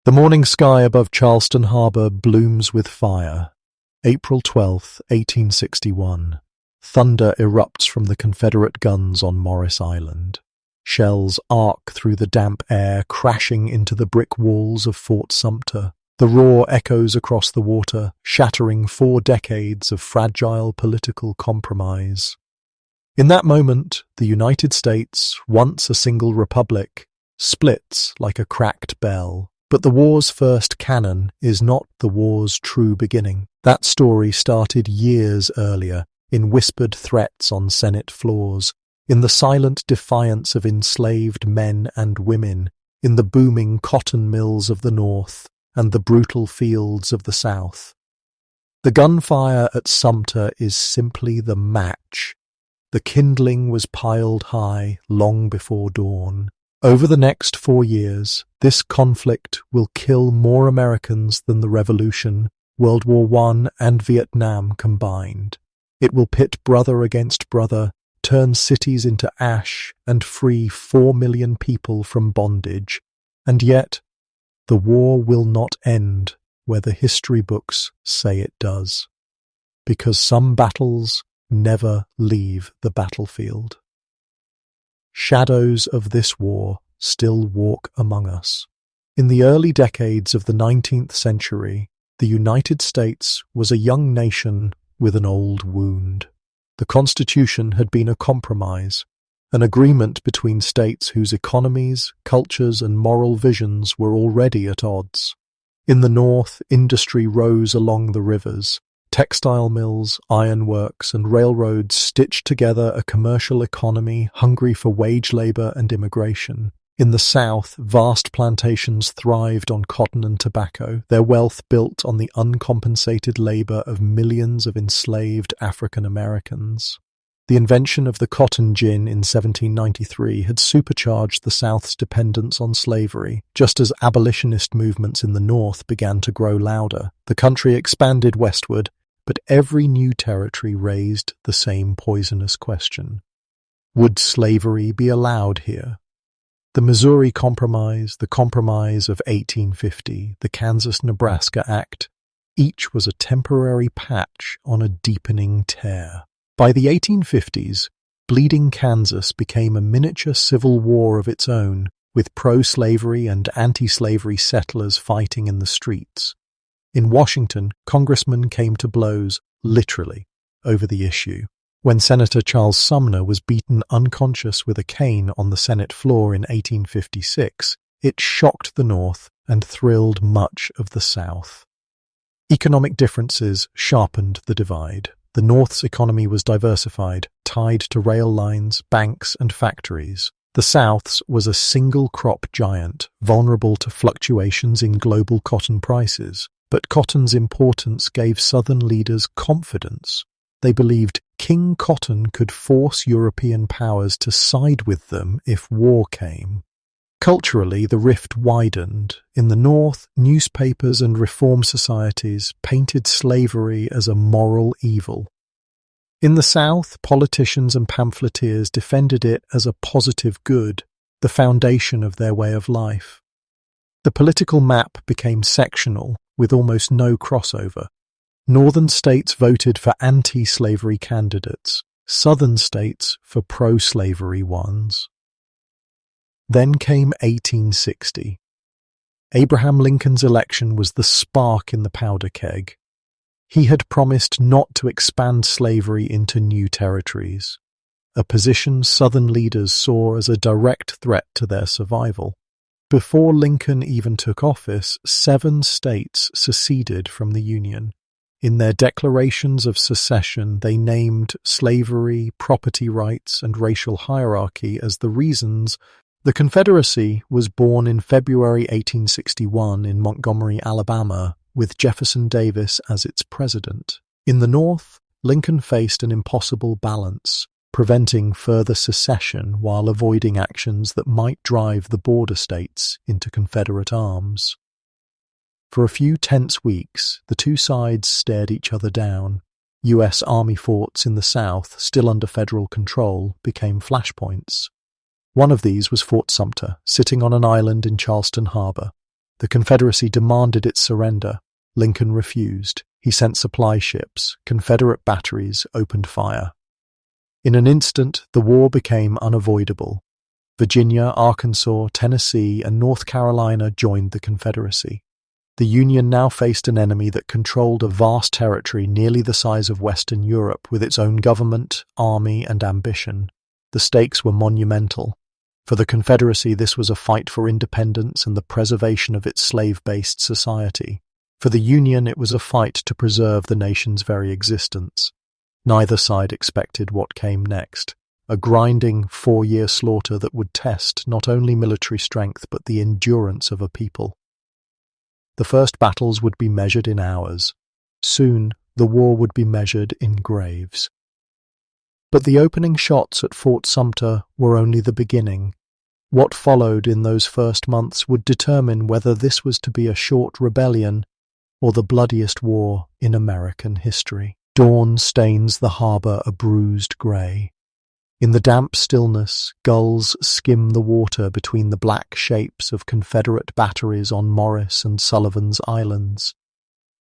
The morning sky above Charleston Harbor blooms with fire. April 12, 1861. Thunder erupts from the Confederate guns on Morris Island. Shells arc through the damp air, crashing into the brick walls of Fort Sumter. The roar echoes across the water, shattering 4 decades of fragile political compromise. In that moment, the United States, once a single republic, splits like a cracked bell. But the war's first cannon is not the war's true beginning. That story started years earlier, in whispered threats on Senate floors, in the silent defiance of enslaved men and women, in the booming cotton mills of the North and the brutal fields of the South. The gunfire at Sumter is simply the match. The kindling was piled high long before dawn. Over the next 4 years, this conflict will kill more Americans than the Revolution, World War I, and Vietnam combined. It will pit brother against brother, turn cities into ash, and free 4 million people from bondage. And yet, the war will not end where the history books say it does. Because some battles never leave the battlefield. Shadows of this war still walk among us. In the early decades of the 19th century, the United States was a young nation with an old wound. The Constitution had been a compromise, an agreement between states whose economies, cultures, and moral visions were already at odds. In the North, industry rose along the rivers. Textile mills, ironworks, and railroads stitched together a commercial economy hungry for wage labor and immigration. In the South, vast plantations thrived on cotton and tobacco, their wealth built on the uncompensated labor of millions of enslaved African Americans. The invention of the cotton gin in 1793 had supercharged the South's dependence on slavery. Just as abolitionist movements in the North began to grow louder, the country expanded westward, but every new territory raised the same poisonous question. Would slavery be allowed here? The Missouri Compromise, the Compromise of 1850, the Kansas-Nebraska Act, each was a temporary patch on a deepening tear. By the 1850s, bleeding Kansas became a miniature civil war of its own, with pro-slavery and anti-slavery settlers fighting in the streets. In Washington, congressmen came to blows, literally, over the issue. When Senator Charles Sumner was beaten unconscious with a cane on the Senate floor in 1856, it shocked the North and thrilled much of the South. Economic differences sharpened the divide. The North's economy was diversified, tied to rail lines, banks, and factories. The South's was a single-crop giant, vulnerable to fluctuations in global cotton prices. But cotton's importance gave Southern leaders confidence. They believed King Cotton could force European powers to side with them if war came. Culturally, the rift widened. In the North, newspapers and reform societies painted slavery as a moral evil. In the South, politicians and pamphleteers defended it as a positive good, the foundation of their way of life. The political map became sectional, with almost no crossover. Northern states voted for anti-slavery candidates, Southern states for pro-slavery ones. Then came 1860. Abraham Lincoln's election was the spark in the powder keg. He had promised not to expand slavery into new territories, a position Southern leaders saw as a direct threat to their survival. Before Lincoln even took office, 7 states seceded from the Union. In their declarations of secession, they named slavery, property rights, and racial hierarchy as the reasons. The Confederacy was born in February 1861 in Montgomery, Alabama, with Jefferson Davis as its president. In the North, Lincoln faced an impossible balance, preventing further secession while avoiding actions that might drive the border states into Confederate arms. For a few tense weeks, the two sides stared each other down. U.S. Army forts in the South, still under federal control, became flashpoints. One of these was Fort Sumter, sitting on an island in Charleston Harbor. The Confederacy demanded its surrender. Lincoln refused. He sent supply ships. Confederate batteries opened fire. In an instant, the war became unavoidable. Virginia, Arkansas, Tennessee, and North Carolina joined the Confederacy. The Union now faced an enemy that controlled a vast territory nearly the size of Western Europe, with its own government, army, and ambition. The stakes were monumental. For the Confederacy, this was a fight for independence and the preservation of its slave-based society. For the Union, it was a fight to preserve the nation's very existence. Neither side expected what came next, a grinding 4-year slaughter that would test not only military strength but the endurance of a people. The first battles would be measured in hours. Soon, the war would be measured in graves. But the opening shots at Fort Sumter were only the beginning. What followed in those first months would determine whether this was to be a short rebellion or the bloodiest war in American history. Dawn stains the harbor a bruised grey. In the damp stillness, gulls skim the water between the black shapes of Confederate batteries on Morris and Sullivan's Islands.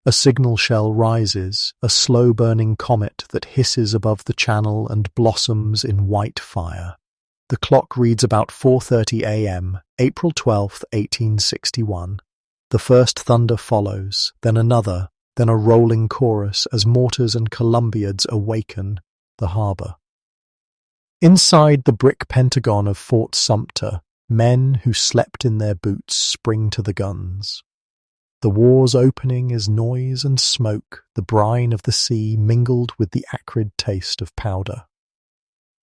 A signal shell rises, a slow-burning comet that hisses above the channel and blossoms in white fire. The clock reads about 4:30 a.m., April 12, 1861. The first thunder follows, then another, then a rolling chorus as mortars and columbiads awaken the harbor. Inside the brick pentagon of Fort Sumter, men who slept in their boots spring to the guns. The war's opening is noise and smoke, the brine of the sea mingled with the acrid taste of powder.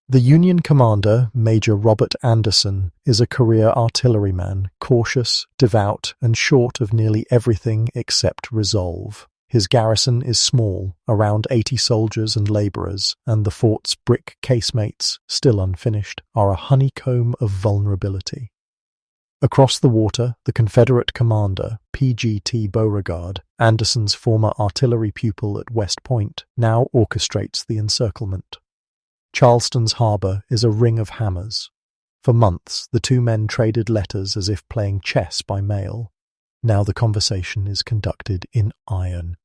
The Union commander, Major Robert Anderson, is a career artilleryman, cautious, devout, and short of nearly everything except resolve. His garrison is small, around 80 soldiers and labourers, and the fort's brick casemates, still unfinished, are a honeycomb of vulnerability. Across the water, the Confederate commander, P.G.T. Beauregard, Anderson's former artillery pupil at West Point, now orchestrates the encirclement. Charleston's harbour is a ring of hammers. For months, the two men traded letters as if playing chess by mail. Now the conversation is conducted in iron.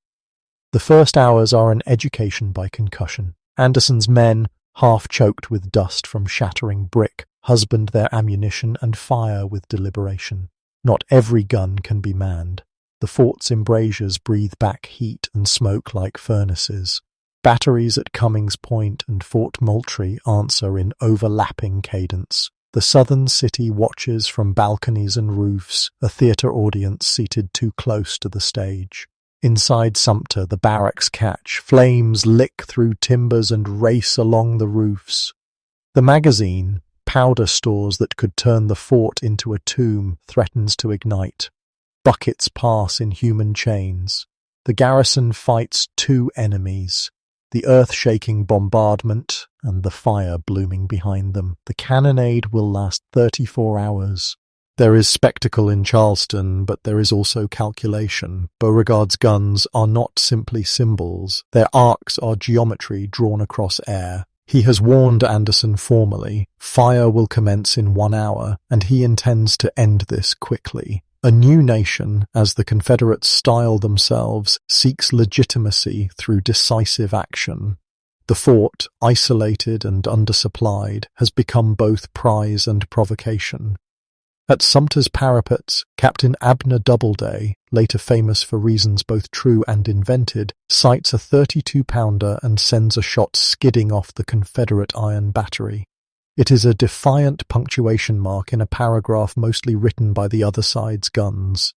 The first hours are an education by concussion. Anderson's men, half choked with dust from shattering brick, husband their ammunition and fire with deliberation. Not every gun can be manned. The fort's embrasures breathe back heat and smoke like furnaces. Batteries at Cummings Point and Fort Moultrie answer in overlapping cadence. The southern city watches from balconies and roofs, a theatre audience seated too close to the stage. Inside Sumter, the barracks catch, flames lick through timbers and race along the roofs. The magazine, powder stores that could turn the fort into a tomb, threatens to ignite. Buckets pass in human chains. The garrison fights two enemies. The earth-shaking bombardment and the fire blooming behind them. The cannonade will last 34 hours. There is spectacle in Charleston, but there is also calculation. Beauregard's guns are not simply symbols. Their arcs are geometry drawn across air. He has warned Anderson formally. Fire will commence in 1 hour, and he intends to end this quickly. A new nation, as the Confederates style themselves, seeks legitimacy through decisive action. The fort, isolated and undersupplied, has become both prize and provocation. At Sumter's parapets, Captain Abner Doubleday, later famous for reasons both true and invented, sights a 32-pounder and sends a shot skidding off the Confederate iron battery. It is a defiant punctuation mark in a paragraph mostly written by the other side's guns.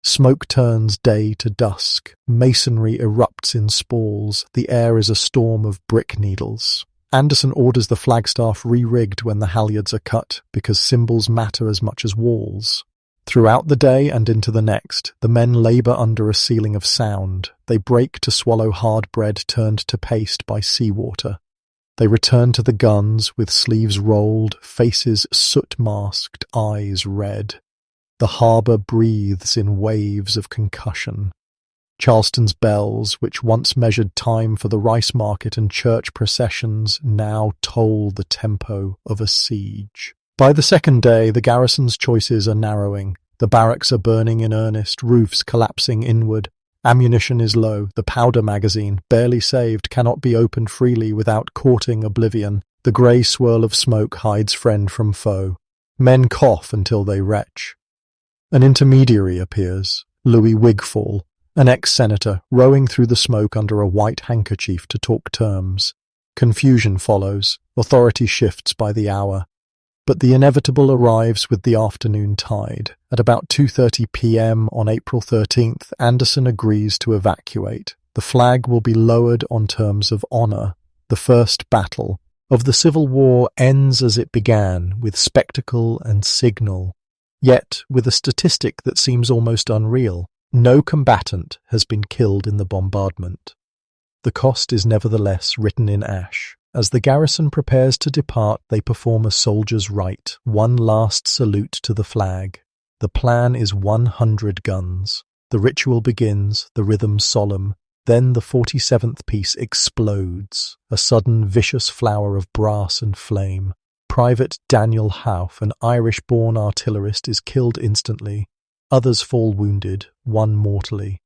Smoke turns day to dusk. Masonry erupts in spalls. The air is a storm of brick needles. Anderson orders the flagstaff re-rigged when the halyards are cut, because symbols matter as much as walls. Throughout the day and into the next, the men labour under a ceiling of sound. They break to swallow hard bread turned to paste by seawater. They return to the guns with sleeves rolled, faces soot-masked, eyes red. The harbour breathes in waves of concussion. Charleston's bells, which once measured time for the rice market and church processions, now toll the tempo of a siege. By the second day, the garrison's choices are narrowing. The barracks are burning in earnest, roofs collapsing inward. Ammunition is low. The powder magazine, barely saved, cannot be opened freely without courting oblivion. The grey swirl of smoke hides friend from foe. Men cough until they retch. An intermediary appears, Louis Wigfall, an ex-senator, rowing through the smoke under a white handkerchief to talk terms. Confusion follows. Authority shifts by the hour. But the inevitable arrives with the afternoon tide. At about 2:30 p.m. on April 13th, Anderson agrees to evacuate. The flag will be lowered on terms of honor. The first battle of the Civil War ends as it began, with spectacle and signal. Yet, with a statistic that seems almost unreal, no combatant has been killed in the bombardment. The cost is nevertheless written in ash. As the garrison prepares to depart, they perform a soldier's rite, one last salute to the flag. The plan is 100 guns. The ritual begins, the rhythm solemn. Then the 47th piece explodes, a sudden vicious flower of brass and flame. Private Daniel Houff, an Irish-born artillerist, is killed instantly. Others fall wounded, one mortally.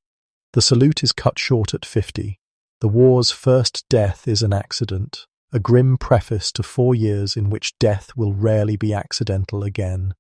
The salute is cut short at 50. The war's first death is an accident, a grim preface to 4 years in which death will rarely be accidental again.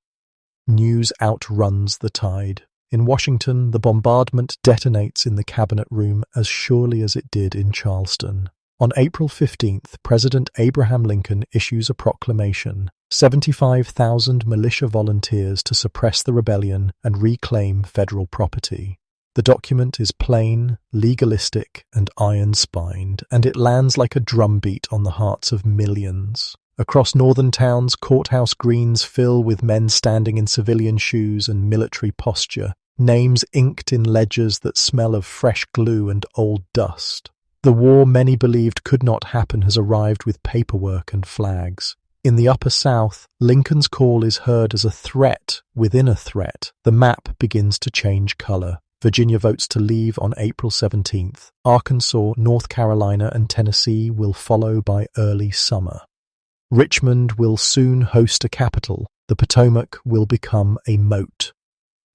News outruns the tide. In Washington, the bombardment detonates in the cabinet room as surely as it did in Charleston. On April 15th, President Abraham Lincoln issues a proclamation, 75,000 militia volunteers to suppress the rebellion and reclaim federal property. The document is plain, legalistic, and iron-spined, and it lands like a drumbeat on the hearts of millions. Across northern towns, courthouse greens fill with men standing in civilian shoes and military posture, names inked in ledgers that smell of fresh glue and old dust. The war many believed could not happen has arrived with paperwork and flags. In the Upper South, Lincoln's call is heard as a threat within a threat. The map begins to change color. Virginia votes to leave on April 17th. Arkansas, North Carolina, and Tennessee will follow by early summer. Richmond will soon host a capital. The Potomac will become a moat.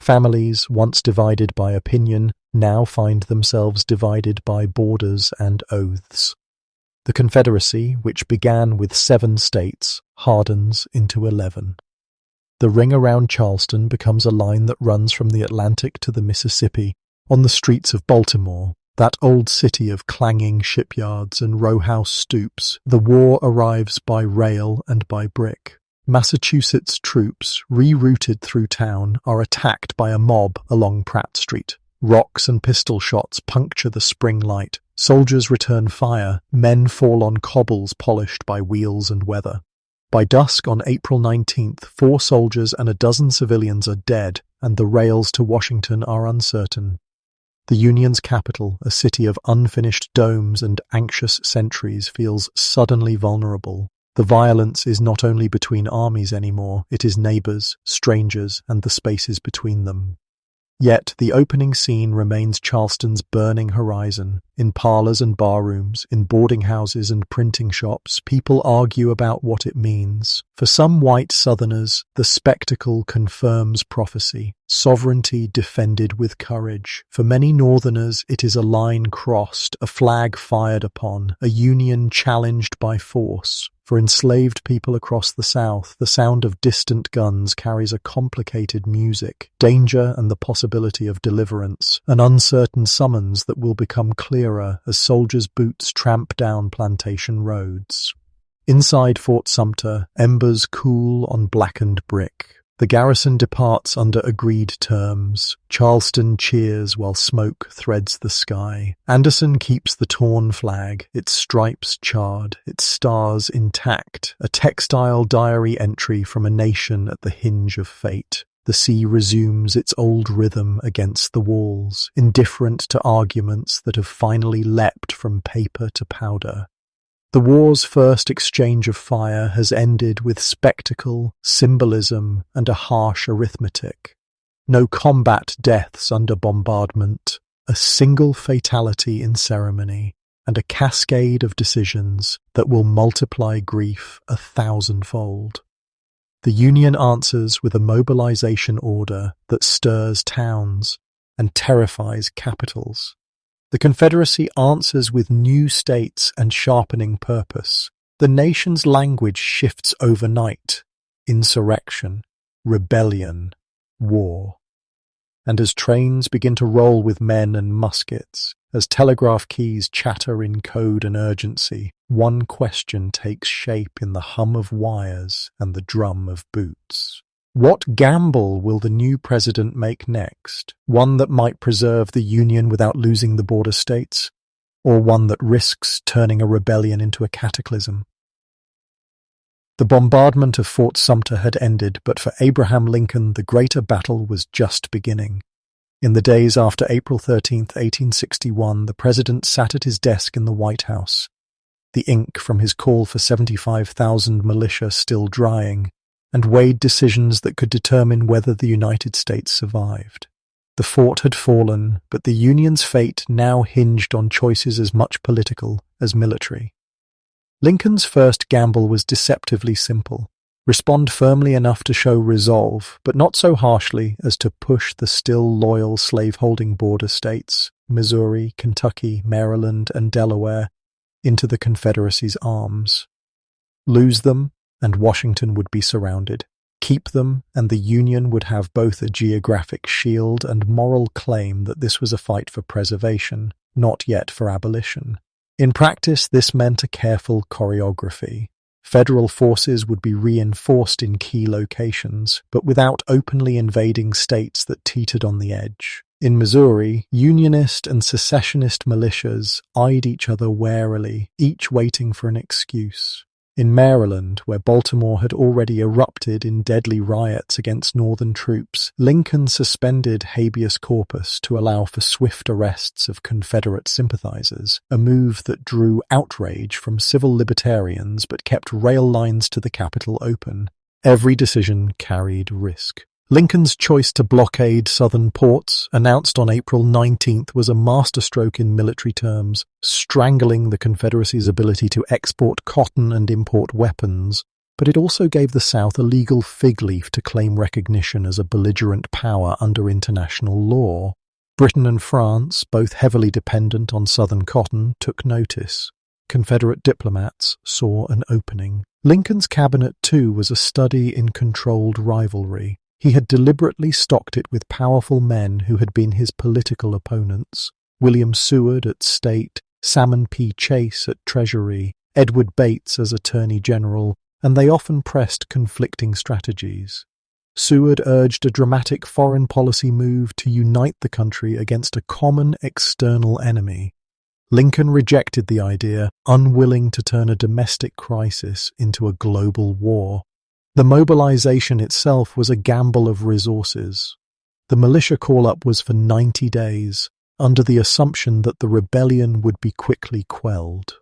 Families, once divided by opinion, now find themselves divided by borders and oaths. The Confederacy, which began with 7 states, hardens into 11. The ring around Charleston becomes a line that runs from the Atlantic to the Mississippi. On the streets of Baltimore, that old city of clanging shipyards and rowhouse stoops, the war arrives by rail and by brick. Massachusetts troops, rerouted through town, are attacked by a mob along Pratt Street. Rocks and pistol shots puncture the spring light. Soldiers return fire. Men fall on cobbles polished by wheels and weather. By dusk on April 19th, 4 soldiers and a dozen civilians are dead, and the rails to Washington are uncertain. The Union's capital, a city of unfinished domes and anxious sentries, feels suddenly vulnerable. The violence is not only between armies anymore, it is neighbors, strangers, and the spaces between them. Yet the opening scene remains Charleston's burning horizon. In parlors and barrooms, in boarding houses and printing shops, people argue about what it means. For some white Southerners, the spectacle confirms prophecy, sovereignty defended with courage. For many Northerners, it is a line crossed, a flag fired upon, a union challenged by force. For enslaved people across the South, the sound of distant guns carries a complicated music, danger and the possibility of deliverance, an uncertain summons that will become clearer as soldiers' boots tramp down plantation roads. Inside Fort Sumter, embers cool on blackened brick. The garrison departs under agreed terms. Charleston cheers while smoke threads the sky. Anderson keeps the torn flag, its stripes charred, its stars intact, a textile diary entry from a nation at the hinge of fate. The sea resumes its old rhythm against the walls, indifferent to arguments that have finally leapt from paper to powder. The war's first exchange of fire has ended with spectacle, symbolism, and a harsh arithmetic. No combat deaths under bombardment, a single fatality in ceremony, and a cascade of decisions that will multiply grief 1,000-fold. The Union answers with a mobilization order that stirs towns and terrifies capitals. The Confederacy answers with new states and sharpening purpose. The nation's language shifts overnight: insurrection, rebellion, war. And as trains begin to roll with men and muskets, as telegraph keys chatter in code and urgency, one question takes shape in the hum of wires and the drum of boots. What gamble will the new president make next? One that might preserve the Union without losing the border states, or one that risks turning a rebellion into a cataclysm? The bombardment of Fort Sumter had ended, but for Abraham Lincoln the greater battle was just beginning. In the days after April 13, 1861, the president sat at his desk in the White House, the ink from his call for 75,000 militia still drying, and weighed decisions that could determine whether the United States survived. The fort had fallen, but the Union's fate now hinged on choices as much political as military. Lincoln's first gamble was deceptively simple: respond firmly enough to show resolve, but not so harshly as to push the still loyal slaveholding border states, Missouri, Kentucky, Maryland, and Delaware, into the Confederacy's arms. Lose them, and Washington would be surrounded. Keep them, and the Union would have both a geographic shield and moral claim that this was a fight for preservation, not yet for abolition. In practice, this meant a careful choreography. Federal forces would be reinforced in key locations, but without openly invading states that teetered on the edge. In Missouri, Unionist and secessionist militias eyed each other warily, each waiting for an excuse. In Maryland, where Baltimore had already erupted in deadly riots against Northern troops, Lincoln suspended habeas corpus to allow for swift arrests of Confederate sympathizers, a move that drew outrage from civil libertarians but kept rail lines to the Capitol open. Every decision carried risk. Lincoln's choice to blockade southern ports, announced on April 19th, was a masterstroke in military terms, strangling the Confederacy's ability to export cotton and import weapons, but it also gave the South a legal fig leaf to claim recognition as a belligerent power under international law. Britain and France, both heavily dependent on southern cotton, took notice. Confederate diplomats saw an opening. Lincoln's cabinet, too, was a study in controlled rivalry. He had deliberately stocked it with powerful men who had been his political opponents: William Seward at State, Salmon P. Chase at Treasury, Edward Bates as Attorney General, and they often pressed conflicting strategies. Seward urged a dramatic foreign policy move to unite the country against a common external enemy. Lincoln rejected the idea, unwilling to turn a domestic crisis into a global war. The mobilization itself was a gamble of resources. The militia call-up was for 90 days, under the assumption that the rebellion would be quickly quelled.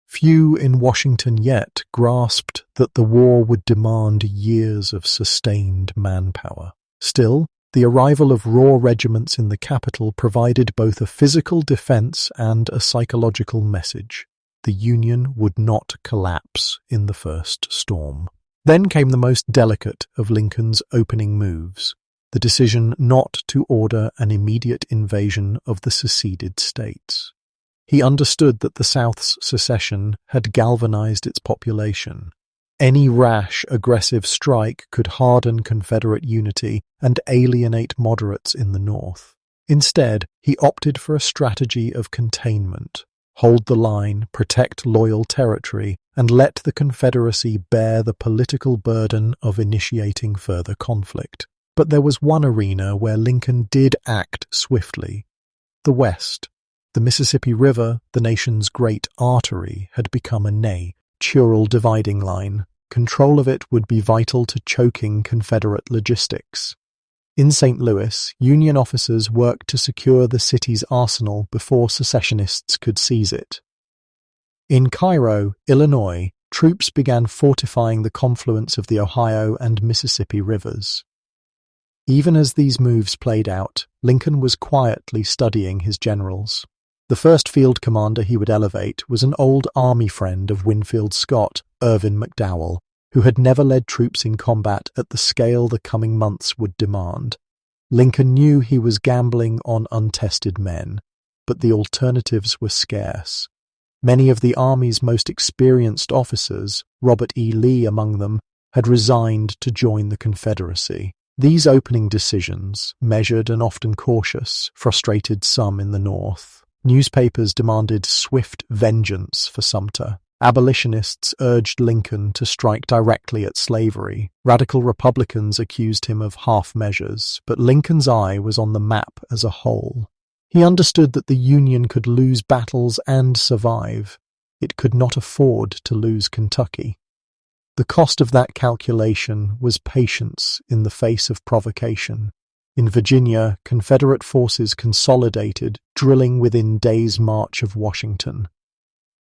Few in Washington yet grasped that the war would demand years of sustained manpower. Still, the arrival of raw regiments in the capital provided both a physical defense and a psychological message. The Union would not collapse in the first storm. Then came the most delicate of Lincoln's opening moves, the decision not to order an immediate invasion of the seceded states. He understood that the South's secession had galvanized its population. Any rash, aggressive strike could harden Confederate unity and alienate moderates in the North. Instead, he opted for a strategy of containment. Hold the line, protect loyal territory, and let the Confederacy bear the political burden of initiating further conflict. But there was one arena where Lincoln did act swiftly: the West. The Mississippi River, the nation's great artery, had become a natural dividing line. Control of it would be vital to choking Confederate logistics. In St. Louis, Union officers worked to secure the city's arsenal before secessionists could seize it. In Cairo, Illinois, troops began fortifying the confluence of the Ohio and Mississippi rivers. Even as these moves played out, Lincoln was quietly studying his generals. The first field commander he would elevate was an old army friend of Winfield Scott, Irvin McDowell. who had never led troops in combat at the scale the coming months would demand. Lincoln knew he was gambling on untested men, but the alternatives were scarce. Many of the Army's most experienced officers, Robert E. Lee among them, had resigned to join the Confederacy. These opening decisions, measured and often cautious, frustrated some in the North. Newspapers demanded swift vengeance for Sumter. Abolitionists urged Lincoln to strike directly at slavery. Radical Republicans accused him of half measures, but Lincoln's eye was on the map as a whole. He understood that the Union could lose battles and survive. It could not afford to lose Kentucky. The cost of that calculation was patience in the face of provocation. In Virginia, Confederate forces consolidated, drilling within days' march of Washington.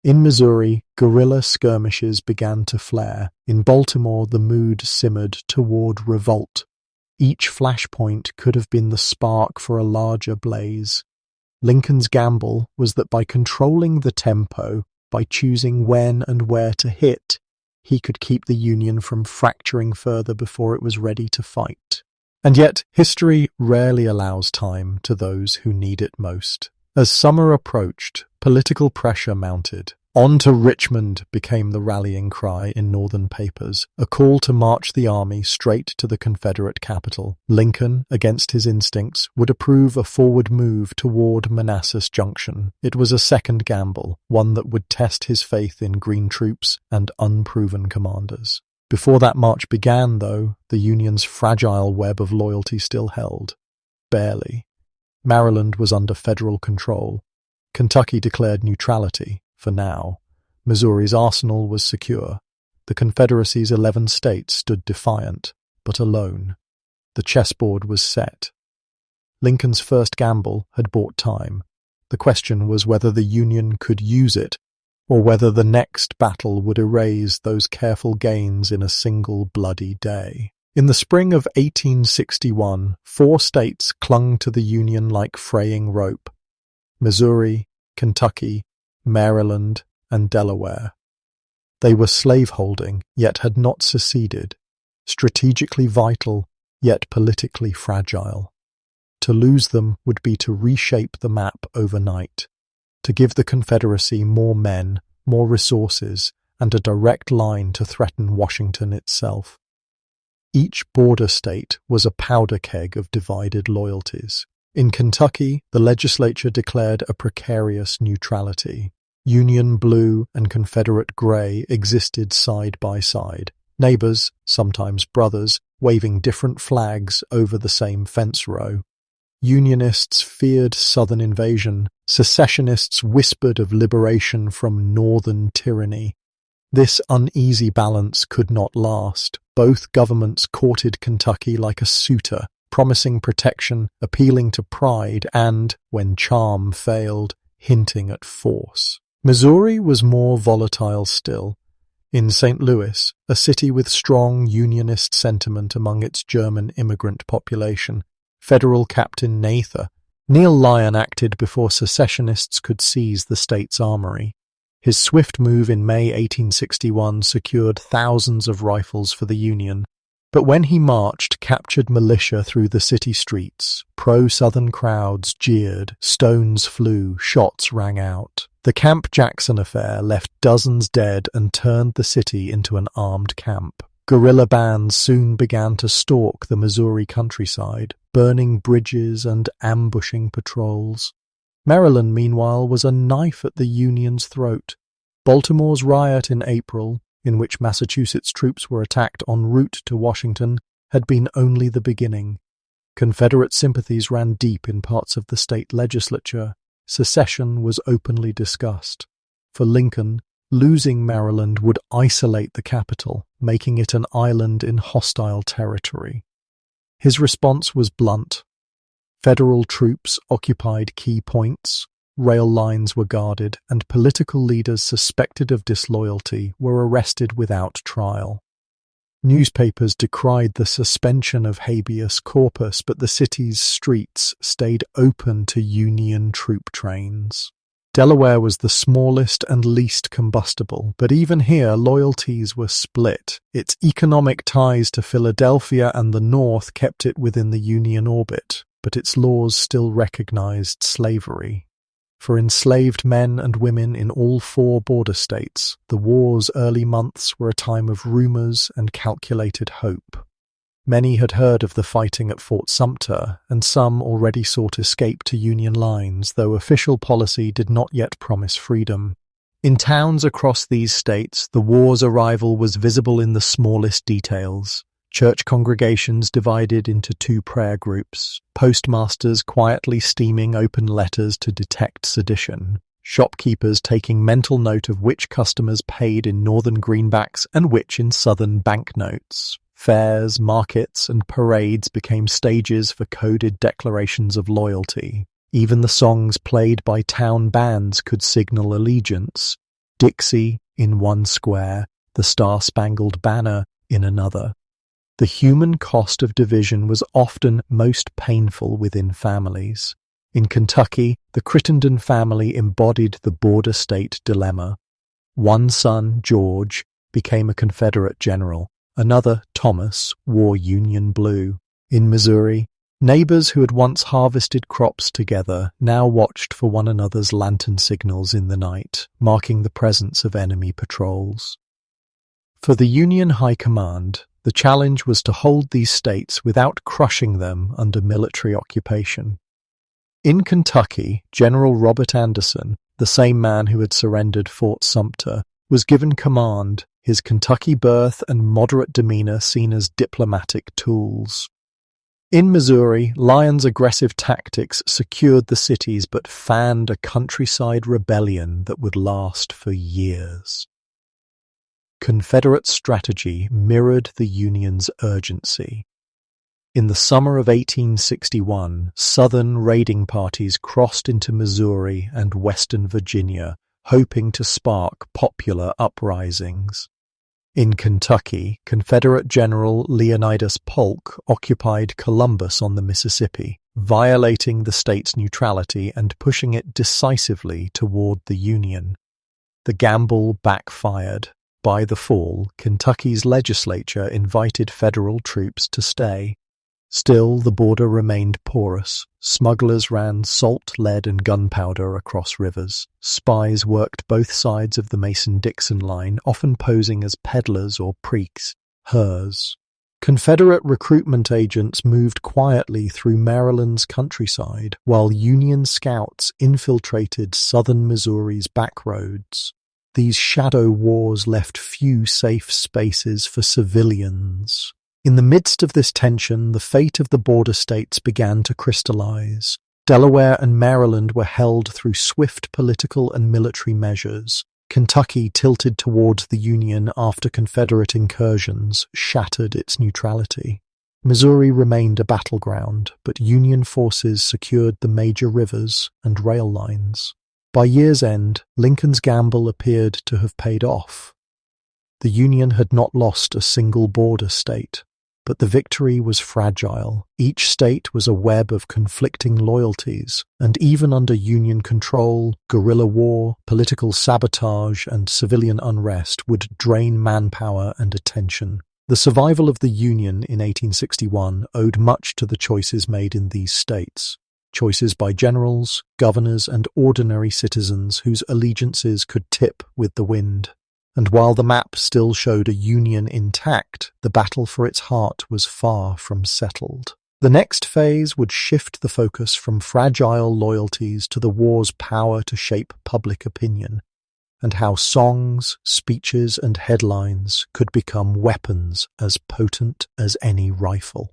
In Missouri, guerrilla skirmishes began to flare. In Baltimore, the mood simmered toward revolt. Each flashpoint could have been the spark for a larger blaze. Lincoln's gamble was that by controlling the tempo, by choosing when and where to hit, he could keep the Union from fracturing further before it was ready to fight. And yet, history rarely allows time to those who need it most. As summer approached, political pressure mounted. "On to Richmond" became the rallying cry in Northern papers, a call to march the army straight to the Confederate capital. Lincoln, against his instincts, would approve a forward move toward Manassas Junction. It was a second gamble, one that would test his faith in green troops and unproven commanders. Before that march began, though, the Union's fragile web of loyalty still held. Barely. Maryland was under federal control. Kentucky declared neutrality, for now. Missouri's arsenal was secure. The Confederacy's 11 states stood defiant, but alone. The chessboard was set. Lincoln's first gamble had bought time. The question was whether the Union could use it, or whether the next battle would erase those careful gains in a single bloody day. In the spring of 1861, 4 states clung to the Union like fraying rope: Missouri, Kentucky, Maryland, and Delaware. They were slaveholding, yet had not seceded, strategically vital, yet politically fragile. To lose them would be to reshape the map overnight, to give the Confederacy more men, more resources, and a direct line to threaten Washington itself. Each border state was a powder keg of divided loyalties. In Kentucky, the legislature declared a precarious neutrality. Union blue and Confederate gray existed side by side, neighbors, sometimes brothers, waving different flags over the same fence row. Unionists feared Southern invasion. Secessionists whispered of liberation from Northern tyranny. This uneasy balance could not last. Both governments courted Kentucky like a suitor, promising protection, appealing to pride, and, when charm failed, hinting at force. Missouri was more volatile still. In St. Louis, a city with strong Unionist sentiment among its German immigrant population, Federal Captain Neil Lyon acted before secessionists could seize the state's armory. His swift move in May 1861 secured thousands of rifles for the Union, but when he marched captured militia through the city streets, pro-Southern crowds jeered, stones flew, shots rang out. The Camp Jackson affair left dozens dead and turned the city into an armed camp. Guerrilla bands soon began to stalk the Missouri countryside, burning bridges and ambushing patrols. Maryland, meanwhile, was a knife at the Union's throat. Baltimore's riot in April, in which Massachusetts troops were attacked en route to Washington, had been only the beginning. Confederate sympathies ran deep in parts of the state legislature. Secession was openly discussed. For Lincoln, losing Maryland would isolate the capital, making it an island in hostile territory. His response was blunt. Federal troops occupied key points, rail lines were guarded, and political leaders suspected of disloyalty were arrested without trial. Newspapers decried the suspension of habeas corpus, but the city's streets stayed open to Union troop trains. Delaware was the smallest and least combustible, but even here loyalties were split. Its economic ties to Philadelphia and the North kept it within the Union orbit, but its laws still recognized slavery. For enslaved men and women in all 4 border states, the war's early months were a time of rumors and calculated hope. Many had heard of the fighting at Fort Sumter, and some already sought escape to Union lines, though official policy did not yet promise freedom. In towns across these states, the war's arrival was visible in the smallest details. Church congregations divided into 2 prayer groups, postmasters quietly steaming open letters to detect sedition, shopkeepers taking mental note of which customers paid in northern greenbacks and which in southern banknotes. Fairs, markets, and parades became stages for coded declarations of loyalty. Even the songs played by town bands could signal allegiance. Dixie in one square, the Star-Spangled Banner in another. The human cost of division was often most painful within families. In Kentucky, the Crittenden family embodied the border state dilemma. One son, George, became a Confederate general. Another, Thomas, wore Union blue. In Missouri, neighbors who had once harvested crops together now watched for one another's lantern signals in the night, marking the presence of enemy patrols. For the Union High Command, the challenge was to hold these states without crushing them under military occupation. In Kentucky, General Robert Anderson, the same man who had surrendered Fort Sumter, was given command, his Kentucky birth and moderate demeanor seen as diplomatic tools. In Missouri, Lyon's aggressive tactics secured the cities but fanned a countryside rebellion that would last for years. Confederate strategy mirrored the Union's urgency. In the summer of 1861, Southern raiding parties crossed into Missouri and Western Virginia, hoping to spark popular uprisings. In Kentucky, Confederate General Leonidas Polk occupied Columbus on the Mississippi, violating the state's neutrality and pushing it decisively toward the Union. The gamble backfired. By the fall, Kentucky's legislature invited federal troops to stay. Still, the border remained porous. Smugglers ran salt, lead, and gunpowder across rivers. Spies worked both sides of the Mason-Dixon line, often posing as peddlers or preeks, hers. Confederate recruitment agents moved quietly through Maryland's countryside, while Union scouts infiltrated southern Missouri's backroads. These shadow wars left few safe spaces for civilians. In the midst of this tension, the fate of the border states began to crystallize. Delaware and Maryland were held through swift political and military measures. Kentucky tilted towards the Union after Confederate incursions shattered its neutrality. Missouri remained a battleground, but Union forces secured the major rivers and rail lines. By year's end, Lincoln's gamble appeared to have paid off. The Union had not lost a single border state, but the victory was fragile. Each state was a web of conflicting loyalties, and even under Union control, guerrilla war, political sabotage, and civilian unrest would drain manpower and attention. The survival of the Union in 1861 owed much to the choices made in these states. Choices by generals, governors, and ordinary citizens whose allegiances could tip with the wind. And while the map still showed a Union intact, the battle for its heart was far from settled. The next phase would shift the focus from fragile loyalties to the war's power to shape public opinion, and how songs, speeches, and headlines could become weapons as potent as any rifle.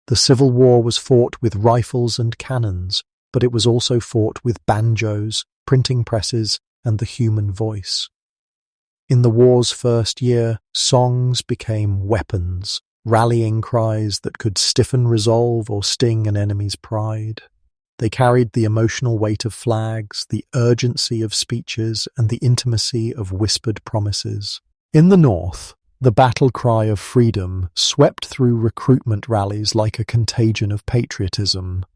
The Civil War was fought with rifles and cannons, but it was also fought with banjos, printing presses, and the human voice. In the war's first year, songs became weapons, rallying cries that could stiffen resolve or sting an enemy's pride. They carried the emotional weight of flags, the urgency of speeches, and the intimacy of whispered promises. In the North, the battle cry of freedom swept through recruitment rallies like a contagion of patriotism.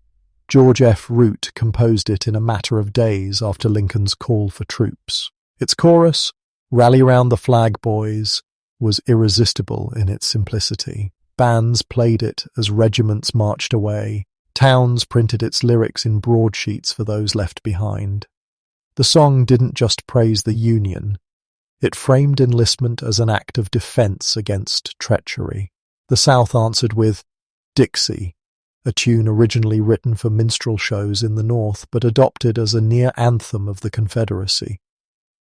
George F. Root composed it in a matter of days after Lincoln's call for troops. Its chorus, "Rally round the flag, boys," was irresistible in its simplicity. Bands played it as regiments marched away. Towns printed its lyrics in broadsheets for those left behind. The song didn't just praise the Union. It framed enlistment as an act of defense against treachery. The South answered with "Dixie," a tune originally written for minstrel shows in the North but adopted as a near anthem of the Confederacy.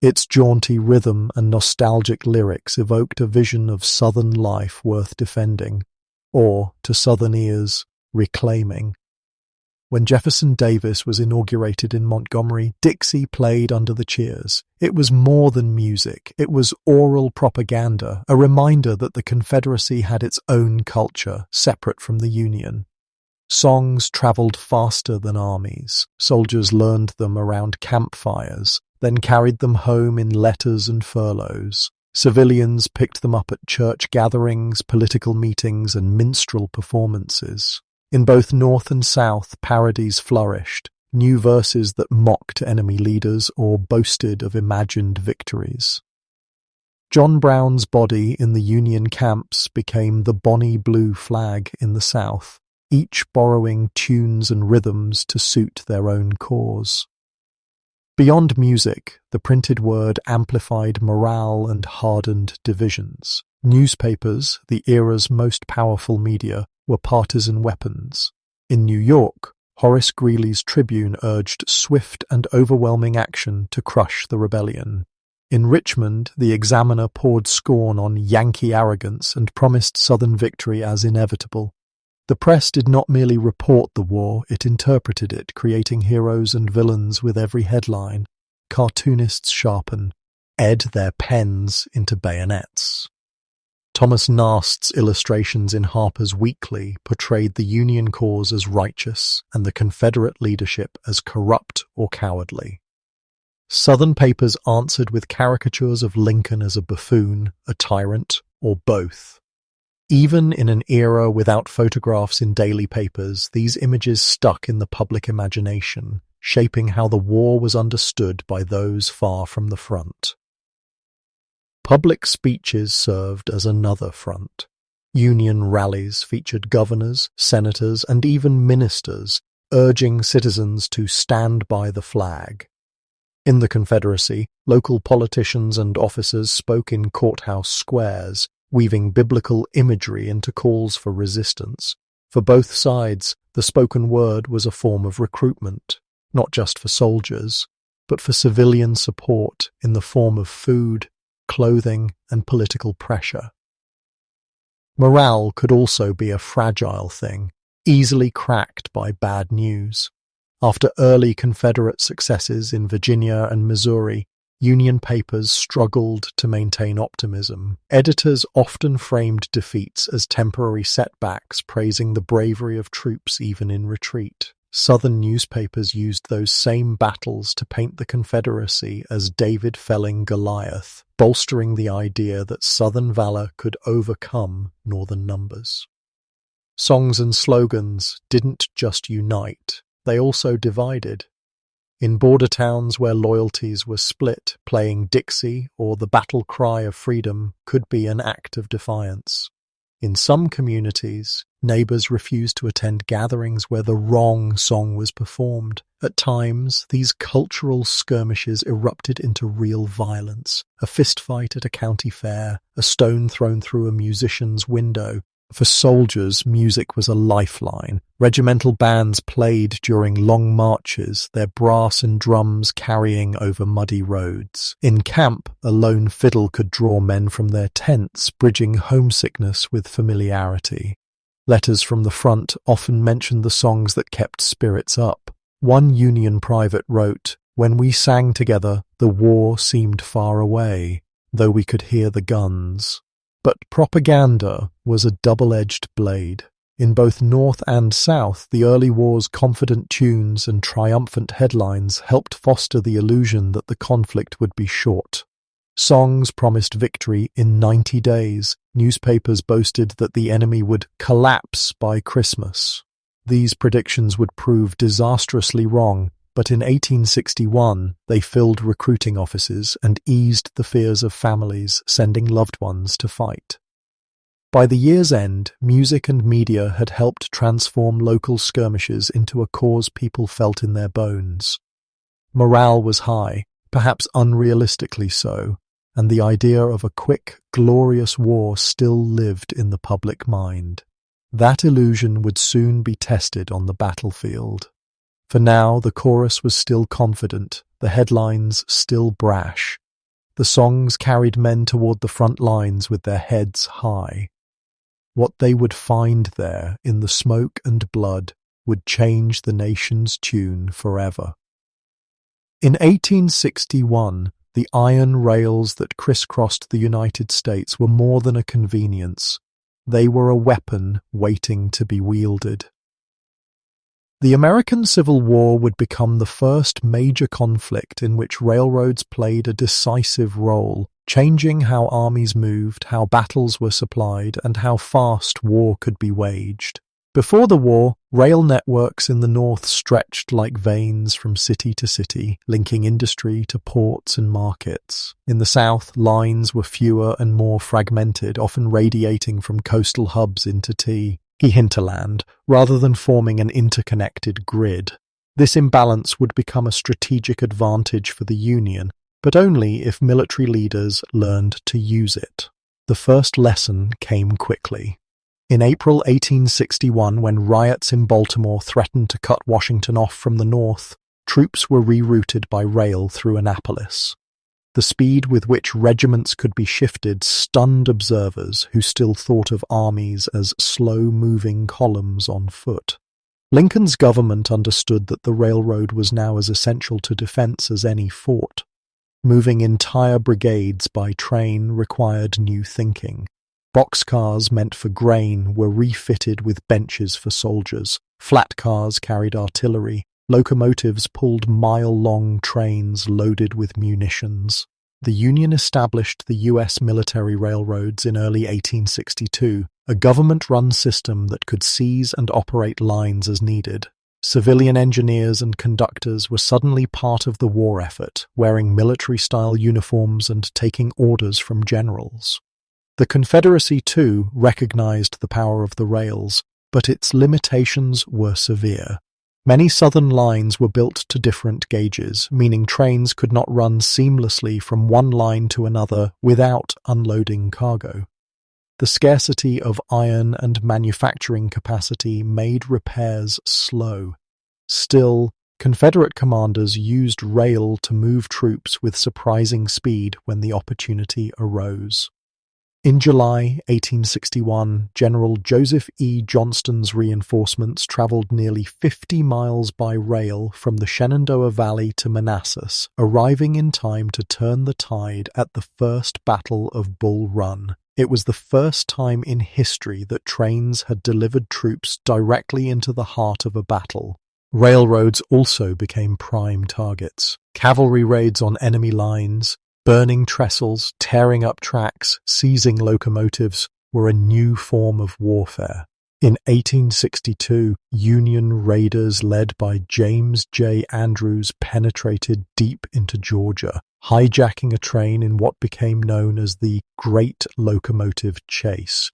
Its jaunty rhythm and nostalgic lyrics evoked a vision of Southern life worth defending, or, to Southern ears, reclaiming. When Jefferson Davis was inaugurated in Montgomery, Dixie played under the cheers. It was more than music. It was oral propaganda, a reminder that the Confederacy had its own culture, separate from the Union. Songs traveled faster than armies. Soldiers learned them around campfires, then carried them home in letters and furloughs. Civilians picked them up at church gatherings, political meetings, and minstrel performances. In both North and South, parodies flourished, new verses that mocked enemy leaders or boasted of imagined victories. John Brown's body in the Union camps became the Bonnie Blue flag in the South, each borrowing tunes and rhythms to suit their own cause. Beyond music, the printed word amplified morale and hardened divisions. Newspapers, the era's most powerful media, were partisan weapons. In New York, Horace Greeley's Tribune urged swift and overwhelming action to crush the rebellion. In Richmond, the Examiner poured scorn on Yankee arrogance and promised Southern victory as inevitable. The press did not merely report the war, it interpreted it, creating heroes and villains with every headline. Cartoonists sharpen, ed their pens into bayonets. Thomas Nast's illustrations in Harper's Weekly portrayed the Union cause as righteous and the Confederate leadership as corrupt or cowardly. Southern papers answered with caricatures of Lincoln as a buffoon, a tyrant, or both. Even in an era without photographs in daily papers, these images stuck in the public imagination, shaping how the war was understood by those far from the front. Public speeches served as another front. Union rallies featured governors, senators, and even ministers, urging citizens to stand by the flag. In the Confederacy, local politicians and officers spoke in courthouse squares, weaving biblical imagery into calls for resistance. For both sides, the spoken word was a form of recruitment, not just for soldiers, but for civilian support in the form of food, clothing, and political pressure. Morale could also be a fragile thing, easily cracked by bad news. After early Confederate successes in Virginia and Missouri, Union papers struggled to maintain optimism. Editors often framed defeats as temporary setbacks, praising the bravery of troops even in retreat. Southern newspapers used those same battles to paint the Confederacy as David felling Goliath, bolstering the idea that Southern valor could overcome Northern numbers. Songs and slogans didn't just unite, they also divided. In border towns where loyalties were split, playing Dixie or the battle cry of freedom could be an act of defiance. In some communities, neighbors refused to attend gatherings where the wrong song was performed. At times, these cultural skirmishes erupted into real violence. A fistfight at a county fair, a stone thrown through a musician's window. For soldiers, music was a lifeline. Regimental bands played during long marches, their brass and drums carrying over muddy roads. In camp, a lone fiddle could draw men from their tents, bridging homesickness with familiarity. Letters from the front often mentioned the songs that kept spirits up. One Union private wrote, "When we sang together, the war seemed far away, though we could hear the guns." But propaganda was a double-edged blade. In both North and South, the early war's confident tunes and triumphant headlines helped foster the illusion that the conflict would be short. Songs promised victory in 90 days. Newspapers boasted that the enemy would collapse by Christmas. These predictions would prove disastrously wrong, but in 1861 they filled recruiting offices and eased the fears of families sending loved ones to fight. By the year's end, music and media had helped transform local skirmishes into a cause people felt in their bones. Morale was high, perhaps unrealistically so, and the idea of a quick, glorious war still lived in the public mind. That illusion would soon be tested on the battlefield. For now, the chorus was still confident, the headlines still brash. The songs carried men toward the front lines with their heads high. What they would find there, in the smoke and blood, would change the nation's tune forever. In 1861, the iron rails that crisscrossed the United States were more than a convenience. They were a weapon waiting to be wielded. The American Civil War would become the first major conflict in which railroads played a decisive role, changing how armies moved, how battles were supplied, and how fast war could be waged. Before the war, rail networks in the north stretched like veins from city to city, linking industry to ports and markets. In the south, lines were fewer and more fragmented, often radiating from coastal hubs into hinterland, rather than forming an interconnected grid. This imbalance would become a strategic advantage for the Union, but only if military leaders learned to use it. The first lesson came quickly. In April 1861, when riots in Baltimore threatened to cut Washington off from the north, troops were rerouted by rail through Annapolis. The speed with which regiments could be shifted stunned observers who still thought of armies as slow-moving columns on foot. Lincoln's government understood that the railroad was now as essential to defense as any fort. Moving entire brigades by train required new thinking. Boxcars meant for grain were refitted with benches for soldiers. Flat cars carried artillery. Locomotives pulled mile-long trains loaded with munitions. The Union established the U.S. military railroads in early 1862, a government-run system that could seize and operate lines as needed. Civilian engineers and conductors were suddenly part of the war effort, wearing military-style uniforms and taking orders from generals. The Confederacy, too, recognized the power of the rails, but its limitations were severe. Many southern lines were built to different gauges, meaning trains could not run seamlessly from one line to another without unloading cargo. The scarcity of iron and manufacturing capacity made repairs slow. Still, Confederate commanders used rail to move troops with surprising speed when the opportunity arose. In July 1861, General Joseph E. Johnston's reinforcements traveled nearly 50 miles by rail from the Shenandoah Valley to Manassas, arriving in time to turn the tide at the First Battle of Bull Run. It was the first time in history that trains had delivered troops directly into the heart of a battle. Railroads also became prime targets. Cavalry raids on enemy lines, burning trestles, tearing up tracks, seizing locomotives were a new form of warfare. In 1862, Union raiders led by James J. Andrews penetrated deep into Georgia, hijacking a train in what became known as the Great Locomotive Chase.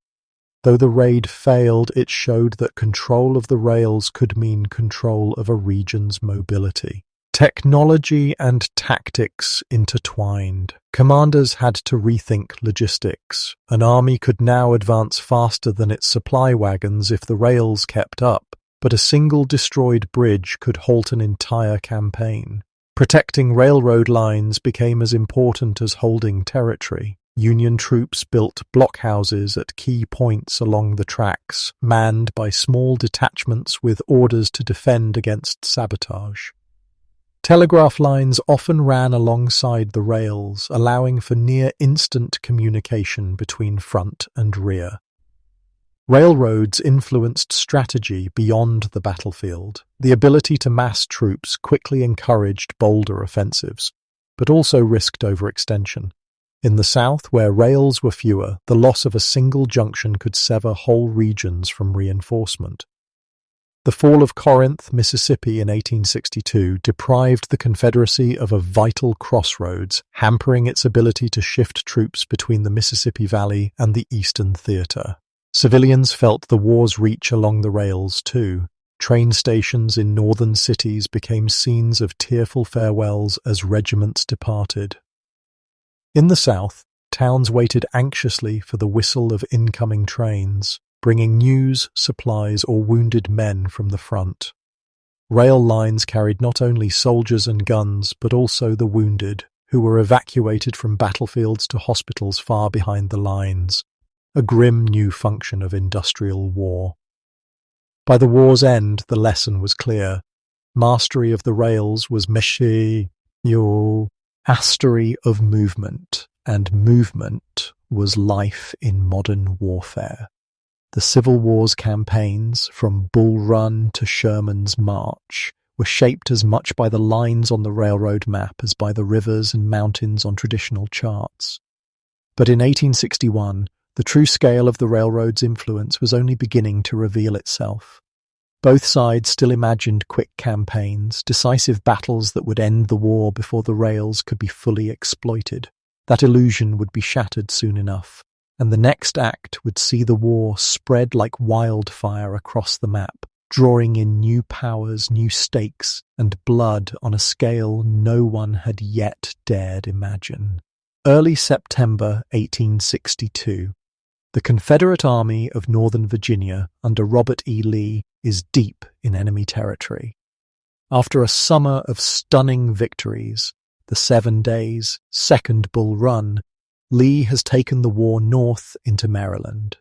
Though the raid failed, it showed that control of the rails could mean control of a region's mobility. Technology and tactics intertwined. Commanders had to rethink logistics. An army could now advance faster than its supply wagons if the rails kept up, but a single destroyed bridge could halt an entire campaign. Protecting railroad lines became as important as holding territory. Union troops built blockhouses at key points along the tracks, manned by small detachments with orders to defend against sabotage. Telegraph lines often ran alongside the rails, allowing for near-instant communication between front and rear. Railroads influenced strategy beyond the battlefield. The ability to mass troops quickly encouraged bolder offensives, but also risked overextension. In the South, where rails were fewer, the loss of a single junction could sever whole regions from reinforcement. The fall of Corinth, Mississippi in 1862 deprived the Confederacy of a vital crossroads, hampering its ability to shift troops between the Mississippi Valley and the Eastern Theater. Civilians felt the war's reach along the rails too. Train stations in northern cities became scenes of tearful farewells as regiments departed. In the South, towns waited anxiously for the whistle of incoming trains, bringing news, supplies, or wounded men from the front. Rail lines carried not only soldiers and guns, but also the wounded, who were evacuated from battlefields to hospitals far behind the lines, a grim new function of industrial war. By the war's end, the lesson was clear. Mastery of the rails was mastery of movement, and movement was life in modern warfare. The Civil War's campaigns, from Bull Run to Sherman's March, were shaped as much by the lines on the railroad map as by the rivers and mountains on traditional charts. But in 1861, the true scale of the railroad's influence was only beginning to reveal itself. Both sides still imagined quick campaigns, decisive battles that would end the war before the rails could be fully exploited. That illusion would be shattered soon enough, and the next act would see the war spread like wildfire across the map, drawing in new powers, new stakes, and blood on a scale no one had yet dared imagine. Early September 1862. The Confederate Army of Northern Virginia under Robert E. Lee is deep in enemy territory. After a summer of stunning victories, the 7 days, Second Bull Run, Lee has taken the war north into Maryland.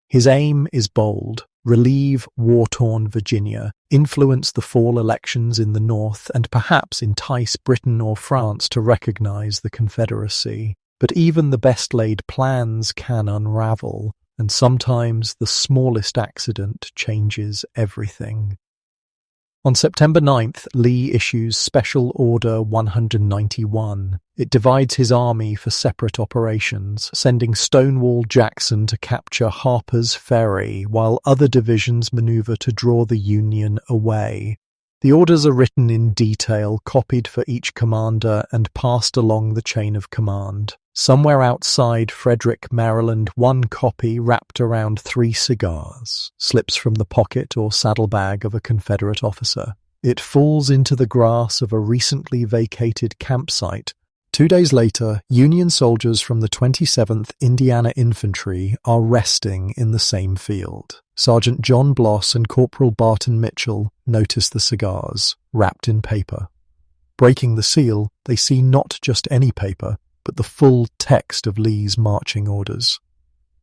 His aim is bold: relieve war-torn Virginia, influence the fall elections in the north, and perhaps entice Britain or France to recognize the Confederacy. But even the best-laid plans can unravel, and sometimes the smallest accident changes everything. On September 9th, Lee issues Special Order 191. It divides his army for separate operations, sending Stonewall Jackson to capture Harper's Ferry, while other divisions maneuver to draw the Union away. The orders are written in detail, copied for each commander, and passed along the chain of command. Somewhere outside Frederick, Maryland, one copy, wrapped around 3 cigars, slips from the pocket or saddlebag of a Confederate officer. It falls into the grass of a recently vacated campsite. 2 days later, Union soldiers from the 27th Indiana Infantry are resting in the same field. Sergeant John Bloss and Corporal Barton Mitchell notice the cigars, wrapped in paper. Breaking the seal, they see not just any paper, but the full text of Lee's marching orders.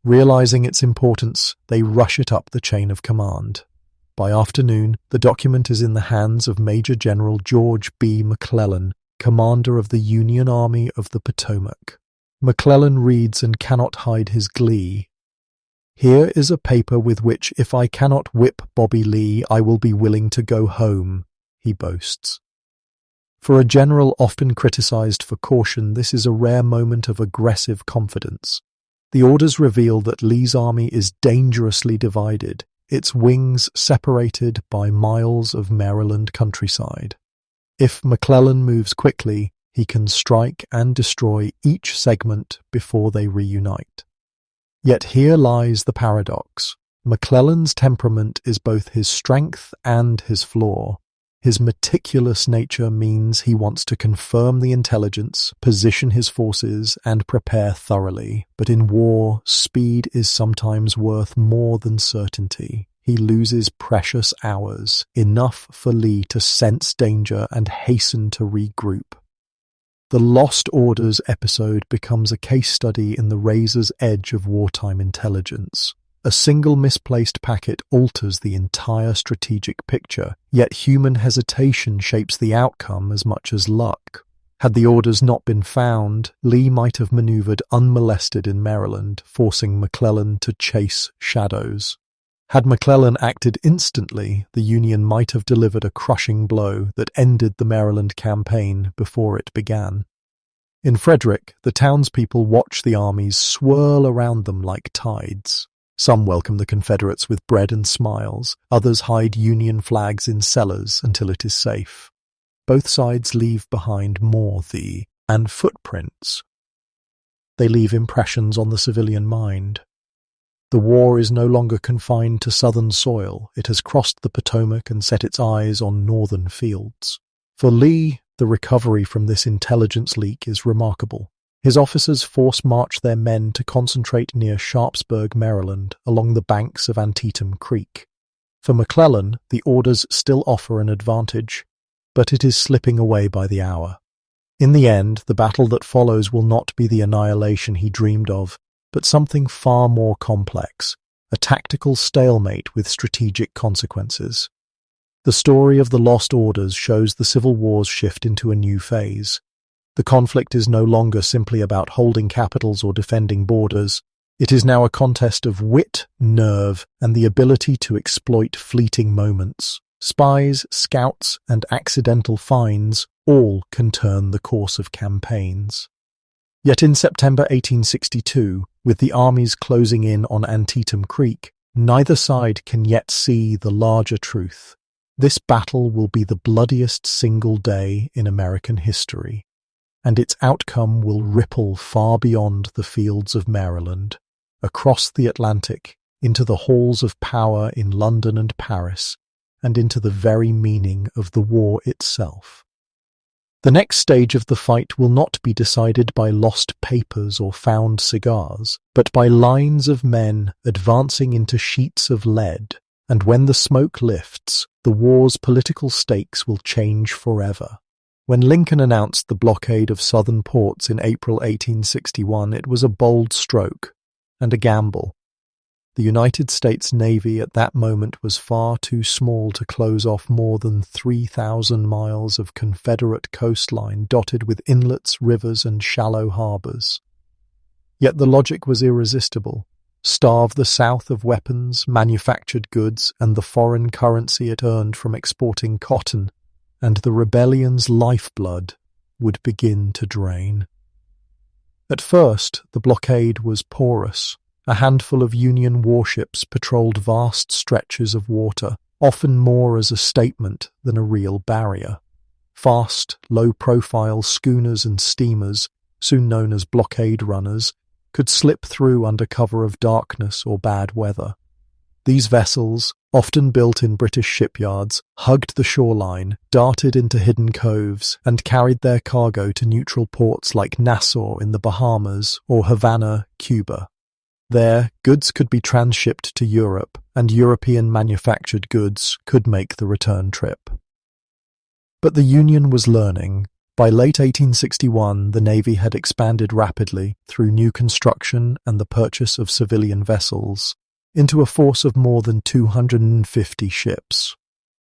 Realizing its importance, they rush it up the chain of command. By afternoon, the document is in the hands of Major General George B. McClellan, commander of the Union Army of the Potomac. McClellan reads and cannot hide his glee. "Here is a paper with which, if I cannot whip Bobby Lee, I will be willing to go home," he boasts. For a general often criticized for caution, this is a rare moment of aggressive confidence. The orders reveal that Lee's army is dangerously divided, its wings separated by miles of Maryland countryside. If McClellan moves quickly, he can strike and destroy each segment before they reunite. Yet here lies the paradox. McClellan's temperament is both his strength and his flaw. His meticulous nature means he wants to confirm the intelligence, position his forces, and prepare thoroughly. But in war, speed is sometimes worth more than certainty. He loses precious hours, enough for Lee to sense danger and hasten to regroup. The Lost Orders episode becomes a case study in the razor's edge of wartime intelligence. A single misplaced packet alters the entire strategic picture, yet human hesitation shapes the outcome as much as luck. Had the orders not been found, Lee might have maneuvered unmolested in Maryland, forcing McClellan to chase shadows. Had McClellan acted instantly, the Union might have delivered a crushing blow that ended the Maryland campaign before it began. In Frederick, the townspeople watch the armies swirl around them like tides. Some welcome the Confederates with bread and smiles, others hide Union flags in cellars until it is safe. Both sides leave behind more and footprints. They leave impressions on the civilian mind. The war is no longer confined to southern soil. It has crossed the Potomac and set its eyes on northern fields. For Lee, the recovery from this intelligence leak is remarkable. His officers force-march their men to concentrate near Sharpsburg, Maryland, along the banks of Antietam Creek. For McClellan, the orders still offer an advantage, but it is slipping away by the hour. In the end, the battle that follows will not be the annihilation he dreamed of, but something far more complex, a tactical stalemate with strategic consequences. The story of the lost orders shows the Civil War's shift into a new phase. The conflict is no longer simply about holding capitals or defending borders. It is now a contest of wit, nerve, and the ability to exploit fleeting moments. Spies, scouts, and accidental finds all can turn the course of campaigns. Yet in September 1862, with the armies closing in on Antietam Creek, neither side can yet see the larger truth. This battle will be the bloodiest single day in American history, and its outcome will ripple far beyond the fields of Maryland, across the Atlantic, into the halls of power in London and Paris, and into the very meaning of the war itself. The next stage of the fight will not be decided by lost papers or found cigars, but by lines of men advancing into sheets of lead, and when the smoke lifts, the war's political stakes will change forever. When Lincoln announced the blockade of southern ports in April 1861, it was a bold stroke and a gamble. The United States Navy at that moment was far too small to close off more than 3,000 miles of Confederate coastline dotted with inlets, rivers, and shallow harbors. Yet the logic was irresistible. Starve the South of weapons, manufactured goods, and the foreign currency it earned from exporting cotton, and the rebellion's lifeblood would begin to drain. At first, the blockade was porous. A handful of Union warships patrolled vast stretches of water, often more as a statement than a real barrier. Fast, low-profile schooners and steamers, soon known as blockade runners, could slip through under cover of darkness or bad weather. These vessels, often built in British shipyards, hugged the shoreline, darted into hidden coves, and carried their cargo to neutral ports like Nassau in the Bahamas or Havana, Cuba. There, goods could be transshipped to Europe, and European manufactured goods could make the return trip. But the Union was learning. By late 1861, the Navy had expanded rapidly through new construction and the purchase of civilian vessels into a force of more than 250 ships.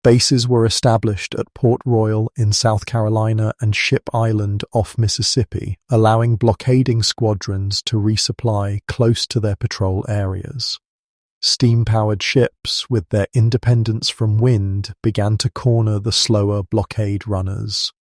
Bases were established at Port Royal in South Carolina and Ship Island off Mississippi, allowing blockading squadrons to resupply close to their patrol areas. Steam-powered ships, with their independence from wind, began to corner the slower blockade runners.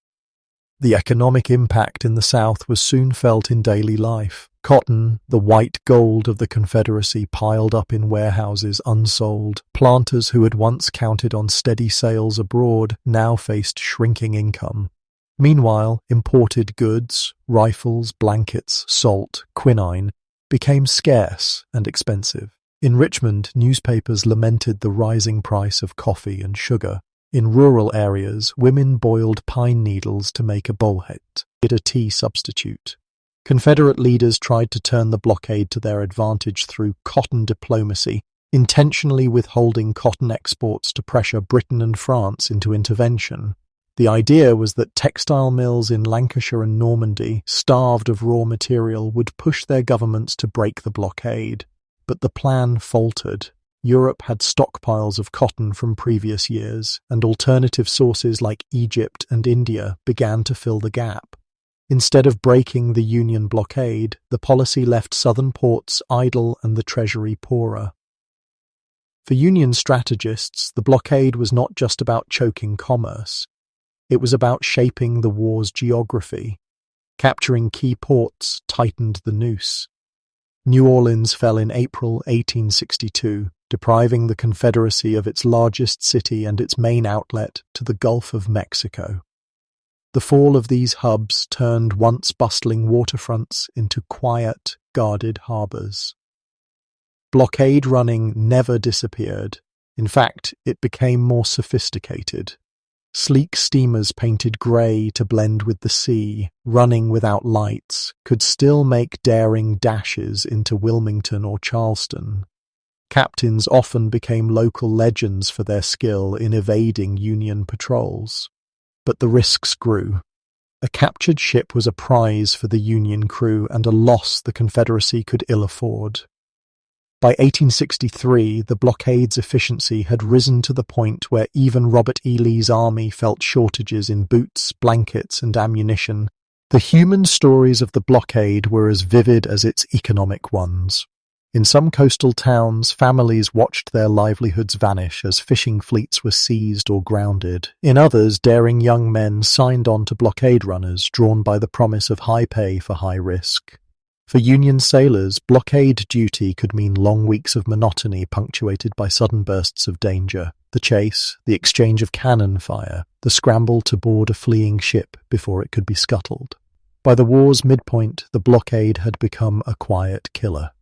The economic impact in the South was soon felt in daily life. Cotton, the white gold of the Confederacy, piled up in warehouses unsold. Planters who had once counted on steady sales abroad now faced shrinking income. Meanwhile, imported goods, rifles, blankets, salt, quinine, became scarce and expensive. In Richmond, newspapers lamented the rising price of coffee and sugar. In rural areas, women boiled pine needles to make a bullhead, a tea substitute. Confederate leaders tried to turn the blockade to their advantage through cotton diplomacy, intentionally withholding cotton exports to pressure Britain and France into intervention. The idea was that textile mills in Lancashire and Normandy, starved of raw material, would push their governments to break the blockade. But the plan faltered. Europe had stockpiles of cotton from previous years, and alternative sources like Egypt and India began to fill the gap. Instead of breaking the Union blockade, the policy left southern ports idle and the treasury poorer. For Union strategists, the blockade was not just about choking commerce. It was about shaping the war's geography. Capturing key ports tightened the noose. New Orleans fell in April 1862, depriving the Confederacy of its largest city and its main outlet to the Gulf of Mexico. The fall of these hubs turned once bustling waterfronts into quiet, guarded harbors. Blockade running never disappeared. In fact, it became more sophisticated. Sleek steamers painted grey to blend with the sea, running without lights, could still make daring dashes into Wilmington or Charleston. Captains often became local legends for their skill in evading Union patrols. But the risks grew. A captured ship was a prize for the Union crew and a loss the Confederacy could ill afford. By 1863, the blockade's efficiency had risen to the point where even Robert E. Lee's army felt shortages in boots, blankets, and ammunition. The human stories of the blockade were as vivid as its economic ones. In some coastal towns, families watched their livelihoods vanish as fishing fleets were seized or grounded. In others, daring young men signed on to blockade runners, drawn by the promise of high pay for high risk. For Union sailors, blockade duty could mean long weeks of monotony punctuated by sudden bursts of danger. The chase, the exchange of cannon fire, the scramble to board a fleeing ship before it could be scuttled. By the war's midpoint, the blockade had become a quiet killer.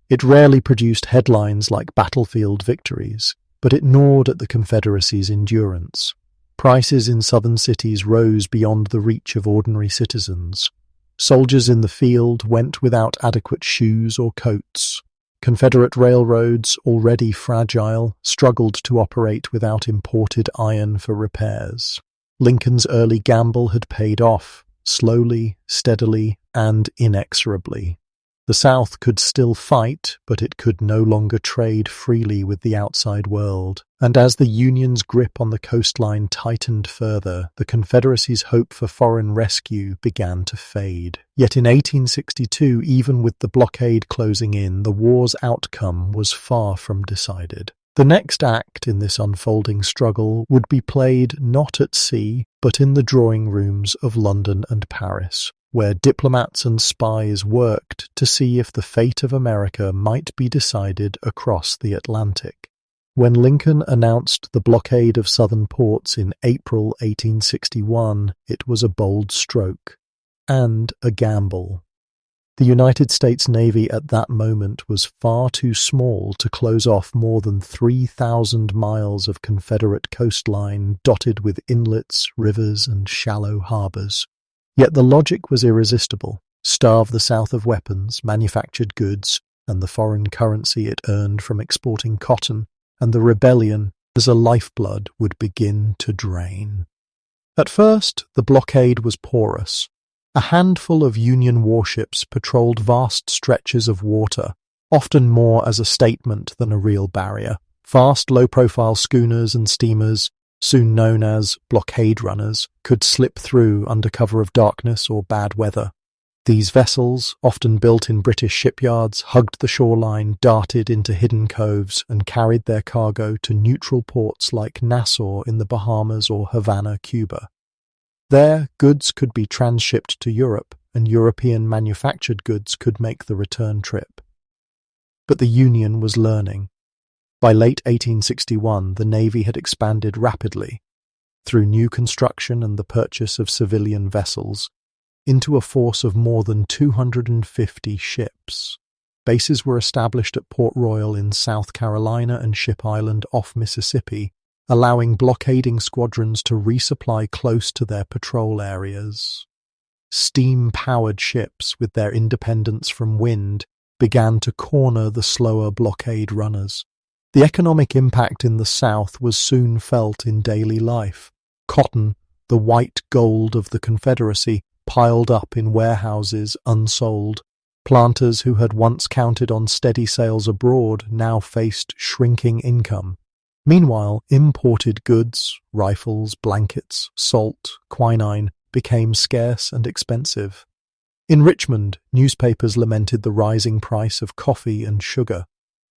It rarely produced headlines like battlefield victories, but it gnawed at the Confederacy's endurance. Prices in southern cities rose beyond the reach of ordinary citizens. Soldiers in the field went without adequate shoes or coats. Confederate railroads, already fragile, struggled to operate without imported iron for repairs. Lincoln's early gamble had paid off, slowly, steadily, and inexorably. The South could still fight, but it could no longer trade freely with the outside world. And as the Union's grip on the coastline tightened further, the Confederacy's hope for foreign rescue began to fade. Yet in 1862, even with the blockade closing in, the war's outcome was far from decided. The next act in this unfolding struggle would be played not at sea, but in the drawing rooms of London and Paris, where diplomats and spies worked to see if the fate of America might be decided across the Atlantic. When Lincoln announced the blockade of southern ports in April 1861, it was a bold stroke and a gamble. The United States Navy at that moment was far too small to close off more than 3,000 miles of Confederate coastline dotted with inlets, rivers, and shallow harbors. Yet the logic was irresistible. Starve the South of weapons, manufactured goods, and the foreign currency it earned from exporting cotton, and the rebellion, as a lifeblood, would begin to drain. At first, the blockade was porous. A handful of Union warships patrolled vast stretches of water, often more as a statement than a real barrier. Fast, low-profile schooners and steamers, soon known as blockade runners, could slip through under cover of darkness or bad weather. These vessels, often built in British shipyards, hugged the shoreline, darted into hidden coves, and carried their cargo to neutral ports like Nassau in the Bahamas or Havana, Cuba. There, goods could be transshipped to Europe, and European manufactured goods could make the return trip. But the Union was learning. By late 1861, the Navy had expanded rapidly, through new construction and the purchase of civilian vessels, into a force of more than 250 ships. Bases were established at Port Royal in South Carolina and Ship Island off Mississippi, allowing blockading squadrons to resupply close to their patrol areas. Steam-powered ships, with their independence from wind, began to corner the slower blockade runners. The economic impact in the South was soon felt in daily life. Cotton, the white gold of the Confederacy, piled up in warehouses unsold. Planters who had once counted on steady sales abroad now faced shrinking income. Meanwhile, imported goods, rifles, blankets, salt, quinine, became scarce and expensive. In Richmond, newspapers lamented the rising price of coffee and sugar.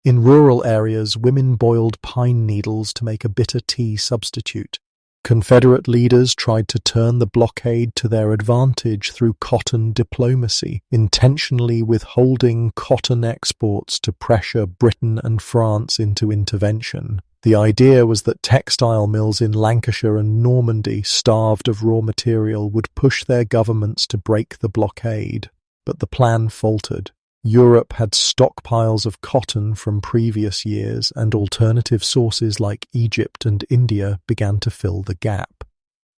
In rural areas, women boiled pine needles to make a bitter tea substitute. Confederate leaders tried to turn the blockade to their advantage through cotton diplomacy, intentionally withholding cotton exports to pressure Britain and France into intervention. The idea was that textile mills in Lancashire and Normandy, starved of raw material, would push their governments to break the blockade. But the plan faltered. Europe had stockpiles of cotton from previous years, and alternative sources like Egypt and India began to fill the gap.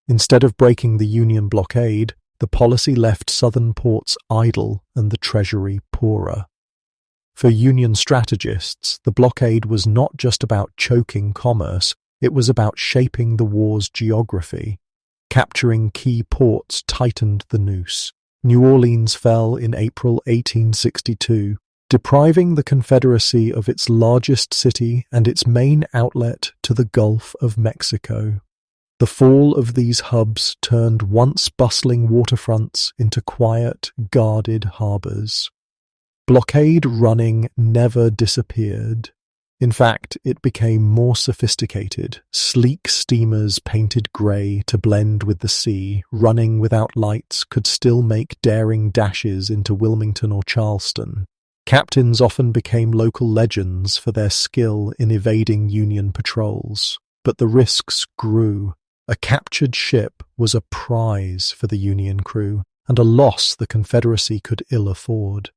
Instead of breaking the Union blockade, the policy left southern ports idle and the treasury poorer. For Union strategists, the blockade was not just about choking commerce, it was about shaping the war's geography. Capturing key ports tightened the noose. New Orleans fell in April 1862, depriving the Confederacy of its largest city and its main outlet to the Gulf of Mexico. The fall of these hubs turned once bustling waterfronts into quiet, guarded harbors. Blockade running never disappeared. In fact, it became more sophisticated. Sleek steamers painted grey to blend with the sea, running without lights, could still make daring dashes into Wilmington or Charleston. Captains often became local legends for their skill in evading Union patrols. But the risks grew. A captured ship was a prize for the Union crew, and a loss the Confederacy could ill afford.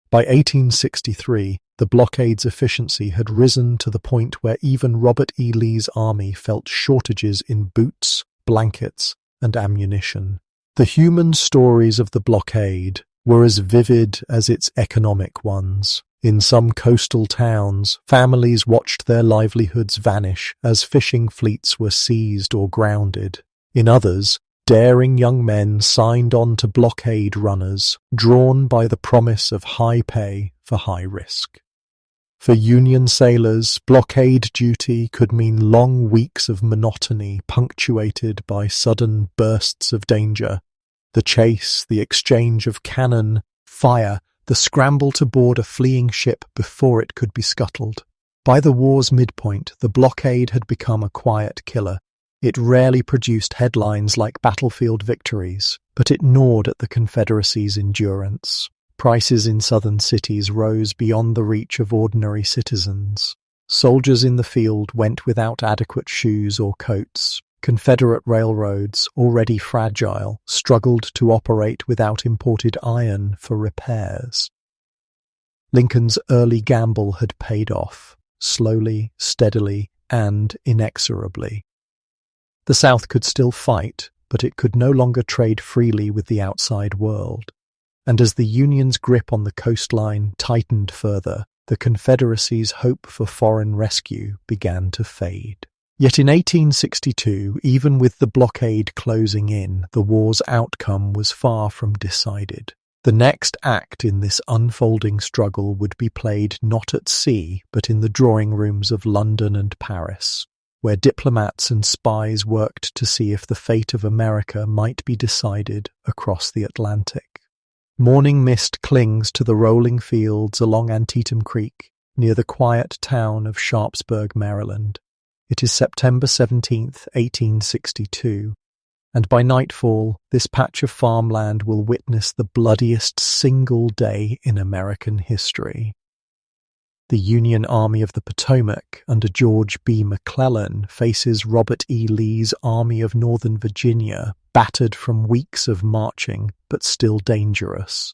By 1863, the blockade's efficiency had risen to the point where even Robert E. Lee's army felt shortages in boots, blankets, and ammunition. The human stories of the blockade were as vivid as its economic ones. In some coastal towns, families watched their livelihoods vanish as fishing fleets were seized or grounded. In others, daring young men signed on to blockade runners, drawn by the promise of high pay for high risk. For Union sailors, blockade duty could mean long weeks of monotony punctuated by sudden bursts of danger. The chase, the exchange of cannon, fire, the scramble to board a fleeing ship before it could be scuttled. By the war's midpoint, the blockade had become a quiet killer. It rarely produced headlines like battlefield victories, but it gnawed at the Confederacy's endurance. Prices in southern cities rose beyond the reach of ordinary citizens. Soldiers in the field went without adequate shoes or coats. Confederate railroads, already fragile, struggled to operate without imported iron for repairs. Lincoln's early gamble had paid off, slowly, steadily, and inexorably. The South could still fight, but it could no longer trade freely with the outside world. And as the Union's grip on the coastline tightened further, the Confederacy's hope for foreign rescue began to fade. Yet in 1862, even with the blockade closing in, the war's outcome was far from decided. The next act in this unfolding struggle would be played not at sea, but in the drawing rooms of London and Paris, where diplomats and spies worked to see if the fate of America might be decided across the Atlantic. Morning mist clings to the rolling fields along Antietam Creek, near the quiet town of Sharpsburg, Maryland. It is September 17th, 1862, and by nightfall, this patch of farmland will witness the bloodiest single day in American history. The Union Army of the Potomac, under George B. McClellan, faces Robert E. Lee's Army of Northern Virginia, battered from weeks of marching, but still dangerous.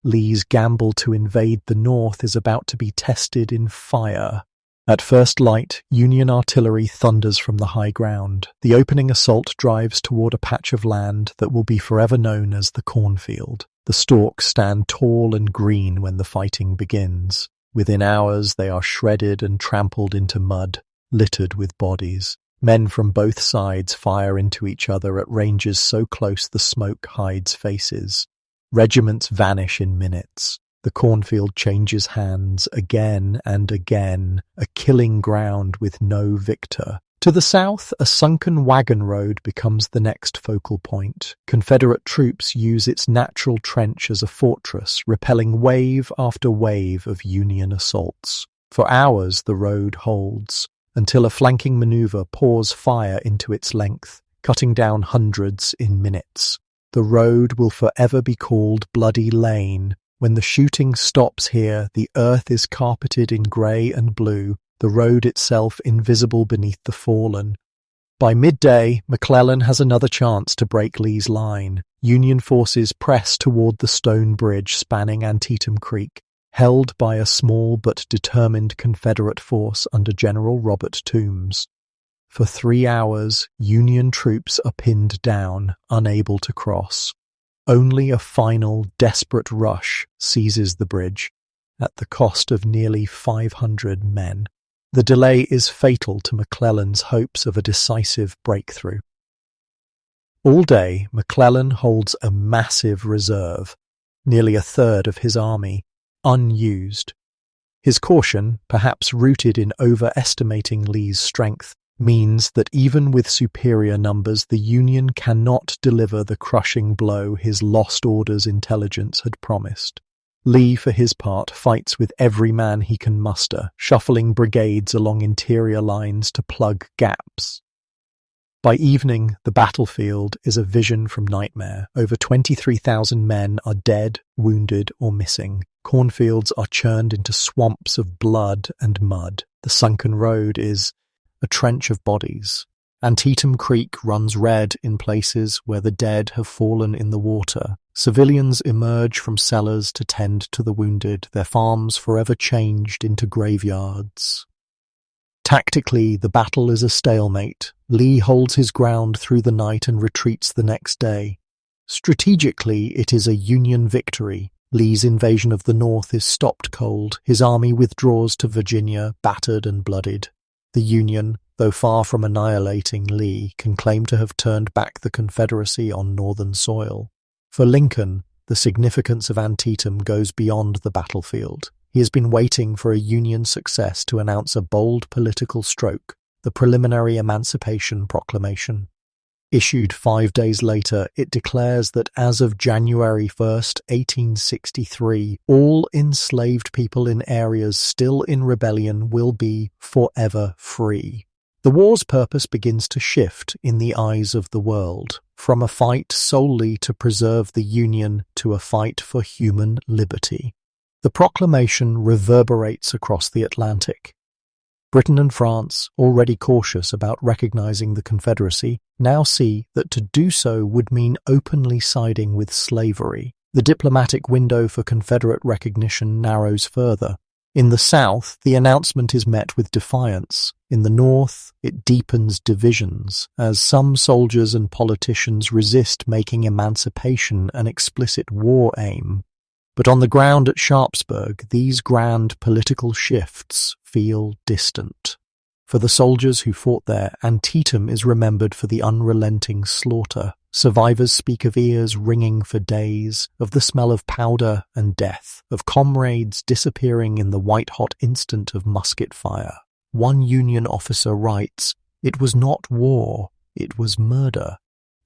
Lee's gamble to invade the North is about to be tested in fire. At first light, Union artillery thunders from the high ground. The opening assault drives toward a patch of land that will be forever known as the cornfield. The stalks stand tall and green when the fighting begins. Within hours, they are shredded and trampled into mud, littered with bodies. Men from both sides fire into each other at ranges so close the smoke hides faces. Regiments vanish in minutes. The cornfield changes hands again and again, a killing ground with no victor. To the south, a sunken wagon road becomes the next focal point. Confederate troops use its natural trench as a fortress, repelling wave after wave of Union assaults. For hours the road holds. until a flanking maneuver pours fire into its length, cutting down hundreds in minutes. The road will forever be called Bloody Lane. When the shooting stops here, the earth is carpeted in grey and blue, the road itself invisible beneath the fallen. By midday, McClellan has another chance to break Lee's line. Union forces press toward the stone bridge spanning Antietam Creek, held by a small but determined Confederate force under General Robert Toombs. For 3 hours, Union troops are pinned down, unable to cross. Only a final, desperate rush seizes the bridge, at the cost of nearly 500 men. The delay is fatal to McClellan's hopes of a decisive breakthrough. All day, McClellan holds a massive reserve, nearly a third of his army, unused. His caution, perhaps rooted in overestimating Lee's strength, means that even with superior numbers, the Union cannot deliver the crushing blow his lost orders intelligence had promised. Lee, for his part, fights with every man he can muster, shuffling brigades along interior lines to plug gaps. By evening, the battlefield is a vision from nightmare. Over 23,000 men are dead, wounded, or missing. Cornfields are churned into swamps of blood and mud. The sunken road is a trench of bodies. Antietam Creek runs red in places where the dead have fallen in the water. Civilians emerge from cellars to tend to the wounded, their farms forever changed into graveyards. Tactically, the battle is a stalemate. Lee holds his ground through the night and retreats the next day. Strategically, it is a Union victory. Lee's invasion of the North is stopped cold. His army withdraws to Virginia, battered and bloodied. The Union, though far from annihilating Lee, can claim to have turned back the Confederacy on Northern soil. For Lincoln, the significance of Antietam goes beyond the battlefield. He has been waiting for a Union success to announce a bold political stroke, the preliminary Emancipation Proclamation. Issued 5 days later, it declares that as of January 1st, 1863, all enslaved people in areas still in rebellion will be forever free. The war's purpose begins to shift in the eyes of the world, from a fight solely to preserve the Union to a fight for human liberty. The proclamation reverberates across the Atlantic. Britain and France, already cautious about recognizing the Confederacy, now see that to do so would mean openly siding with slavery. The diplomatic window for Confederate recognition narrows further. In the South, the announcement is met with defiance. In the North, it deepens divisions, as some soldiers and politicians resist making emancipation an explicit war aim. But on the ground at Sharpsburg, these grand political shifts feel distant. For the soldiers who fought there, Antietam is remembered for the unrelenting slaughter. Survivors speak of ears ringing for days, of the smell of powder and death, of comrades disappearing in the white-hot instant of musket fire. One Union officer writes, "It was not war, it was murder."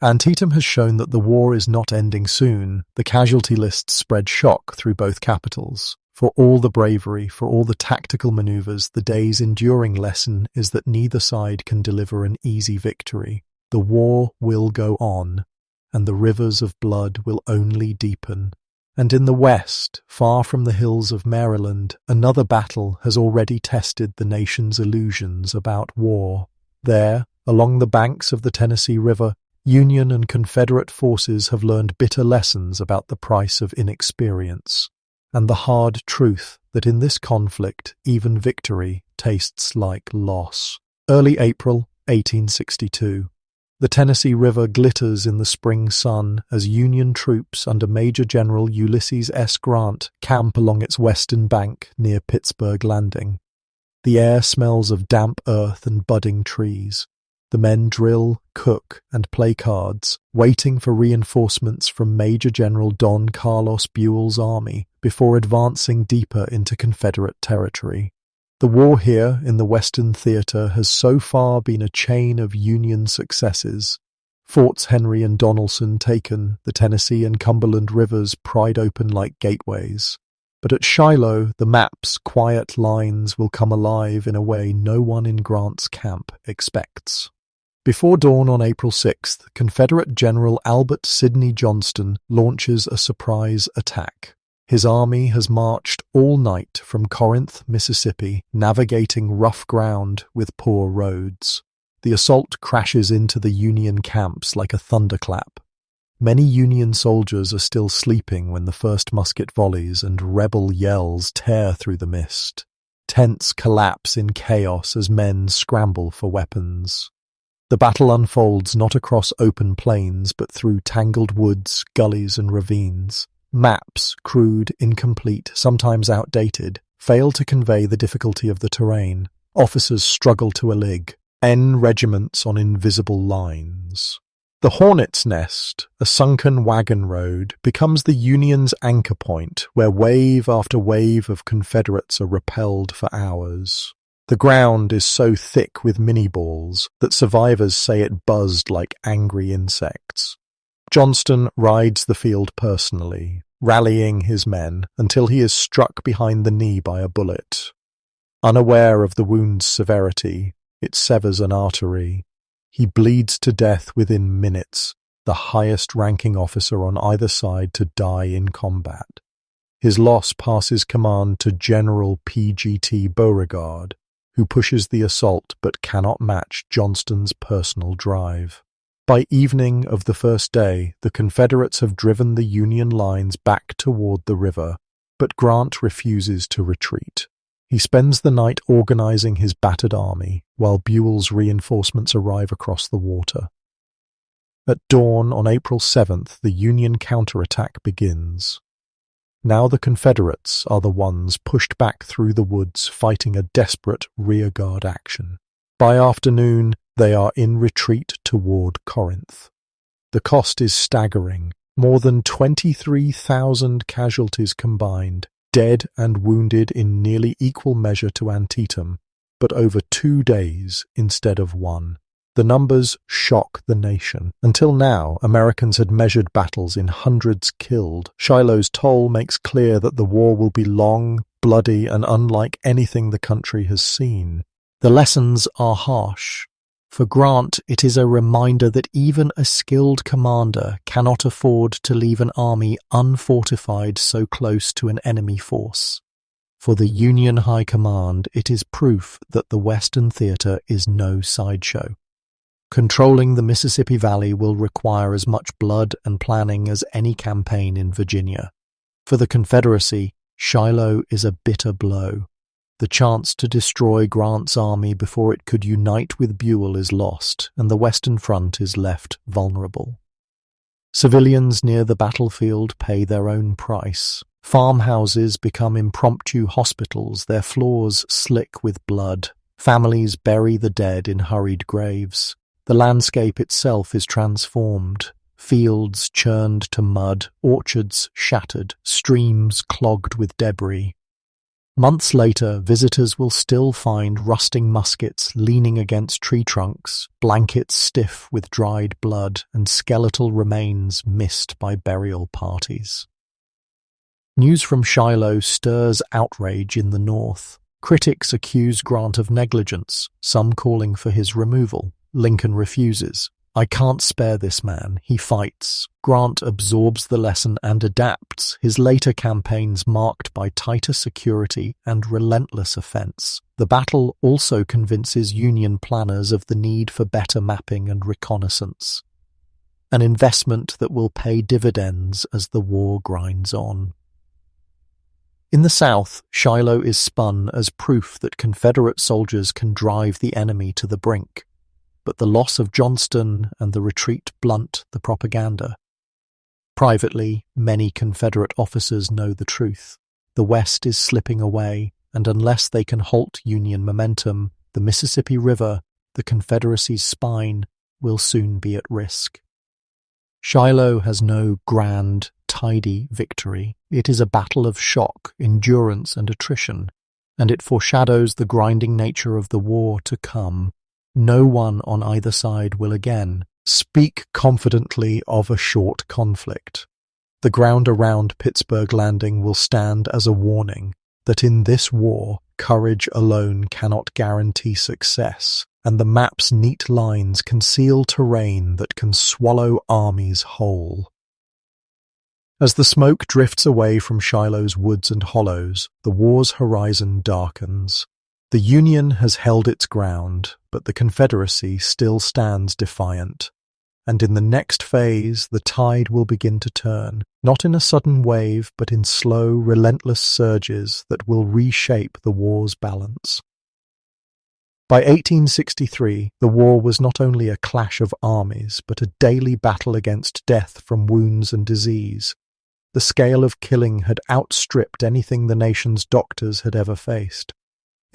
Antietam has shown that the war is not ending soon. The casualty lists spread shock through both capitals. For all the bravery, for all the tactical maneuvers, the day's enduring lesson is that neither side can deliver an easy victory. The war will go on, and the rivers of blood will only deepen. And in the West, far from the hills of Maryland, another battle has already tested the nation's illusions about war. There, along the banks of the Tennessee River, Union and Confederate forces have learned bitter lessons about the price of inexperience, and the hard truth that in this conflict even victory tastes like loss. Early April 1862. The Tennessee River glitters in the spring sun as Union troops under Major General Ulysses S. Grant camp along its western bank near Pittsburgh Landing. The air smells of damp earth and budding trees. The men drill, cook, and play cards, waiting for reinforcements from Major General Don Carlos Buell's army before advancing deeper into Confederate territory. The war here in the Western Theater has so far been a chain of Union successes. Forts Henry and Donelson taken, the Tennessee and Cumberland rivers pried open like gateways. But at Shiloh, the map's quiet lines will come alive in a way no one in Grant's camp expects. Before dawn on April 6th, Confederate General Albert Sidney Johnston launches a surprise attack. His army has marched all night from Corinth, Mississippi, navigating rough ground with poor roads. The assault crashes into the Union camps like a thunderclap. Many Union soldiers are still sleeping when the first musket volleys and rebel yells tear through the mist. Tents collapse in chaos as men scramble for weapons. The battle unfolds not across open plains but through tangled woods, gullies and ravines. Maps, crude, incomplete, sometimes outdated, fail to convey the difficulty of the terrain. Officers struggle to allig. Regiments on invisible lines. The Hornet's Nest, a sunken wagon road, becomes the Union's anchor point where wave after wave of Confederates are repelled for hours. The ground is so thick with mini-balls that survivors say it buzzed like angry insects. Johnston rides the field personally, rallying his men until he is struck behind the knee by a bullet. Unaware of the wound's severity, it severs an artery. He bleeds to death within minutes, the highest-ranking officer on either side to die in combat. His loss passes command to General P.G.T. Beauregard, who pushes the assault but cannot match Johnston's personal drive. By evening of the first day, the Confederates have driven the Union lines back toward the river, but Grant refuses to retreat. He spends the night organizing his battered army, while Buell's reinforcements arrive across the water. At dawn on April 7th, the Union counterattack begins. Now the Confederates are the ones pushed back through the woods fighting a desperate rearguard action. By afternoon, they are in retreat toward Corinth. The cost is staggering, more than 23,000 casualties combined, dead and wounded in nearly equal measure to Antietam, but over 2 days instead of one. The numbers shock the nation. Until now, Americans had measured battles in hundreds killed. Shiloh's toll makes clear that the war will be long, bloody, and unlike anything the country has seen. The lessons are harsh. For Grant, it is a reminder that even a skilled commander cannot afford to leave an army unfortified so close to an enemy force. For the Union High Command, it is proof that the Western theater is no sideshow. Controlling the Mississippi Valley will require as much blood and planning as any campaign in Virginia. For the Confederacy, Shiloh is a bitter blow. The chance to destroy Grant's army before it could unite with Buell is lost, and the Western Front is left vulnerable. Civilians near the battlefield pay their own price. Farmhouses become impromptu hospitals, their floors slick with blood. Families bury the dead in hurried graves. The landscape itself is transformed. Fields churned to mud, orchards shattered, streams clogged with debris. Months later, visitors will still find rusting muskets leaning against tree trunks, blankets stiff with dried blood, and skeletal remains missed by burial parties. News from Shiloh stirs outrage in the North. Critics accuse Grant of negligence, some calling for his removal. Lincoln refuses. "I can't spare this man. He fights." Grant absorbs the lesson and adapts, his later campaigns marked by tighter security and relentless offense. The battle also convinces Union planners of the need for better mapping and reconnaissance, an investment that will pay dividends as the war grinds on. In the South, Shiloh is spun as proof that Confederate soldiers can drive the enemy to the brink. But the loss of Johnston and the retreat blunt the propaganda. Privately, many Confederate officers know the truth. The West is slipping away, and unless they can halt Union momentum, the Mississippi River, the Confederacy's spine, will soon be at risk. Shiloh has no grand, tidy victory. It is a battle of shock, endurance, and attrition, and it foreshadows the grinding nature of the war to come. No one on either side will again speak confidently of a short conflict. The ground around Pittsburgh Landing will stand as a warning that in this war, courage alone cannot guarantee success, and the map's neat lines conceal terrain that can swallow armies whole. As the smoke drifts away from Shiloh's woods and hollows, the war's horizon darkens. The Union has held its ground, but the Confederacy still stands defiant. And in the next phase, the tide will begin to turn, not in a sudden wave, but in slow, relentless surges that will reshape the war's balance. By 1863, the war was not only a clash of armies, but a daily battle against death from wounds and disease. The scale of killing had outstripped anything the nation's doctors had ever faced.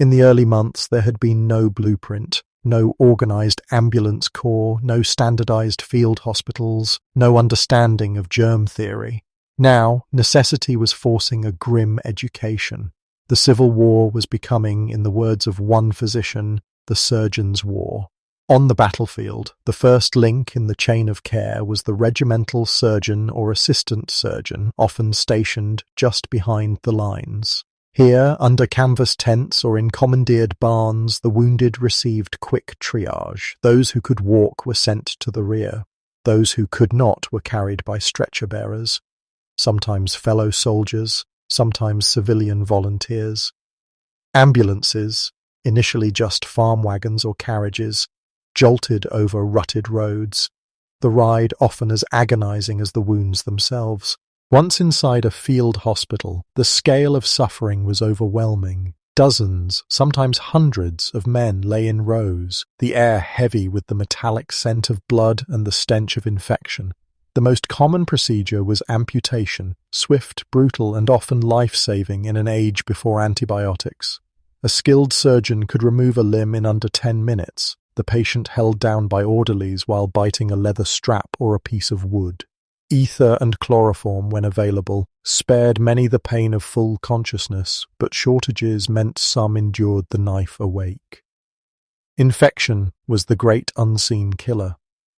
In the early months, there had been no blueprint, no organized ambulance corps, no standardized field hospitals, no understanding of germ theory. Now, necessity was forcing a grim education. The Civil War was becoming, in the words of one physician, the surgeon's war. On the battlefield, the first link in the chain of care was the regimental surgeon or assistant surgeon, often stationed just behind the lines. Here, under canvas tents or in commandeered barns, the wounded received quick triage. Those who could walk were sent to the rear. Those who could not were carried by stretcher-bearers, sometimes fellow soldiers, sometimes civilian volunteers. Ambulances, initially just farm wagons or carriages, jolted over rutted roads, the ride often as agonizing as the wounds themselves. Once inside a field hospital, the scale of suffering was overwhelming. Dozens, sometimes hundreds, of men lay in rows, the air heavy with the metallic scent of blood and the stench of infection. The most common procedure was amputation, swift, brutal, and often life-saving in an age before antibiotics. A skilled surgeon could remove a limb in under 10 minutes, the patient held down by orderlies while biting a leather strap or a piece of wood. Ether and chloroform, when available, spared many the pain of full consciousness, but shortages meant some endured the knife awake. Infection was the great unseen killer.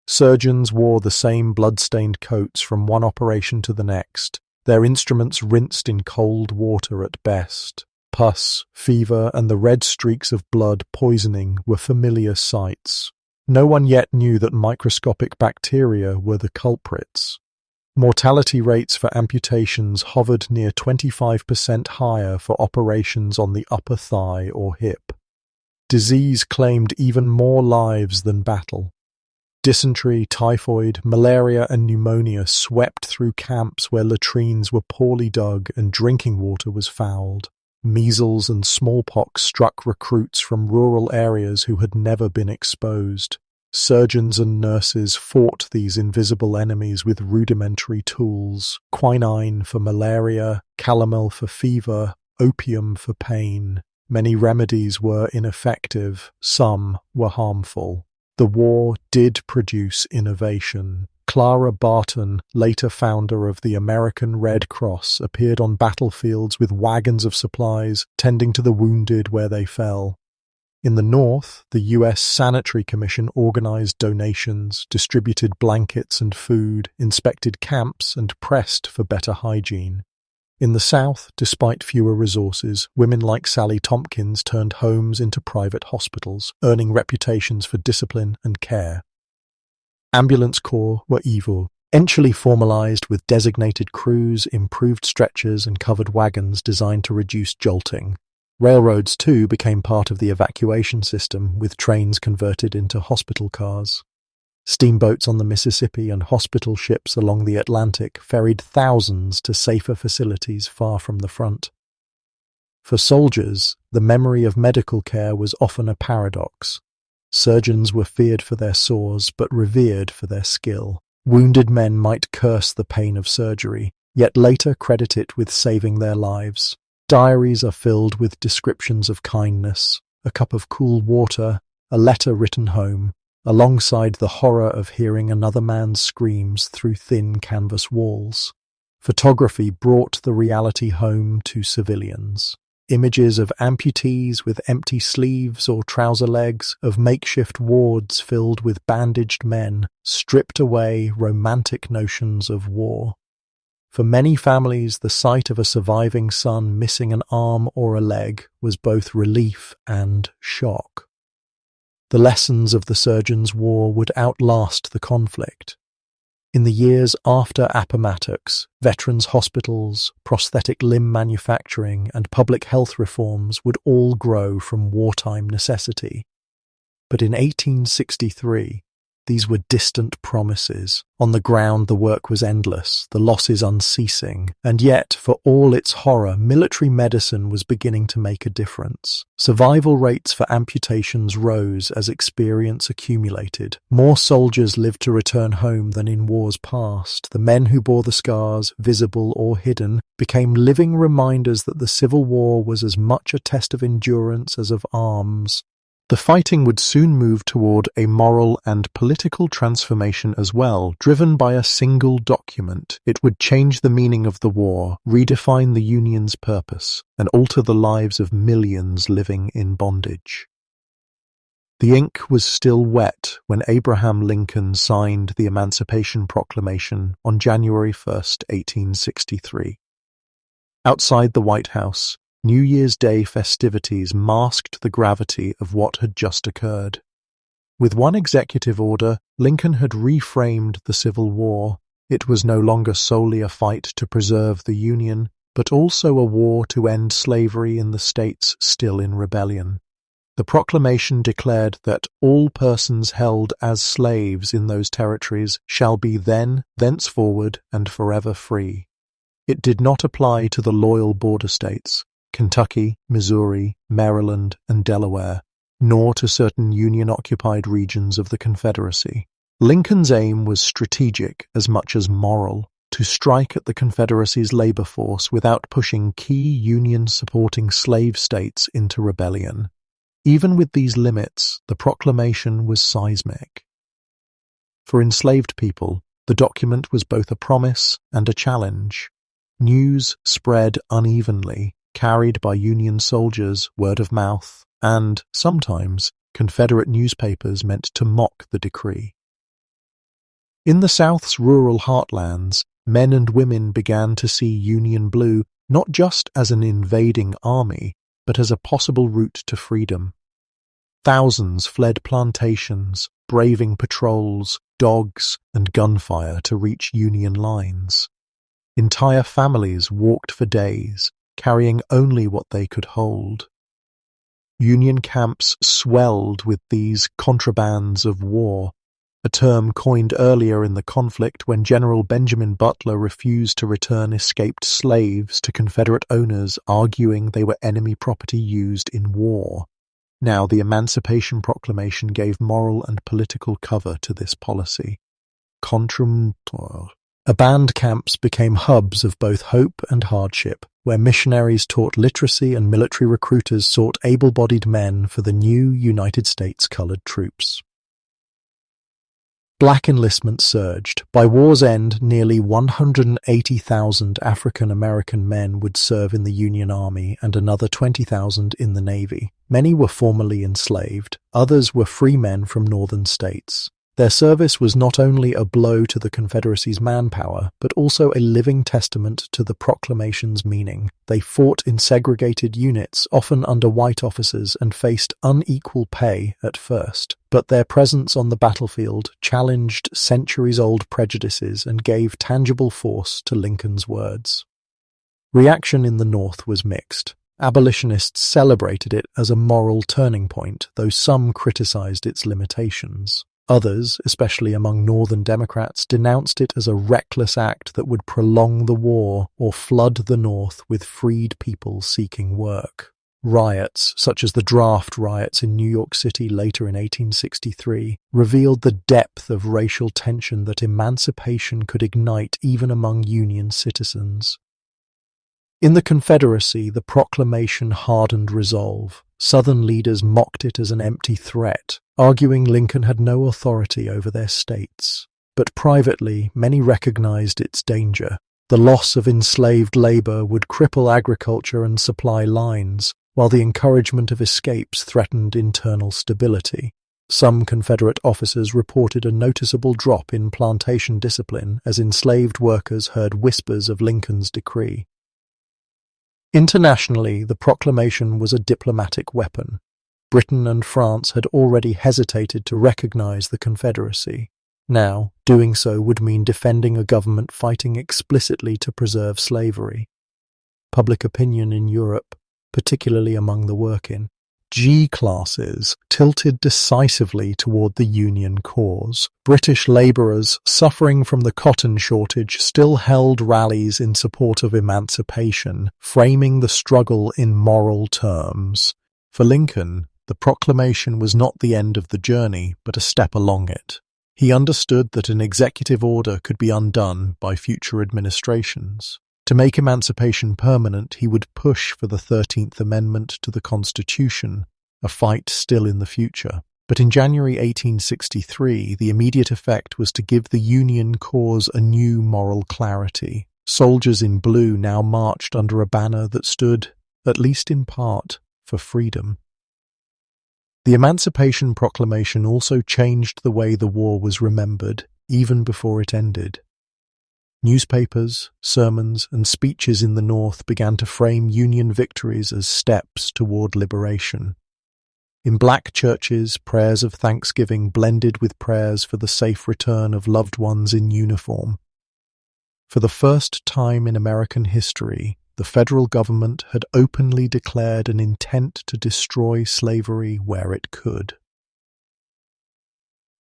Surgeons wore the same blood-stained coats from one operation to the next, their instruments rinsed in cold water at best. Pus, fever, and the red streaks of blood poisoning were familiar sights. No one yet knew that microscopic bacteria were the culprits. Mortality rates for amputations hovered near 25% higher for operations on the upper thigh or hip. Disease claimed even more lives than battle. Dysentery, typhoid, malaria, and pneumonia swept through camps where latrines were poorly dug and drinking water was fouled. Measles and smallpox struck recruits from rural areas who had never been exposed. Surgeons and nurses fought these invisible enemies with rudimentary tools: quinine for malaria, calomel for fever, opium for pain. Many remedies were ineffective, some were harmful. The war did produce innovation. Clara Barton, later founder of the American Red Cross, appeared on battlefields with wagons of supplies, tending to the wounded where they fell. In the North, the U.S. Sanitary Commission organized donations, distributed blankets and food, inspected camps, and pressed for better hygiene. In the South, despite fewer resources, women like Sally Tompkins turned homes into private hospitals, earning reputations for discipline and care. Ambulance corps were evil, eventually formalized with designated crews, improved stretchers, and covered wagons designed to reduce jolting. Railroads, too, became part of the evacuation system, with trains converted into hospital cars. Steamboats on the Mississippi and hospital ships along the Atlantic ferried thousands to safer facilities far from the front. For soldiers, the memory of medical care was often a paradox. Surgeons were feared for their sores, but revered for their skill. Wounded men might curse the pain of surgery, yet later credit it with saving their lives. Diaries are filled with descriptions of kindness, a cup of cool water, a letter written home, alongside the horror of hearing another man's screams through thin canvas walls. Photography brought the reality home to civilians. Images of amputees with empty sleeves or trouser legs, of makeshift wards filled with bandaged men, stripped away romantic notions of war. For many families, the sight of a surviving son missing an arm or a leg was both relief and shock. The lessons of the Surgeons' War would outlast the conflict. In the years after Appomattox, veterans' hospitals, prosthetic limb manufacturing, and public health reforms would all grow from wartime necessity. But in 1863, these were distant promises. On the ground, the work was endless, the losses unceasing, and yet, for all its horror, military medicine was beginning to make a difference. Survival rates for amputations rose as experience accumulated. More soldiers lived to return home than in wars past. The men who bore the scars, visible or hidden, became living reminders that the Civil War was as much a test of endurance as of arms. The fighting would soon move toward a moral and political transformation as well, driven by a single document. It would change the meaning of the war, redefine the Union's purpose, and alter the lives of millions living in bondage. The ink was still wet when Abraham Lincoln signed the Emancipation Proclamation on January 1st, 1863. Outside the White House, New Year's Day festivities masked the gravity of what had just occurred. With one executive order, Lincoln had reframed the Civil War. It was no longer solely a fight to preserve the Union, but also a war to end slavery in the states still in rebellion. The proclamation declared that all persons held as slaves in those territories shall be thenceforward, and forever free. It did not apply to the loyal border states, Kentucky, Missouri, Maryland, and Delaware, nor to certain Union-occupied regions of the Confederacy. Lincoln's aim was strategic as much as moral, to strike at the Confederacy's labor force without pushing key Union-supporting slave states into rebellion. Even with these limits, the proclamation was seismic. For enslaved people, the document was both a promise and a challenge. News spread unevenly, carried by Union soldiers, word of mouth, and, sometimes, Confederate newspapers meant to mock the decree. In the South's rural heartlands, men and women began to see Union Blue not just as an invading army, but as a possible route to freedom. Thousands fled plantations, braving patrols, dogs, and gunfire to reach Union lines. Entire families walked for days, carrying only what they could hold. Union camps swelled with these contrabands of war, a term coined earlier in the conflict when General Benjamin Butler refused to return escaped slaves to Confederate owners, arguing they were enemy property used in war. Now, the Emancipation Proclamation gave moral and political cover to this policy. Abandoned camps became hubs of both hope and hardship, where missionaries taught literacy and military recruiters sought able-bodied men for the new United States colored troops. Black enlistment surged. By war's end, nearly 180,000 African-American men would serve in the Union Army and another 20,000 in the Navy. Many were formerly enslaved, others were free men from northern states. Their service was not only a blow to the Confederacy's manpower, but also a living testament to the proclamation's meaning. They fought in segregated units, often under white officers, and faced unequal pay at first. But their presence on the battlefield challenged centuries-old prejudices and gave tangible force to Lincoln's words. Reaction in the North was mixed. Abolitionists celebrated it as a moral turning point, though some criticized its limitations. Others, especially among Northern Democrats, denounced it as a reckless act that would prolong the war or flood the North with freed people seeking work. Riots, such as the draft riots in New York City later in 1863, revealed the depth of racial tension that emancipation could ignite even among Union citizens. In the Confederacy, the proclamation hardened resolve. Southern leaders mocked it as an empty threat, arguing Lincoln had no authority over their states. But privately, many recognized its danger. The loss of enslaved labor would cripple agriculture and supply lines, while the encouragement of escapes threatened internal stability. Some Confederate officers reported a noticeable drop in plantation discipline as enslaved workers heard whispers of Lincoln's decree. Internationally, the proclamation was a diplomatic weapon. Britain and France had already hesitated to recognize the Confederacy. Now, doing so would mean defending a government fighting explicitly to preserve slavery. Public opinion in Europe, particularly among the working G classes, tilted decisively toward the Union cause. British labourers suffering from the cotton shortage still held rallies in support of emancipation, framing the struggle in moral terms. For Lincoln, the proclamation was not the end of the journey, but a step along it. He understood that an executive order could be undone by future administrations. To make emancipation permanent, he would push for the 13th Amendment to the Constitution, a fight still in the future. But in January 1863, the immediate effect was to give the Union cause a new moral clarity. Soldiers in blue now marched under a banner that stood, at least in part, for freedom. The Emancipation Proclamation also changed the way the war was remembered, even before it ended. Newspapers, sermons, and speeches in the North began to frame Union victories as steps toward liberation. In black churches, prayers of thanksgiving blended with prayers for the safe return of loved ones in uniform. For the first time in American history, the federal government had openly declared an intent to destroy slavery where it could.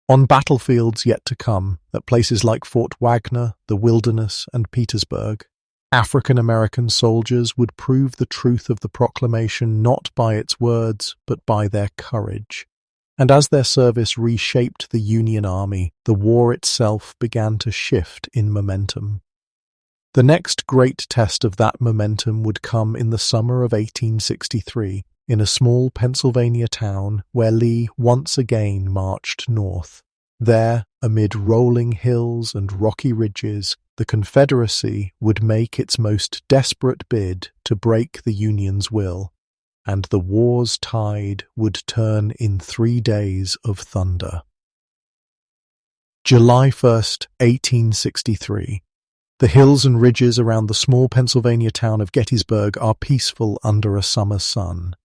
On battlefields yet to come, at places like Fort Wagner, the Wilderness, and Petersburg, African American soldiers would prove the truth of the proclamation not by its words, but by their courage. And as their service reshaped the Union Army, the war itself began to shift in momentum. The next great test of that momentum would come in the summer of 1863, in a small Pennsylvania town where Lee once again marched north. There, amid rolling hills and rocky ridges, the Confederacy would make its most desperate bid to break the Union's will, and the war's tide would turn in 3 days of thunder. July 1st, 1863. The hills and ridges around the small Pennsylvania town of Gettysburg are peaceful under a summer sun.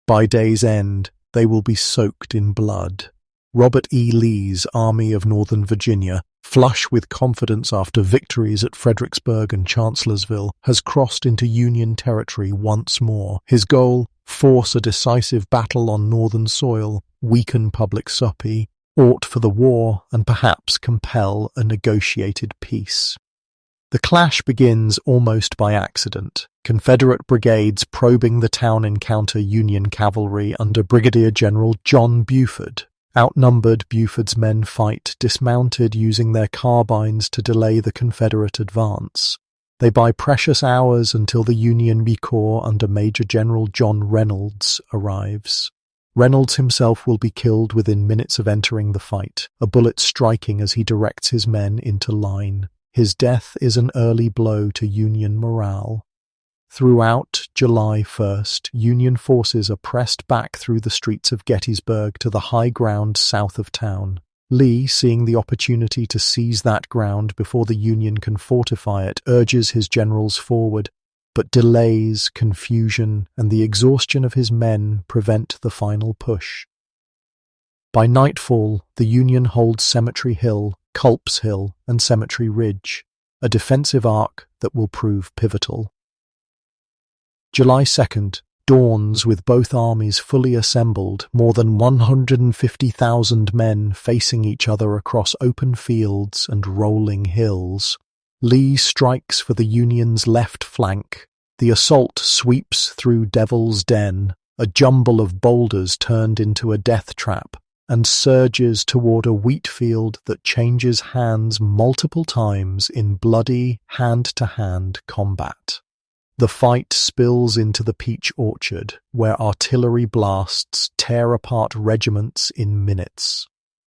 By day's end, they will be soaked in blood. Robert E. Lee's Army of Northern Virginia, flush with confidence after victories at Fredericksburg and Chancellorsville, has crossed into Union territory once more. His goal, force a decisive battle on Northern soil, weaken public suppy, ought for the war, and perhaps compel a negotiated peace. The clash begins almost by accident. Confederate brigades probing the town encounter Union cavalry under Brigadier General John Buford. Outnumbered, Buford's men fight dismounted, using their carbines to delay the Confederate advance. They buy precious hours until the Union Corps under Major General John Reynolds arrives. Reynolds himself will be killed within minutes of entering the fight, a bullet striking as he directs his men into line. His death is an early blow to Union morale. Throughout July 1st, Union forces are pressed back through the streets of Gettysburg to the high ground south of town. Lee, seeing the opportunity to seize that ground before the Union can fortify it, urges his generals forward, but delays, confusion, and the exhaustion of his men prevent the final push. By nightfall, the Union holds Cemetery Hill, Culp's Hill, and Cemetery Ridge, a defensive arc that will prove pivotal. July 2nd dawns with both armies fully assembled, more than 150,000 men facing each other across open fields and rolling hills. Lee strikes for the Union's left flank. The assault sweeps through Devil's Den, a jumble of boulders turned into a death trap, and surges toward a wheat field that changes hands multiple times in bloody hand-to-hand combat. The fight spills into the peach orchard, where artillery blasts tear apart regiments in minutes.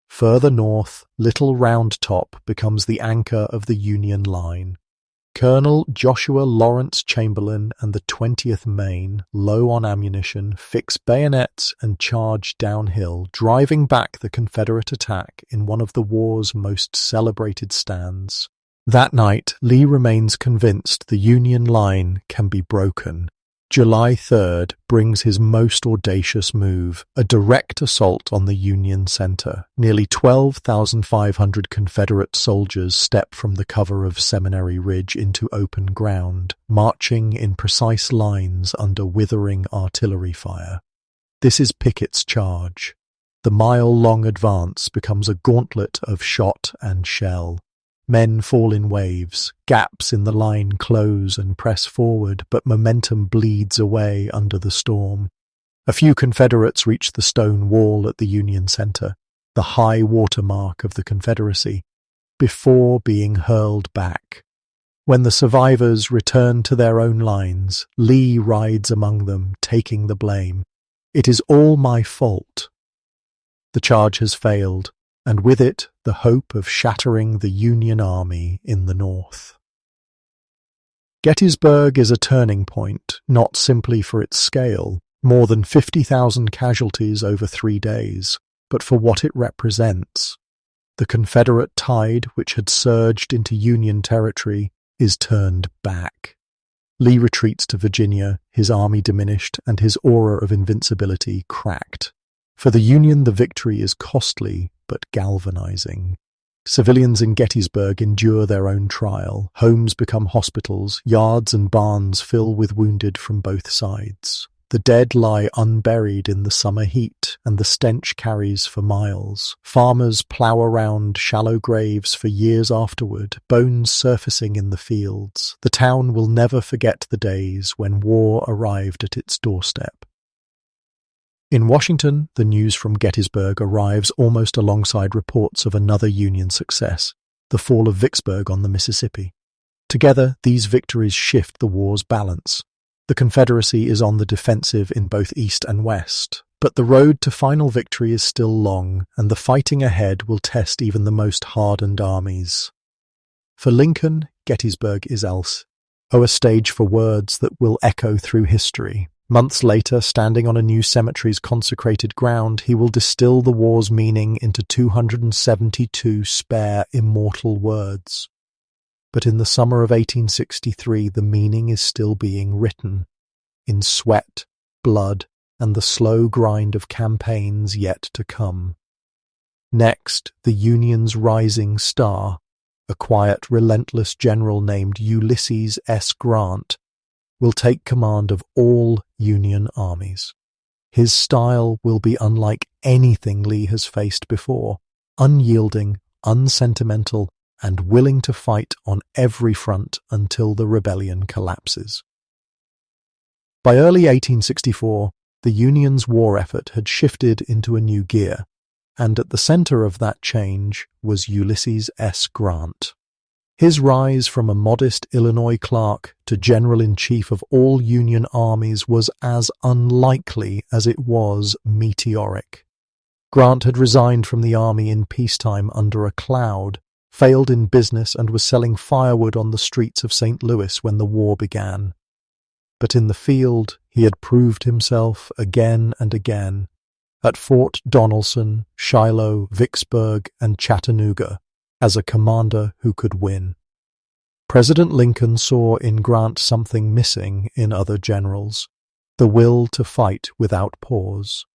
Further north, Little Round Top becomes the anchor of the Union line. Colonel Joshua Lawrence Chamberlain and the 20th Maine, low on ammunition, fix bayonets and charge downhill, driving back the Confederate attack in one of the war's most celebrated stands. That night, Lee remains convinced the Union line can be broken. July 3rd brings his most audacious move, a direct assault on the Union center. Nearly 12,500 Confederate soldiers step from the cover of Seminary Ridge into open ground, marching in precise lines under withering artillery fire. This is Pickett's charge. The mile-long advance becomes a gauntlet of shot and shell. Men fall in waves, gaps in the line close and press forward, but momentum bleeds away under the storm. A few Confederates reach the stone wall at the Union center, the high water mark of the Confederacy, before being hurled back. When the survivors return to their own lines, Lee rides among them, taking the blame. "It is all my fault." The charge has failed, and with it the hope of shattering the Union Army in the North. Gettysburg is a turning point, not simply for its scale, more than 50,000 casualties over 3 days, but for what it represents. The Confederate tide, which had surged into Union territory, is turned back. Lee retreats to Virginia, his army diminished, and his aura of invincibility cracked. For the Union, the victory is costly, but galvanizing. Civilians in Gettysburg endure their own trial. Homes become hospitals. Yards and barns fill with wounded from both sides. The dead lie unburied in the summer heat, and the stench carries for miles. Farmers plough around shallow graves for years afterward, bones surfacing in the fields. The town will never forget the days when war arrived at its doorstep. In Washington, the news from Gettysburg arrives almost alongside reports of another Union success, the fall of Vicksburg on the Mississippi. Together, these victories shift the war's balance. The Confederacy is on the defensive in both East and West, but the road to final victory is still long, and the fighting ahead will test even the most hardened armies. For Lincoln, Gettysburg is else, a stage for words that will echo through history. Months later, standing on a new cemetery's consecrated ground, he will distill the war's meaning into 272 spare, immortal words. But in the summer of 1863, the meaning is still being written, in sweat, blood, and the slow grind of campaigns yet to come. Next, the Union's rising star, a quiet, relentless general named Ulysses S. Grant, will take command of all Union armies. His style will be unlike anything Lee has faced before, unyielding, unsentimental, and willing to fight on every front until the rebellion collapses. By early 1864, the Union's war effort had shifted into a new gear, and at the center of that change was Ulysses S. Grant. His rise from a modest Illinois clerk to general-in-chief of all Union armies was as unlikely as it was meteoric. Grant had resigned from the army in peacetime under a cloud, failed in business, and was selling firewood on the streets of St. Louis when the war began. But in the field, he had proved himself again and again, at Fort Donelson, Shiloh, Vicksburg, and Chattanooga, as a commander who could win. President Lincoln saw in Grant something missing in other generals, the will to fight without pause.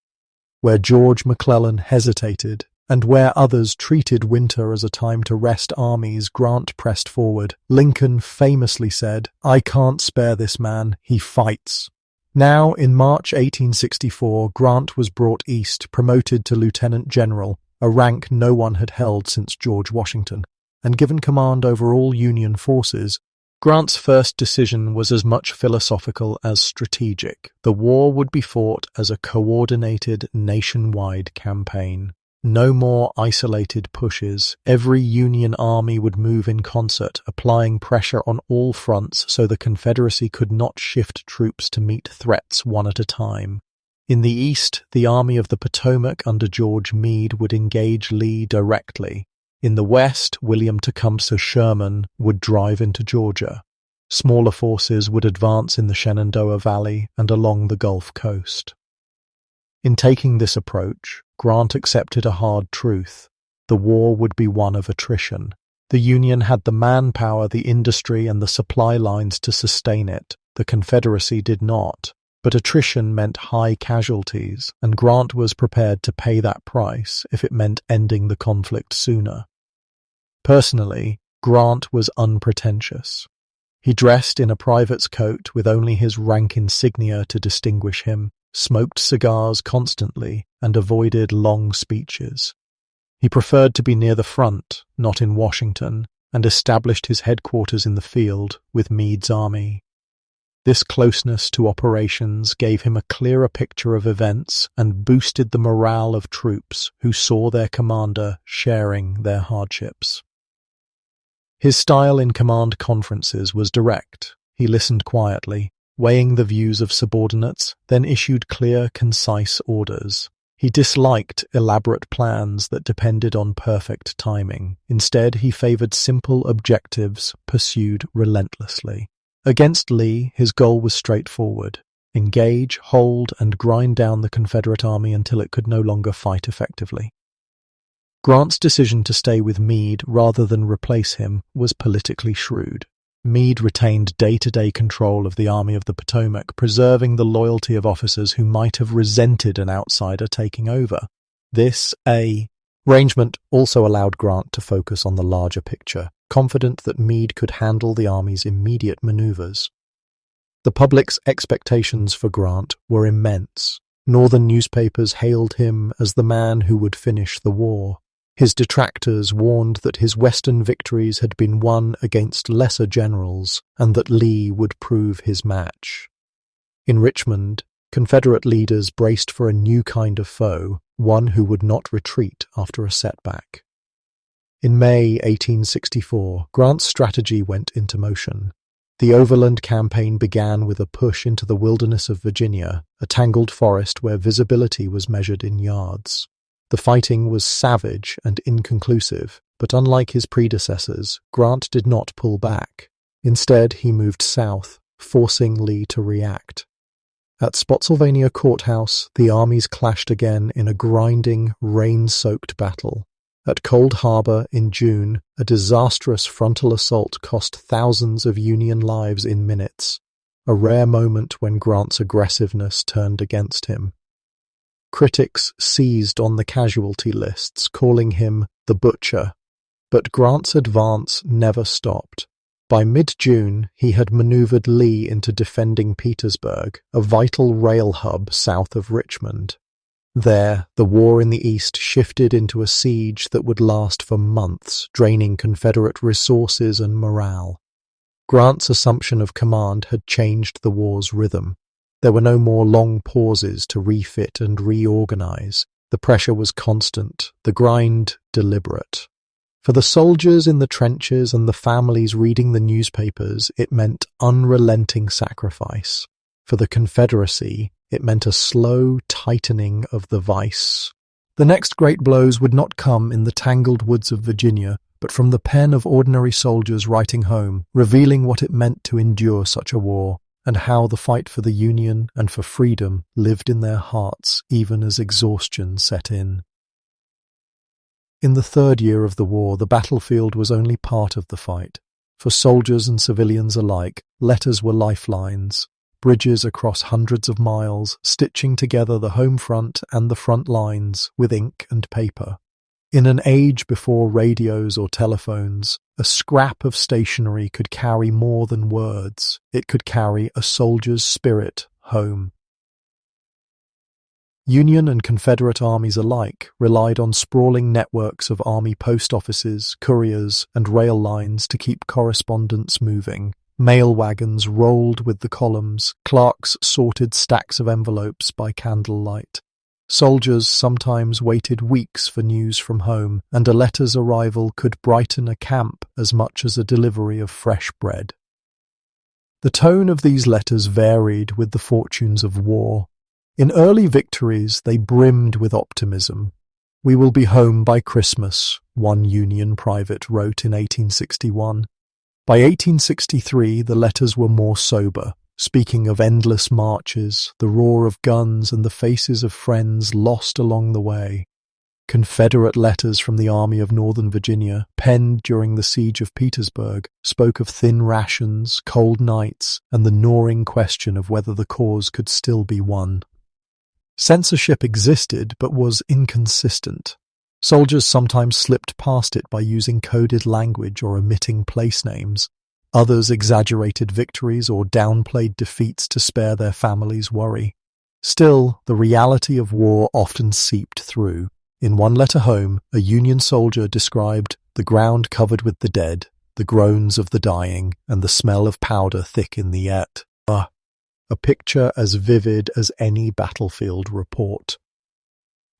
Where George McClellan hesitated, and where others treated winter as a time to rest armies, Grant pressed forward. Lincoln famously said, "I can't spare this man, he fights." Now, in March 1864, Grant was brought east, promoted to lieutenant general, a rank no one had held since George Washington, and given command over all Union forces. Grant's first decision was as much philosophical as strategic. The war would be fought as a coordinated, nationwide campaign. No more isolated pushes. Every Union army would move in concert, applying pressure on all fronts so the Confederacy could not shift troops to meet threats one at a time. In the east, the Army of the Potomac under George Meade would engage Lee directly. In the west, William Tecumseh Sherman would drive into Georgia. Smaller forces would advance in the Shenandoah Valley and along the Gulf Coast. In taking this approach, Grant accepted a hard truth. The war would be one of attrition. The Union had the manpower, the industry, and the supply lines to sustain it. The Confederacy did not. But attrition meant high casualties, and Grant was prepared to pay that price if it meant ending the conflict sooner. Personally, Grant was unpretentious. He dressed in a private's coat with only his rank insignia to distinguish him, smoked cigars constantly, and avoided long speeches. He preferred to be near the front, not in Washington, and established his headquarters in the field with Meade's army. This closeness to operations gave him a clearer picture of events and boosted the morale of troops who saw their commander sharing their hardships. His style in command conferences was direct. He listened quietly, weighing the views of subordinates, then issued clear, concise orders. He disliked elaborate plans that depended on perfect timing. Instead, he favored simple objectives pursued relentlessly. Against Lee, his goal was straightforward: engage, hold, and grind down the Confederate army until it could no longer fight effectively. Grant's decision to stay with Meade rather than replace him was politically shrewd. Meade retained day-to-day control of the Army of the Potomac, preserving the loyalty of officers who might have resented an outsider taking over. This arrangement also allowed Grant to focus on the larger picture, confident that Meade could handle the Army's immediate maneuvers. The public's expectations for Grant were immense. Northern newspapers hailed him as the man who would finish the war. His detractors warned that his Western victories had been won against lesser generals and that Lee would prove his match. In Richmond, Confederate leaders braced for a new kind of foe, one who would not retreat after a setback. In May 1864, Grant's strategy went into motion. The Overland Campaign began with a push into the wilderness of Virginia, a tangled forest where visibility was measured in yards. The fighting was savage and inconclusive, but unlike his predecessors, Grant did not pull back. Instead, he moved south, forcing Lee to react. At Spotsylvania Courthouse, the armies clashed again in a grinding, rain-soaked battle. At Cold Harbor in June, a disastrous frontal assault cost thousands of Union lives in minutes, a rare moment when Grant's aggressiveness turned against him. Critics seized on the casualty lists, calling him the Butcher. But Grant's advance never stopped. By mid-June, he had maneuvered Lee into defending Petersburg, a vital rail hub south of Richmond. There, the war in the East shifted into a siege that would last for months, draining Confederate resources and morale. Grant's assumption of command had changed the war's rhythm. There were no more long pauses to refit and reorganize. The pressure was constant, the grind deliberate. For the soldiers in the trenches and the families reading the newspapers, it meant unrelenting sacrifice. For the Confederacy, it meant a slow tightening of the vice. The next great blows would not come in the tangled woods of Virginia, but from the pen of ordinary soldiers writing home, revealing what it meant to endure such a war, and how the fight for the Union and for freedom lived in their hearts even as exhaustion set in. In the third year of the war, the battlefield was only part of the fight. For soldiers and civilians alike, letters were lifelines, bridges across hundreds of miles, stitching together the home front and the front lines with ink and paper. In an age before radios or telephones, a scrap of stationery could carry more than words. It could carry a soldier's spirit home. Union and Confederate armies alike relied on sprawling networks of army post offices, couriers, and rail lines to keep correspondence moving. Mail wagons rolled with the columns, clerks sorted stacks of envelopes by candlelight. Soldiers sometimes waited weeks for news from home, and a letter's arrival could brighten a camp as much as a delivery of fresh bread. The tone of these letters varied with the fortunes of war. In early victories, they brimmed with optimism. "We will be home by Christmas," one Union private wrote in 1861. By 1863, the letters were more sober, speaking of endless marches, the roar of guns, and the faces of friends lost along the way. Confederate letters from the Army of Northern Virginia, penned during the siege of Petersburg, spoke of thin rations, cold nights, and the gnawing question of whether the cause could still be won. Censorship existed, but was inconsistent. Soldiers sometimes slipped past it by using coded language or omitting place names. Others exaggerated victories or downplayed defeats to spare their families worry. Still, the reality of war often seeped through. In one letter home, a Union soldier described the ground covered with the dead, the groans of the dying, and the smell of powder thick in the air. A picture as vivid as any battlefield report.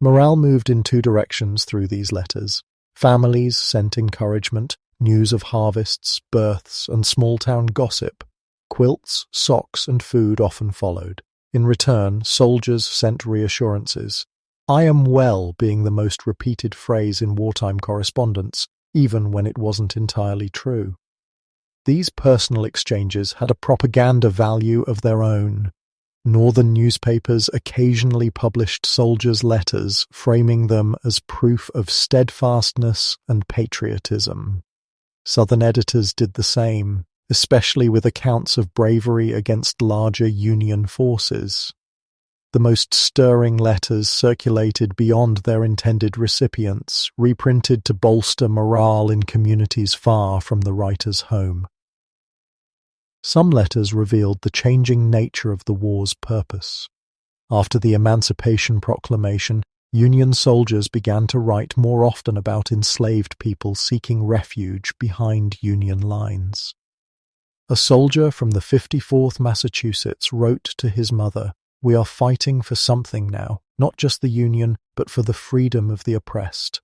Morale moved in two directions through these letters. Families sent encouragement, news of harvests, births, and small-town gossip. Quilts, socks, and food often followed. In return, soldiers sent reassurances. "I am well" being the most repeated phrase in wartime correspondence, even when it wasn't entirely true. These personal exchanges had a propaganda value of their own. Northern newspapers occasionally published soldiers' letters, framing them as proof of steadfastness and patriotism. Southern editors did the same, especially with accounts of bravery against larger Union forces. The most stirring letters circulated beyond their intended recipients, reprinted to bolster morale in communities far from the writer's home. Some letters revealed the changing nature of the war's purpose. After the Emancipation Proclamation, Union soldiers began to write more often about enslaved people seeking refuge behind Union lines. A soldier from the 54th Massachusetts wrote to his mother, "We are fighting for something now, not just the Union, but for the freedom of the oppressed."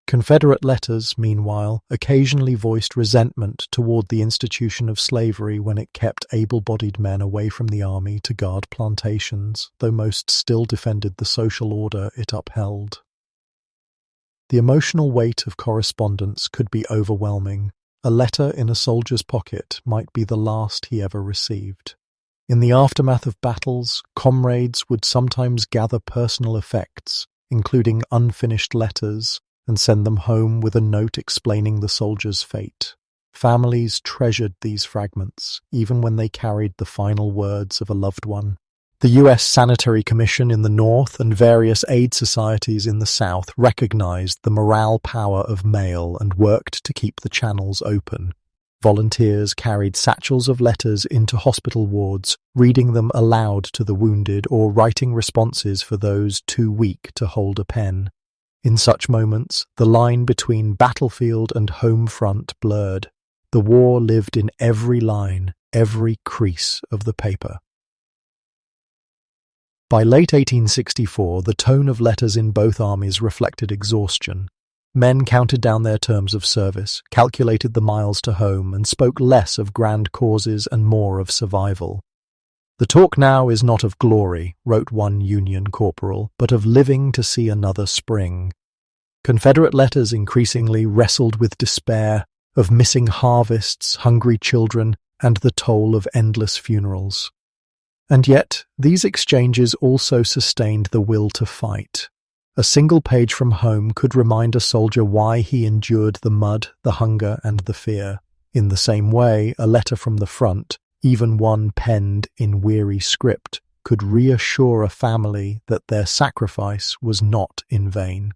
Confederate letters, meanwhile, occasionally voiced resentment toward the institution of slavery when it kept able-bodied men away from the army to guard plantations, though most still defended the social order it upheld. The emotional weight of correspondence could be overwhelming. A letter in a soldier's pocket might be the last he ever received. In the aftermath of battles, comrades would sometimes gather personal effects, including unfinished letters, and send them home with a note explaining the soldier's fate. Families treasured these fragments, even when they carried the final words of a loved one. The U.S. Sanitary Commission in the North and various aid societies in the South recognized the morale power of mail and worked to keep the channels open. Volunteers carried satchels of letters into hospital wards, reading them aloud to the wounded or writing responses for those too weak to hold a pen. In such moments, the line between battlefield and home front blurred. The war lived in every line, every crease of the paper. By late 1864, the tone of letters in both armies reflected exhaustion. Men counted down their terms of service, calculated the miles to home, and spoke less of grand causes and more of survival. "The talk now is not of glory," wrote one Union corporal, "but of living to see another spring." Confederate letters increasingly wrestled with despair, of missing harvests, hungry children, and the toll of endless funerals. And yet, these exchanges also sustained the will to fight. A single page from home could remind a soldier why he endured the mud, the hunger, and the fear. In the same way, a letter from the front, even one penned in weary script, could reassure a family that their sacrifice was not in vain.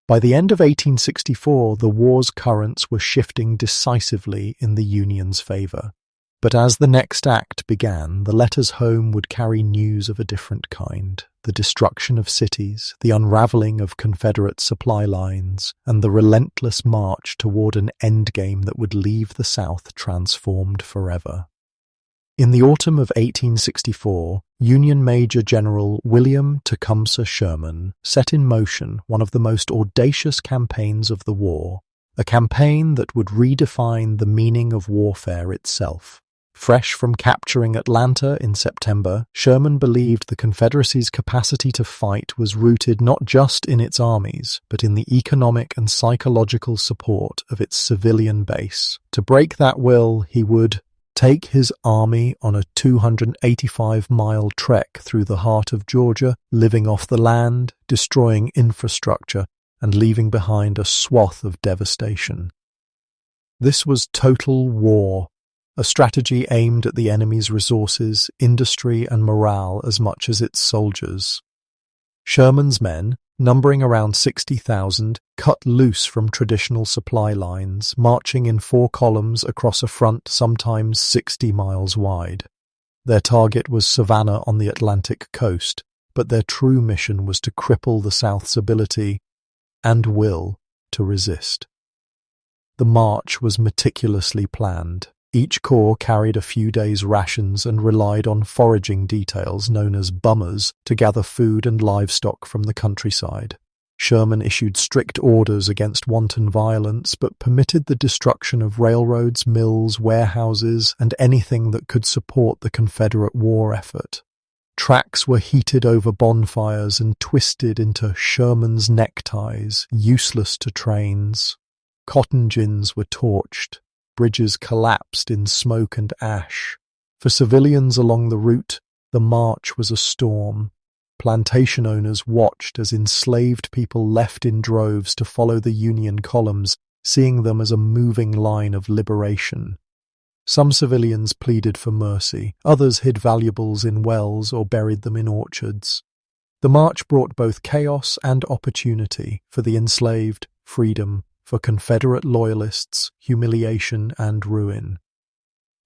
By the end of 1864, the war's currents were shifting decisively in the Union's favor. But as the next act began, the letters home would carry news of a different kind: the destruction of cities, the unraveling of Confederate supply lines, and the relentless march toward an endgame that would leave the South transformed forever. In the autumn of 1864, Union Major General William Tecumseh Sherman set in motion one of the most audacious campaigns of the war, a campaign that would redefine the meaning of warfare itself. Fresh from capturing Atlanta in September, Sherman believed the Confederacy's capacity to fight was rooted not just in its armies, but in the economic and psychological support of its civilian base. To break that will, he would take his army on a 285-mile trek through the heart of Georgia, living off the land, destroying infrastructure, and leaving behind a swath of devastation. This was total war, a strategy aimed at the enemy's resources, industry, and morale as much as its soldiers. Sherman's men, numbering around 60,000, cut loose from traditional supply lines, marching in 4 columns across a front sometimes 60 miles wide. Their target was Savannah on the Atlantic coast, but their true mission was to cripple the South's ability and will to resist. The march was meticulously planned. Each corps carried a few days' rations and relied on foraging details known as bummers to gather food and livestock from the countryside. Sherman issued strict orders against wanton violence, but permitted the destruction of railroads, mills, warehouses, and anything that could support the Confederate war effort. Tracks were heated over bonfires and twisted into Sherman's neckties, useless to trains. Cotton gins were torched. Bridges collapsed in smoke and ash. For civilians along the route, the march was a storm. Plantation owners watched as enslaved people left in droves to follow the Union columns, seeing them as a moving line of liberation. Some civilians pleaded for mercy, others hid valuables in wells or buried them in orchards. The march brought both chaos and opportunity for the enslaved, freedom, for Confederate loyalists, humiliation and ruin.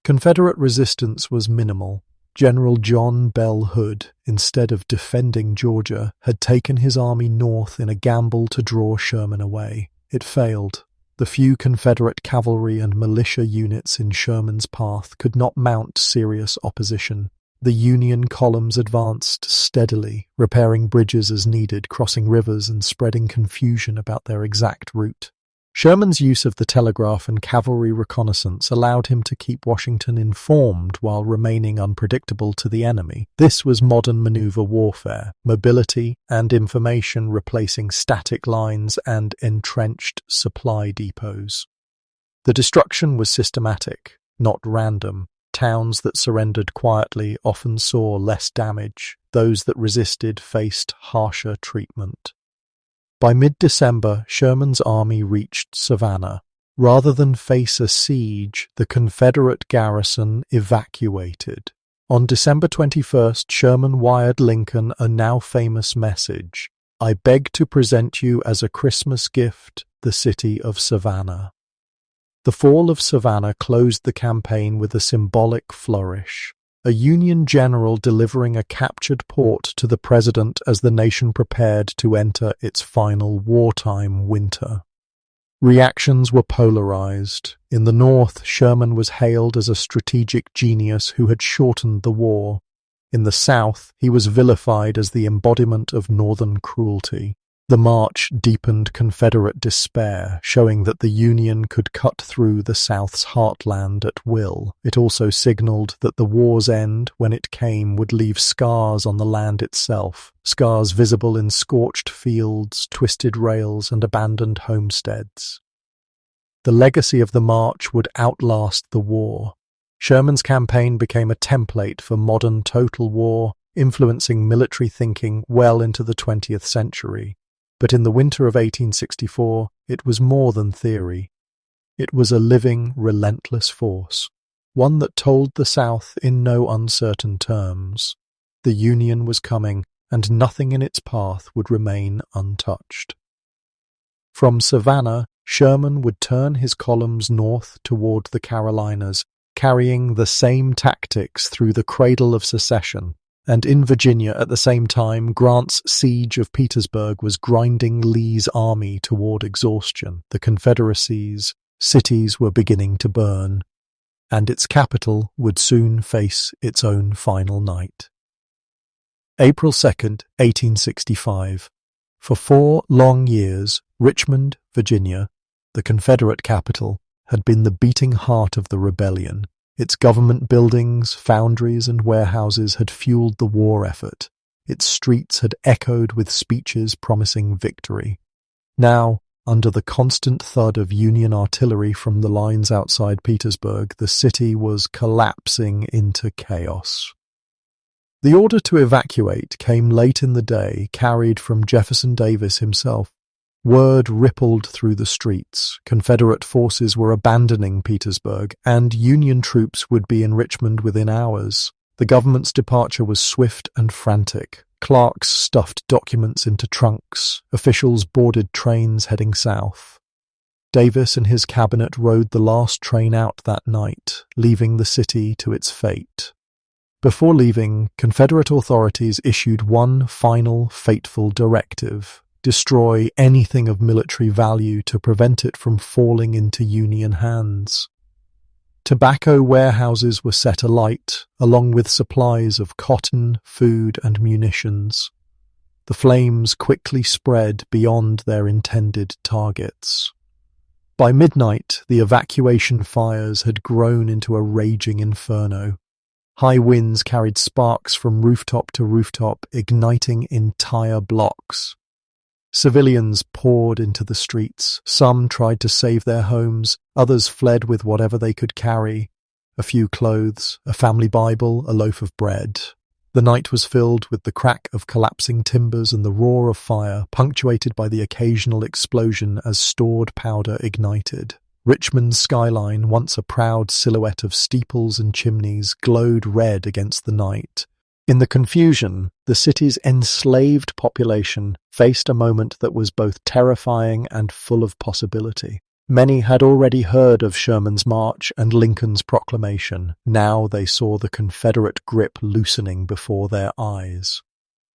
Confederate resistance was minimal. General John Bell Hood, instead of defending Georgia, had taken his army north in a gamble to draw Sherman away. It failed. The few Confederate cavalry and militia units in Sherman's path could not mount serious opposition. The Union columns advanced steadily, repairing bridges as needed, crossing rivers and spreading confusion about their exact route. Sherman's use of the telegraph and cavalry reconnaissance allowed him to keep Washington informed while remaining unpredictable to the enemy. This was modern maneuver warfare, mobility and information replacing static lines and entrenched supply depots. The destruction was systematic, not random. Towns that surrendered quietly often saw less damage. Those that resisted faced harsher treatment. By mid-December, Sherman's army reached Savannah. Rather than face a siege, the Confederate garrison evacuated. On December 21st, Sherman wired Lincoln a now-famous message: "I beg to present you as a Christmas gift the city of Savannah." The fall of Savannah closed the campaign with a symbolic flourish. A Union general delivering a captured port to the president as the nation prepared to enter its final wartime winter. Reactions were polarized. In the North, Sherman was hailed as a strategic genius who had shortened the war. In the South, he was vilified as the embodiment of Northern cruelty. The march deepened Confederate despair, showing that the Union could cut through the South's heartland at will. It also signaled that the war's end, when it came, would leave scars on the land itself, scars visible in scorched fields, twisted rails, and abandoned homesteads. The legacy of the march would outlast the war. Sherman's campaign became a template for modern total war, influencing military thinking well into the 20th century. But in the winter of 1864, it was more than theory. It was a living, relentless force, one that told the South in no uncertain terms. The Union was coming, and nothing in its path would remain untouched. From Savannah, Sherman would turn his columns north toward the Carolinas, carrying the same tactics through the cradle of secession. And in Virginia at the same time, Grant's siege of Petersburg was grinding Lee's army toward exhaustion. The Confederacy's cities were beginning to burn, and its capital would soon face its own final night. April 2nd, 1865. For 4 long years, Richmond, Virginia, the Confederate capital, had been the beating heart of the rebellion. Its government buildings, foundries, and warehouses had fueled the war effort. Its streets had echoed with speeches promising victory. Now, under the constant thud of Union artillery from the lines outside Petersburg, the city was collapsing into chaos. The order to evacuate came late in the day, carried from Jefferson Davis himself. Word rippled through the streets. Confederate forces were abandoning Petersburg, and Union troops would be in Richmond within hours. The government's departure was swift and frantic. Clerks stuffed documents into trunks. Officials boarded trains heading south. Davis and his cabinet rode the last train out that night, leaving the city to its fate. Before leaving, Confederate authorities issued one final fateful directive: destroy anything of military value to prevent it from falling into Union hands. Tobacco warehouses were set alight, along with supplies of cotton, food, and munitions. The flames quickly spread beyond their intended targets. By midnight, the evacuation fires had grown into a raging inferno. High winds carried sparks from rooftop to rooftop, igniting entire blocks. Civilians poured into the streets. Some tried to save their homes, others fled with whatever they could carry: a few clothes, a family Bible, a loaf of bread. The night was filled with the crack of collapsing timbers and the roar of fire, punctuated by the occasional explosion as stored powder ignited. Richmond's skyline, once a proud silhouette of steeples and chimneys, glowed red against the night. In the confusion, the city's enslaved population faced a moment that was both terrifying and full of possibility. Many had already heard of Sherman's march and Lincoln's proclamation. Now they saw the Confederate grip loosening before their eyes.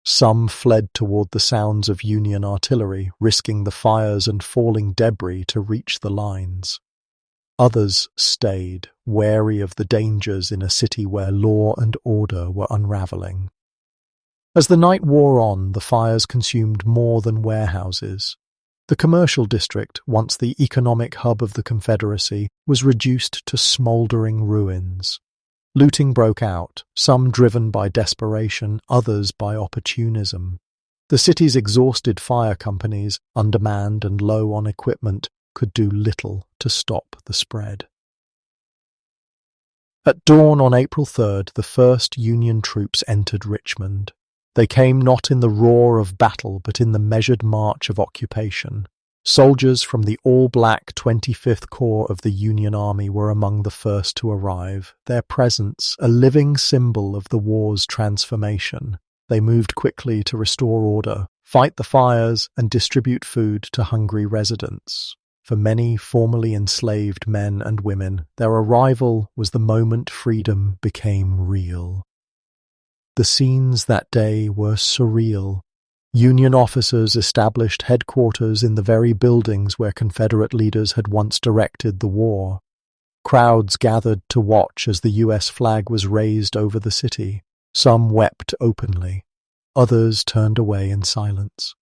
Some fled toward the sounds of Union artillery, risking the fires and falling debris to reach the lines. Others stayed, wary of the dangers in a city where law and order were unraveling. As the night wore on, the fires consumed more than warehouses. The commercial district, once the economic hub of the Confederacy, was reduced to smoldering ruins. Looting broke out, some driven by desperation, others by opportunism. The city's exhausted fire companies, undermanned and low on equipment, could do little to stop the spread. At dawn on April 3rd, the first Union troops entered Richmond. They came not in the roar of battle, but in the measured march of occupation. Soldiers from the all-black 25th Corps of the Union Army were among the first to arrive, their presence a living symbol of the war's transformation. They moved quickly to restore order, fight the fires, and distribute food to hungry residents. For many formerly enslaved men and women, their arrival was the moment freedom became real. The scenes that day were surreal. Union officers established headquarters in the very buildings where Confederate leaders had once directed the war. Crowds gathered to watch as the U.S. flag was raised over the city. Some wept openly. Others turned away in silence.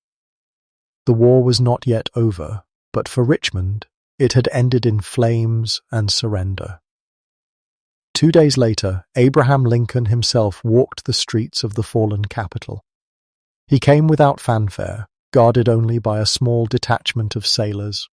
The war was not yet over, but for Richmond, it had ended in flames and surrender. 2 days later, Abraham Lincoln himself walked the streets of the fallen capital. He came without fanfare, guarded only by a small detachment of sailors.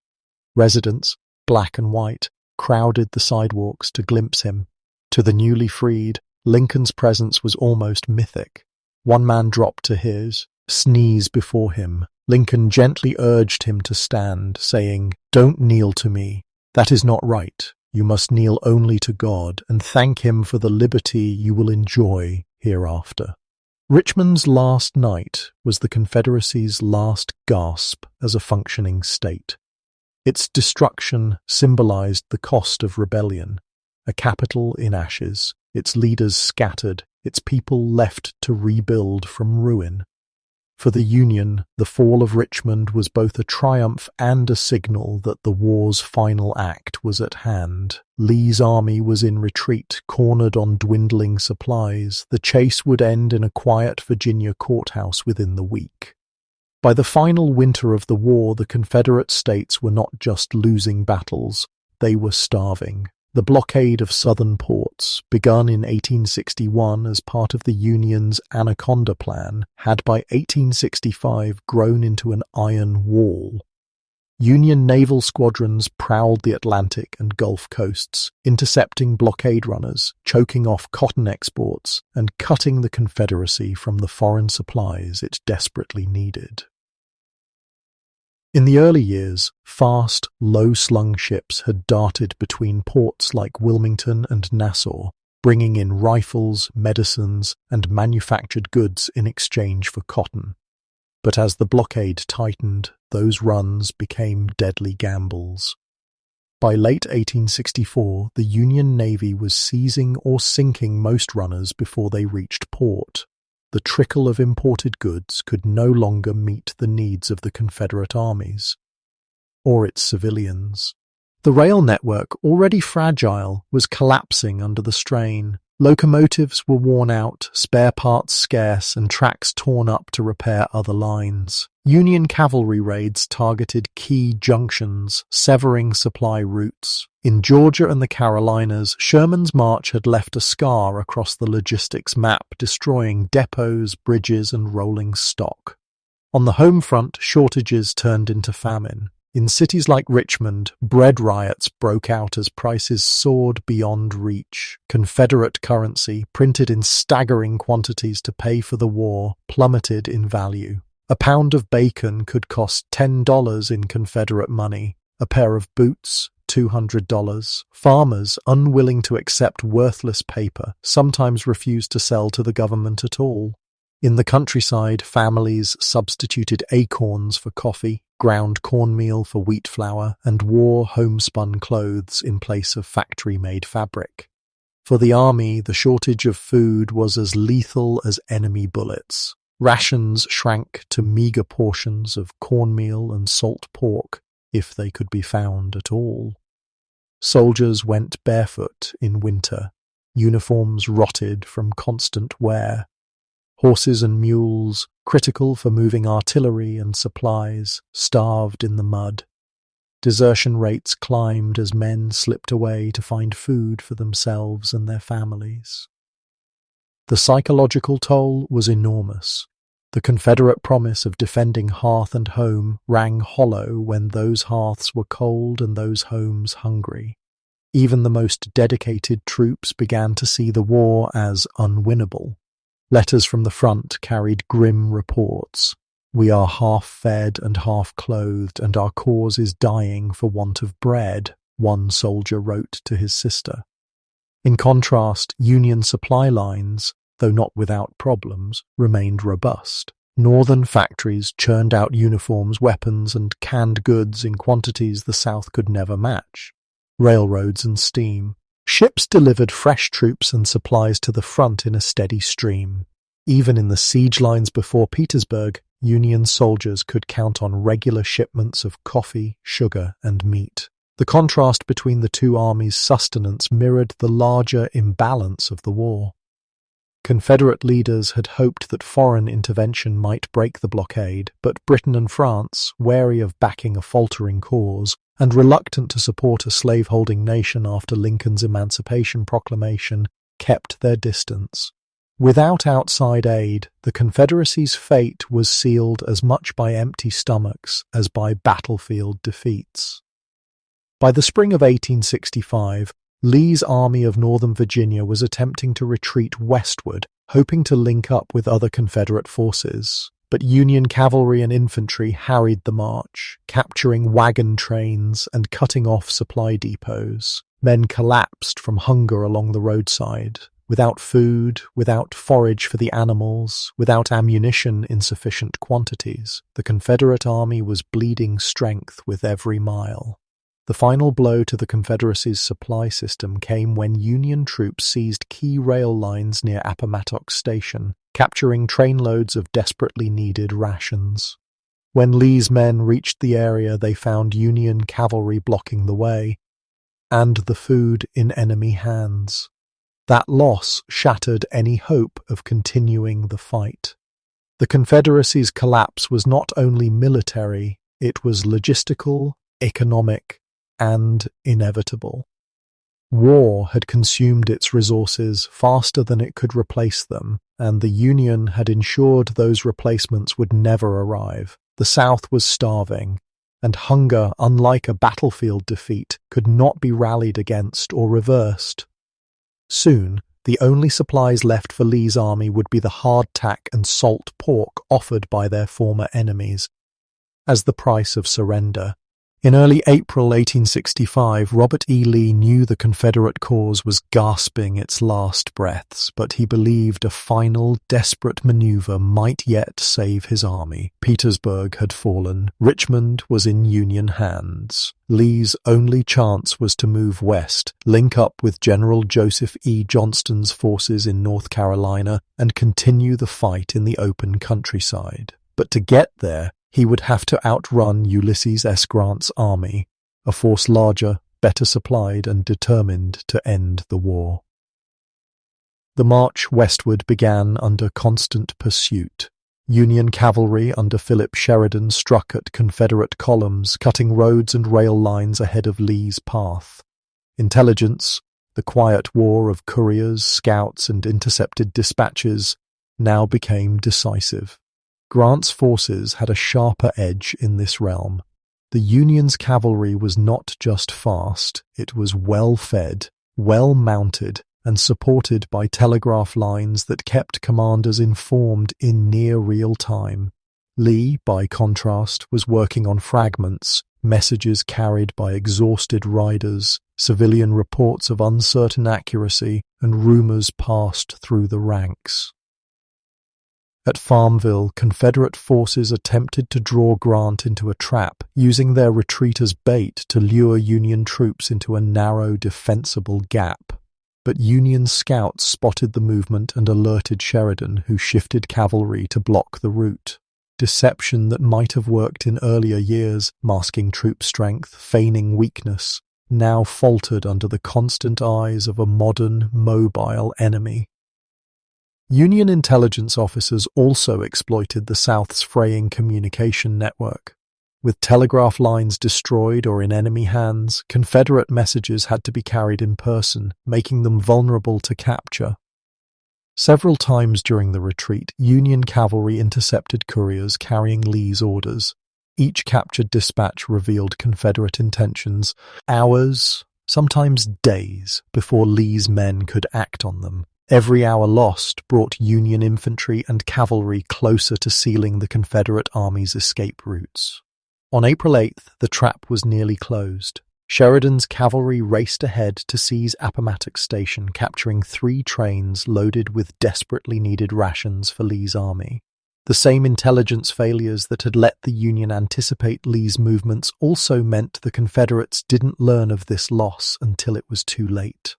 Residents, black and white, crowded the sidewalks to glimpse him. To the newly freed, Lincoln's presence was almost mythic. One man dropped to his knees before him. Lincoln gently urged him to stand, saying, "Don't kneel to me. That is not right. You must kneel only to God and thank Him for the liberty you will enjoy hereafter." Richmond's last night was the Confederacy's last gasp as a functioning state. Its destruction symbolized the cost of rebellion, a capital in ashes, its leaders scattered, its people left to rebuild from ruin. For the Union, the fall of Richmond was both a triumph and a signal that the war's final act was at hand. Lee's army was in retreat, cornered on dwindling supplies. The chase would end in a quiet Virginia courthouse within the week. By the final winter of the war, the Confederate states were not just losing battles, they were starving. The blockade of southern ports, begun in 1861 as part of the Union's Anaconda Plan, had by 1865 grown into an iron wall. Union naval squadrons prowled the Atlantic and Gulf coasts, intercepting blockade runners, choking off cotton exports, and cutting the Confederacy from the foreign supplies it desperately needed. In the early years, fast, low-slung ships had darted between ports like Wilmington and Nassau, bringing in rifles, medicines, and manufactured goods in exchange for cotton. But as the blockade tightened, those runs became deadly gambles. By late 1864, the Union Navy was seizing or sinking most runners before they reached port. The trickle of imported goods could no longer meet the needs of the Confederate armies, or its civilians. The rail network, already fragile, was collapsing under the strain. Locomotives were worn out, spare parts scarce, and tracks torn up to repair other lines. Union cavalry raids targeted key junctions, severing supply routes. In Georgia and the Carolinas, Sherman's march had left a scar across the logistics map, destroying depots, bridges, and rolling stock. On the home front, shortages turned into famine. In cities like Richmond, bread riots broke out as prices soared beyond reach. Confederate currency, printed in staggering quantities to pay for the war, plummeted in value. A pound of bacon could cost $10 in Confederate money, a pair of boots, $200. Farmers, unwilling to accept worthless paper, sometimes refused to sell to the government at all. In the countryside, families substituted acorns for coffee, ground cornmeal for wheat flour, and wore homespun clothes in place of factory-made fabric. For the army, the shortage of food was as lethal as enemy bullets. Rations shrank to meagre portions of cornmeal and salt pork, if they could be found at all. Soldiers went barefoot in winter. Uniforms rotted from constant wear. Horses and mules, critical for moving artillery and supplies, starved in the mud. Desertion rates climbed as men slipped away to find food for themselves and their families. The psychological toll was enormous. The Confederate promise of defending hearth and home rang hollow when those hearths were cold and those homes hungry. Even the most dedicated troops began to see the war as unwinnable. Letters from the front carried grim reports. "We are half-fed and half-clothed, and our cause is dying for want of bread," one soldier wrote to his sister. In contrast, Union supply lines, though not without problems, remained robust. Northern factories churned out uniforms, weapons, and canned goods in quantities the South could never match. Railroads and steam. Ships delivered fresh troops and supplies to the front in a steady stream. Even in the siege lines before Petersburg, Union soldiers could count on regular shipments of coffee, sugar, and meat. The contrast between the two armies' sustenance mirrored the larger imbalance of the war. Confederate leaders had hoped that foreign intervention might break the blockade, but Britain and France, wary of backing a faltering cause, and reluctant to support a slaveholding nation after Lincoln's Emancipation Proclamation, kept their distance. Without outside aid, the Confederacy's fate was sealed as much by empty stomachs as by battlefield defeats. By the spring of 1865, Lee's Army of Northern Virginia was attempting to retreat westward, hoping to link up with other Confederate forces. But Union cavalry and infantry harried the march, capturing wagon trains and cutting off supply depots. Men collapsed from hunger along the roadside. Without food, without forage for the animals, without ammunition in sufficient quantities, the Confederate army was bleeding strength with every mile. The final blow to the Confederacy's supply system came when Union troops seized key rail lines near Appomattox Station, capturing trainloads of desperately needed rations. When Lee's men reached the area, they found Union cavalry blocking the way, and the food in enemy hands. That loss shattered any hope of continuing the fight. The Confederacy's collapse was not only military, it was logistical, economic, and inevitable. War had consumed its resources faster than it could replace them, and the Union had ensured those replacements would never arrive. The South was starving, and hunger, unlike a battlefield defeat, could not be rallied against or reversed. Soon, the only supplies left for Lee's army would be the hardtack and salt pork offered by their former enemies as the price of surrender. In early April 1865, Robert E. Lee knew the Confederate cause was gasping its last breaths, but he believed a final, desperate maneuver might yet save his army. Petersburg had fallen. Richmond was in Union hands. Lee's only chance was to move west, link up with General Joseph E. Johnston's forces in North Carolina, and continue the fight in the open countryside. But to get there, he would have to outrun Ulysses S. Grant's army, a force larger, better supplied, and determined to end the war. The march westward began under constant pursuit. Union cavalry under Philip Sheridan struck at Confederate columns, cutting roads and rail lines ahead of Lee's path. Intelligence, the quiet war of couriers, scouts, and intercepted dispatches, now became decisive. Grant's forces had a sharper edge in this realm. The Union's cavalry was not just fast, it was well-fed, well-mounted, and supported by telegraph lines that kept commanders informed in near real time. Lee, by contrast, was working on fragments, messages carried by exhausted riders, civilian reports of uncertain accuracy, and rumors passed through the ranks. At Farmville, Confederate forces attempted to draw Grant into a trap, using their retreat as bait to lure Union troops into a narrow, defensible gap. But Union scouts spotted the movement and alerted Sheridan, who shifted cavalry to block the route. Deception that might have worked in earlier years, masking troop strength, feigning weakness, now faltered under the constant eyes of a modern, mobile enemy. Union intelligence officers also exploited the South's fraying communication network. With telegraph lines destroyed or in enemy hands, Confederate messages had to be carried in person, making them vulnerable to capture. Several times during the retreat, Union cavalry intercepted couriers carrying Lee's orders. Each captured dispatch revealed Confederate intentions, hours, sometimes days, before Lee's men could act on them. Every hour lost brought Union infantry and cavalry closer to sealing the Confederate Army's escape routes. On April 8th, the trap was nearly closed. Sheridan's cavalry raced ahead to seize Appomattox Station, capturing 3 trains loaded with desperately needed rations for Lee's army. The same intelligence failures that had let the Union anticipate Lee's movements also meant the Confederates didn't learn of this loss until it was too late.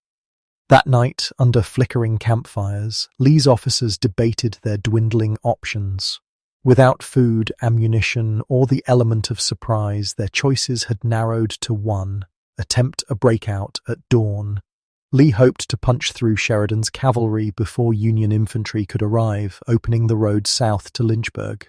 That night, under flickering campfires, Lee's officers debated their dwindling options. Without food, ammunition, or the element of surprise, their choices had narrowed to one: attempt a breakout at dawn. Lee hoped to punch through Sheridan's cavalry before Union infantry could arrive, opening the road south to Lynchburg.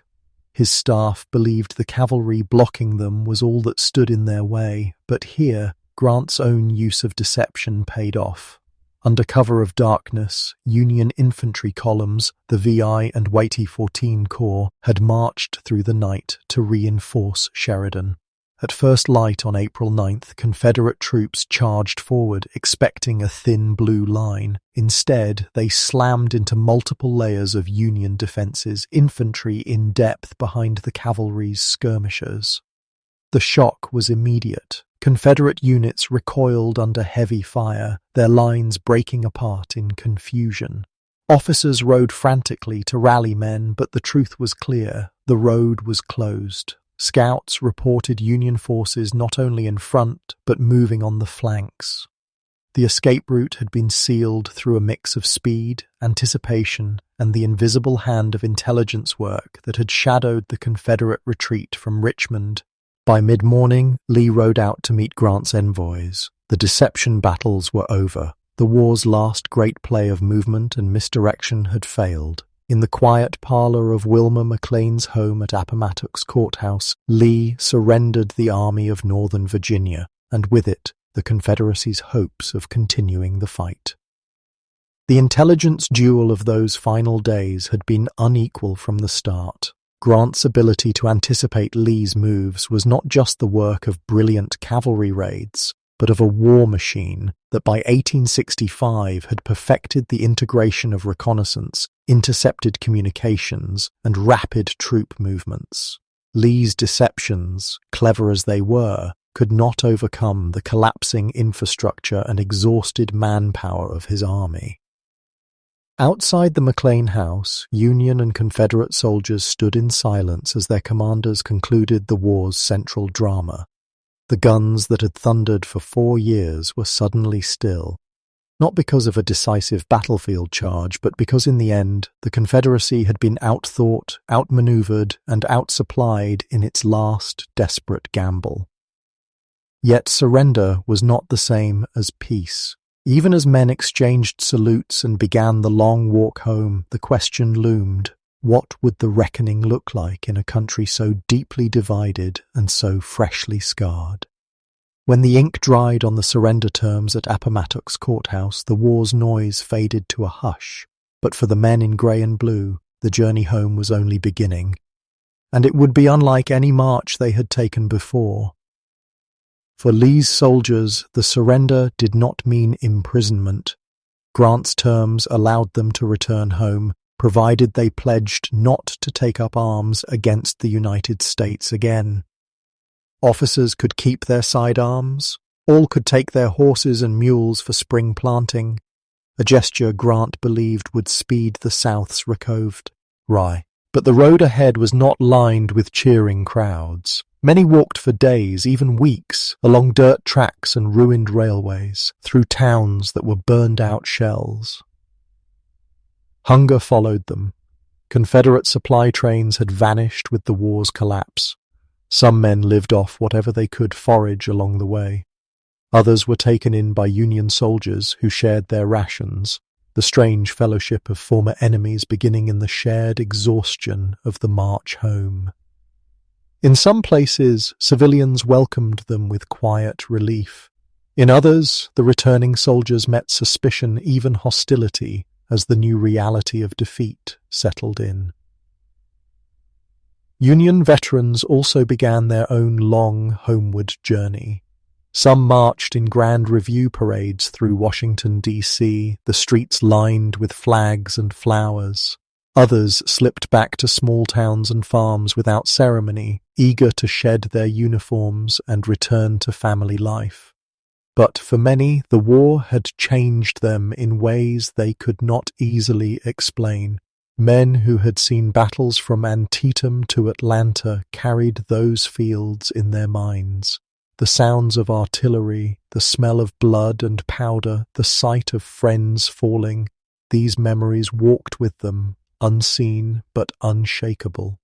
His staff believed the cavalry blocking them was all that stood in their way, but here, Grant's own use of deception paid off. Under cover of darkness, Union infantry columns, the VI and Whitey 14 Corps, had marched through the night to reinforce Sheridan. At first light on April 9th, Confederate troops charged forward, expecting a thin blue line. Instead, they slammed into multiple layers of Union defenses, infantry in depth behind the cavalry's skirmishers. The shock was immediate. Confederate units recoiled under heavy fire, their lines breaking apart in confusion. Officers rode frantically to rally men, but the truth was clear: the road was closed. Scouts reported Union forces not only in front, but moving on the flanks. The escape route had been sealed through a mix of speed, anticipation, and the invisible hand of intelligence work that had shadowed the Confederate retreat from Richmond. By mid-morning, Lee rode out to meet Grant's envoys. The deception battles were over. The war's last great play of movement and misdirection had failed. In the quiet parlor of Wilmer McLean's home at Appomattox Courthouse, Lee surrendered the Army of Northern Virginia, and with it, the Confederacy's hopes of continuing the fight. The intelligence duel of those final days had been unequal from the start. Grant's ability to anticipate Lee's moves was not just the work of brilliant cavalry raids, but of a war machine that by 1865 had perfected the integration of reconnaissance, intercepted communications, and rapid troop movements. Lee's deceptions, clever as they were, could not overcome the collapsing infrastructure and exhausted manpower of his army. Outside the McLean house, Union and Confederate soldiers stood in silence as their commanders concluded the war's central drama. The guns that had thundered for 4 years were suddenly still, not because of a decisive battlefield charge, but because in the end the Confederacy had been outthought, outmaneuvered, and outsupplied in its last desperate gamble. Yet surrender was not the same as peace. Even as men exchanged salutes and began the long walk home, the question loomed, what would the reckoning look like in a country so deeply divided and so freshly scarred? When the ink dried on the surrender terms at Appomattox Courthouse, the war's noise faded to a hush, but for the men in grey and blue, the journey home was only beginning, and it would be unlike any march they had taken before. For Lee's soldiers, the surrender did not mean imprisonment. Grant's terms allowed them to return home, provided they pledged not to take up arms against the United States again. Officers could keep their sidearms, all could take their horses and mules for spring planting, a gesture Grant believed would speed the South's recoved rye. But the road ahead was not lined with cheering crowds. Many walked for days, even weeks, along dirt tracks and ruined railways, through towns that were burned-out shells. Hunger followed them. Confederate supply trains had vanished with the war's collapse. Some men lived off whatever they could forage along the way. Others were taken in by Union soldiers who shared their rations, the strange fellowship of former enemies beginning in the shared exhaustion of the march home. In some places, civilians welcomed them with quiet relief. In others, the returning soldiers met suspicion, even hostility, as the new reality of defeat settled in. Union veterans also began their own long homeward journey. Some marched in grand review parades through Washington, D.C., the streets lined with flags and flowers. Others slipped back to small towns and farms without ceremony, eager to shed their uniforms and return to family life. But for many, the war had changed them in ways they could not easily explain. Men who had seen battles from Antietam to Atlanta carried those fields in their minds. The sounds of artillery, the smell of blood and powder, the sight of friends falling, these memories walked with them, unseen but unshakable.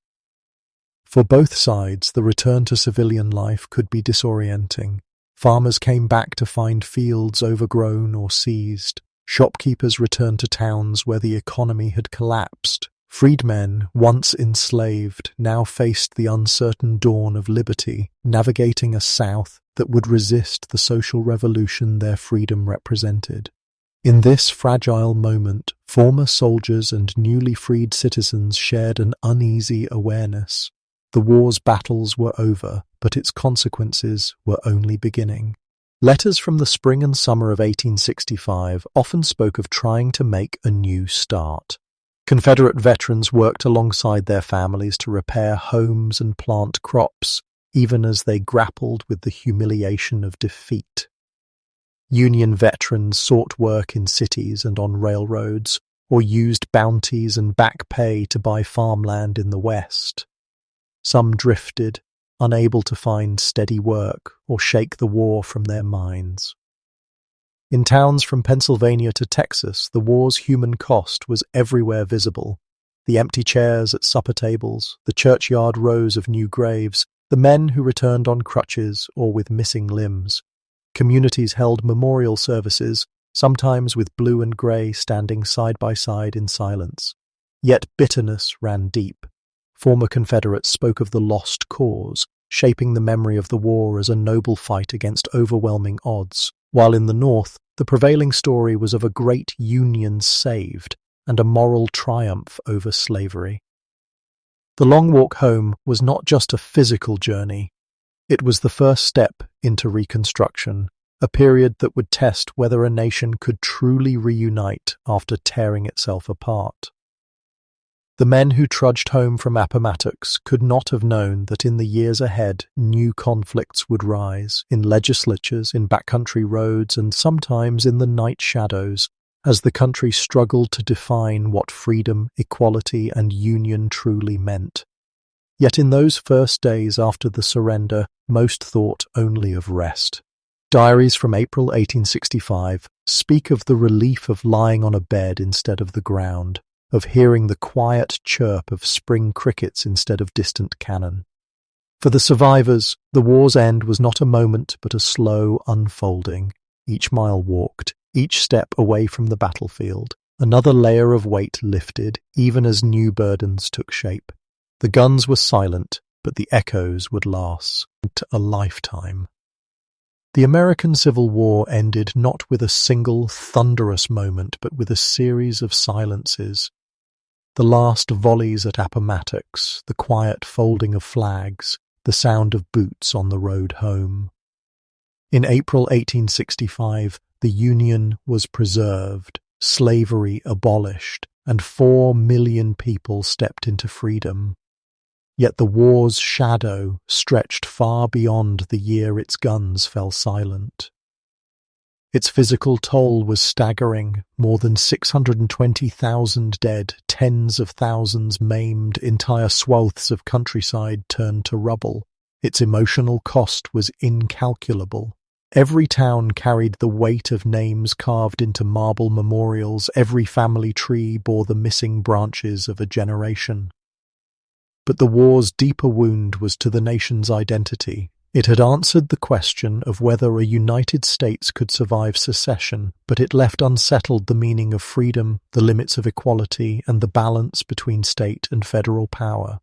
For both sides, the return to civilian life could be disorienting. Farmers came back to find fields overgrown or seized. Shopkeepers returned to towns where the economy had collapsed. Freedmen, once enslaved, now faced the uncertain dawn of liberty, navigating a South that would resist the social revolution their freedom represented. In this fragile moment, former soldiers and newly freed citizens shared an uneasy awareness. The war's battles were over, but its consequences were only beginning. Letters from the spring and summer of 1865 often spoke of trying to make a new start. Confederate veterans worked alongside their families to repair homes and plant crops, even as they grappled with the humiliation of defeat. Union veterans sought work in cities and on railroads, or used bounties and back pay to buy farmland in the West. Some drifted, unable to find steady work or shake the war from their minds. In towns from Pennsylvania to Texas, the war's human cost was everywhere visible. The empty chairs at supper tables, the churchyard rows of new graves, the men who returned on crutches or with missing limbs. Communities held memorial services, sometimes with blue and grey standing side by side in silence. Yet bitterness ran deep. Former Confederates spoke of the lost cause, shaping the memory of the war as a noble fight against overwhelming odds, while in the North, the prevailing story was of a great Union saved and a moral triumph over slavery. The long walk home was not just a physical journey. It was the first step into Reconstruction, a period that would test whether a nation could truly reunite after tearing itself apart. The men who trudged home from Appomattox could not have known that in the years ahead new conflicts would rise, in legislatures, in backcountry roads, and sometimes in the night shadows, as the country struggled to define what freedom, equality, and union truly meant. Yet in those first days after the surrender, most thought only of rest. Diaries from April 1865 speak of the relief of lying on a bed instead of the ground, of hearing the quiet chirp of spring crickets instead of distant cannon. For the survivors, the war's end was not a moment but a slow unfolding. Each mile walked, each step away from the battlefield, another layer of weight lifted, even as new burdens took shape. The guns were silent, but the echoes would last a lifetime. The American Civil War ended not with a single thunderous moment, but with a series of silences. The last volleys at Appomattox, the quiet folding of flags, the sound of boots on the road home. In April 1865, the Union was preserved, slavery abolished, and 4 million people stepped into freedom. Yet the war's shadow stretched far beyond the year its guns fell silent. Its physical toll was staggering, more than 620,000 dead, tens of thousands maimed, entire swaths of countryside turned to rubble. Its emotional cost was incalculable. Every town carried the weight of names carved into marble memorials, every family tree bore the missing branches of a generation. But the war's deeper wound was to the nation's identity. It had answered the question of whether a United States could survive secession, but it left unsettled the meaning of freedom, the limits of equality, and the balance between state and federal power.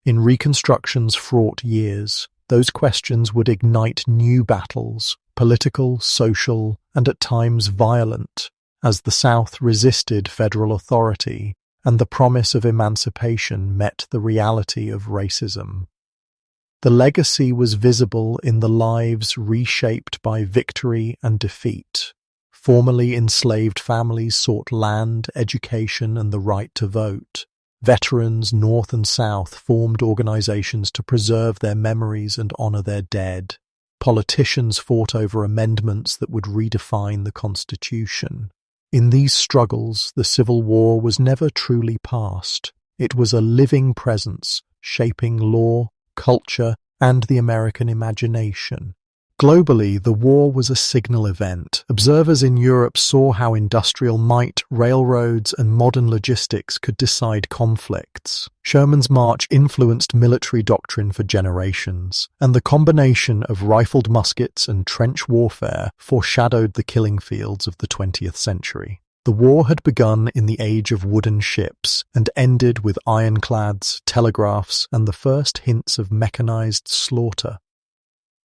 In Reconstruction's fraught years, those questions would ignite new battles, political, social, and at times violent, as the South resisted federal authority, and the promise of emancipation met the reality of racism. The legacy was visible in the lives reshaped by victory and defeat. Formerly enslaved families sought land, education, and the right to vote. Veterans, North and South, formed organizations to preserve their memories and honor their dead. Politicians fought over amendments that would redefine the Constitution. In these struggles, the Civil War was never truly past. It was a living presence, shaping law, culture, and the American imagination. Globally, the war was a signal event. Observers in Europe saw how industrial might, railroads, and modern logistics could decide conflicts. Sherman's march influenced military doctrine for generations, and the combination of rifled muskets and trench warfare foreshadowed the killing fields of the 20th century. The war had begun in the age of wooden ships and ended with ironclads, telegraphs, and the first hints of mechanized slaughter.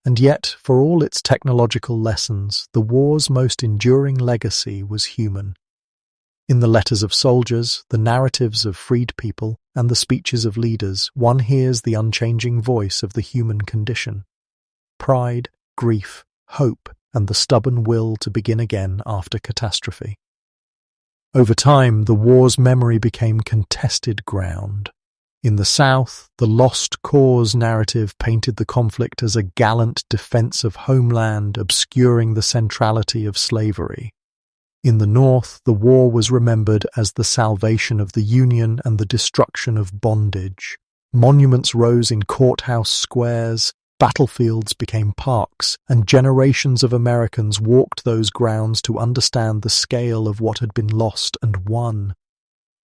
And yet, for all its technological lessons, the war's most enduring legacy was human. In the letters of soldiers, the narratives of freed people, and the speeches of leaders, one hears the unchanging voice of the human condition. Pride, grief, hope, and the stubborn will to begin again after catastrophe. Over time, the war's memory became contested ground. In the South, the lost cause narrative painted the conflict as a gallant defense of homeland, obscuring the centrality of slavery. In the North, the war was remembered as the salvation of the Union and the destruction of bondage. Monuments rose in courthouse squares, battlefields became parks, and generations of Americans walked those grounds to understand the scale of what had been lost and won.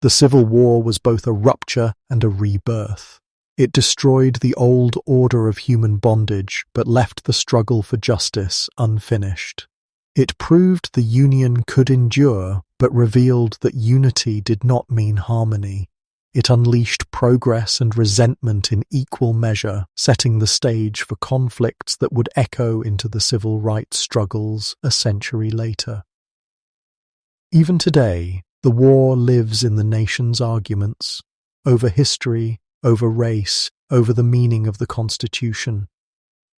The Civil War was both a rupture and a rebirth. It destroyed the old order of human bondage, but left the struggle for justice unfinished. It proved the Union could endure, but revealed that unity did not mean harmony. It unleashed progress and resentment in equal measure, setting the stage for conflicts that would echo into the civil rights struggles a century later. Even today, the war lives in the nation's arguments over history, over race, over the meaning of the Constitution.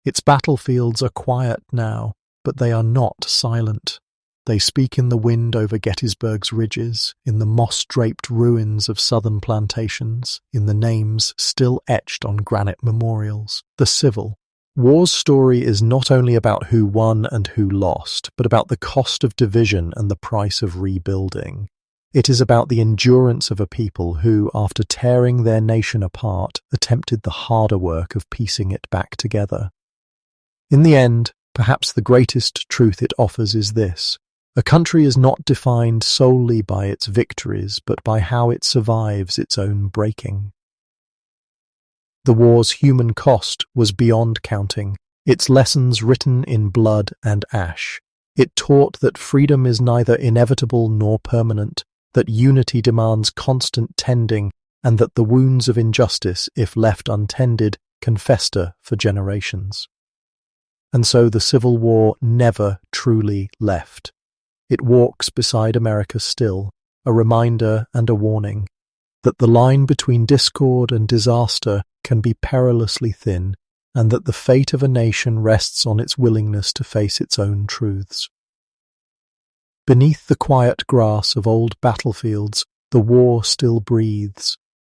Its battlefields are quiet now, but they are not silent. They speak in the wind over Gettysburg's ridges, in the moss-draped ruins of southern plantations, in the names still etched on granite memorials. The Civil War's story is not only about who won and who lost, but about the cost of division and the price of rebuilding. It is about the endurance of a people who, after tearing their nation apart, attempted the harder work of piecing it back together. In the end, perhaps the greatest truth it offers is this: a country is not defined solely by its victories, but by how it survives its own breaking. The war's human cost was beyond counting, its lessons written in blood and ash. It taught that freedom is neither inevitable nor permanent, that unity demands constant tending, and that the wounds of injustice, if left untended, can fester for generations. And so the Civil War never truly left. It walks beside America still, a reminder and a warning that the line between discord and disaster can be perilously thin, and that the fate of a nation rests on its willingness to face its own truths. Beneath the quiet grass of old battlefields, the war still breathes,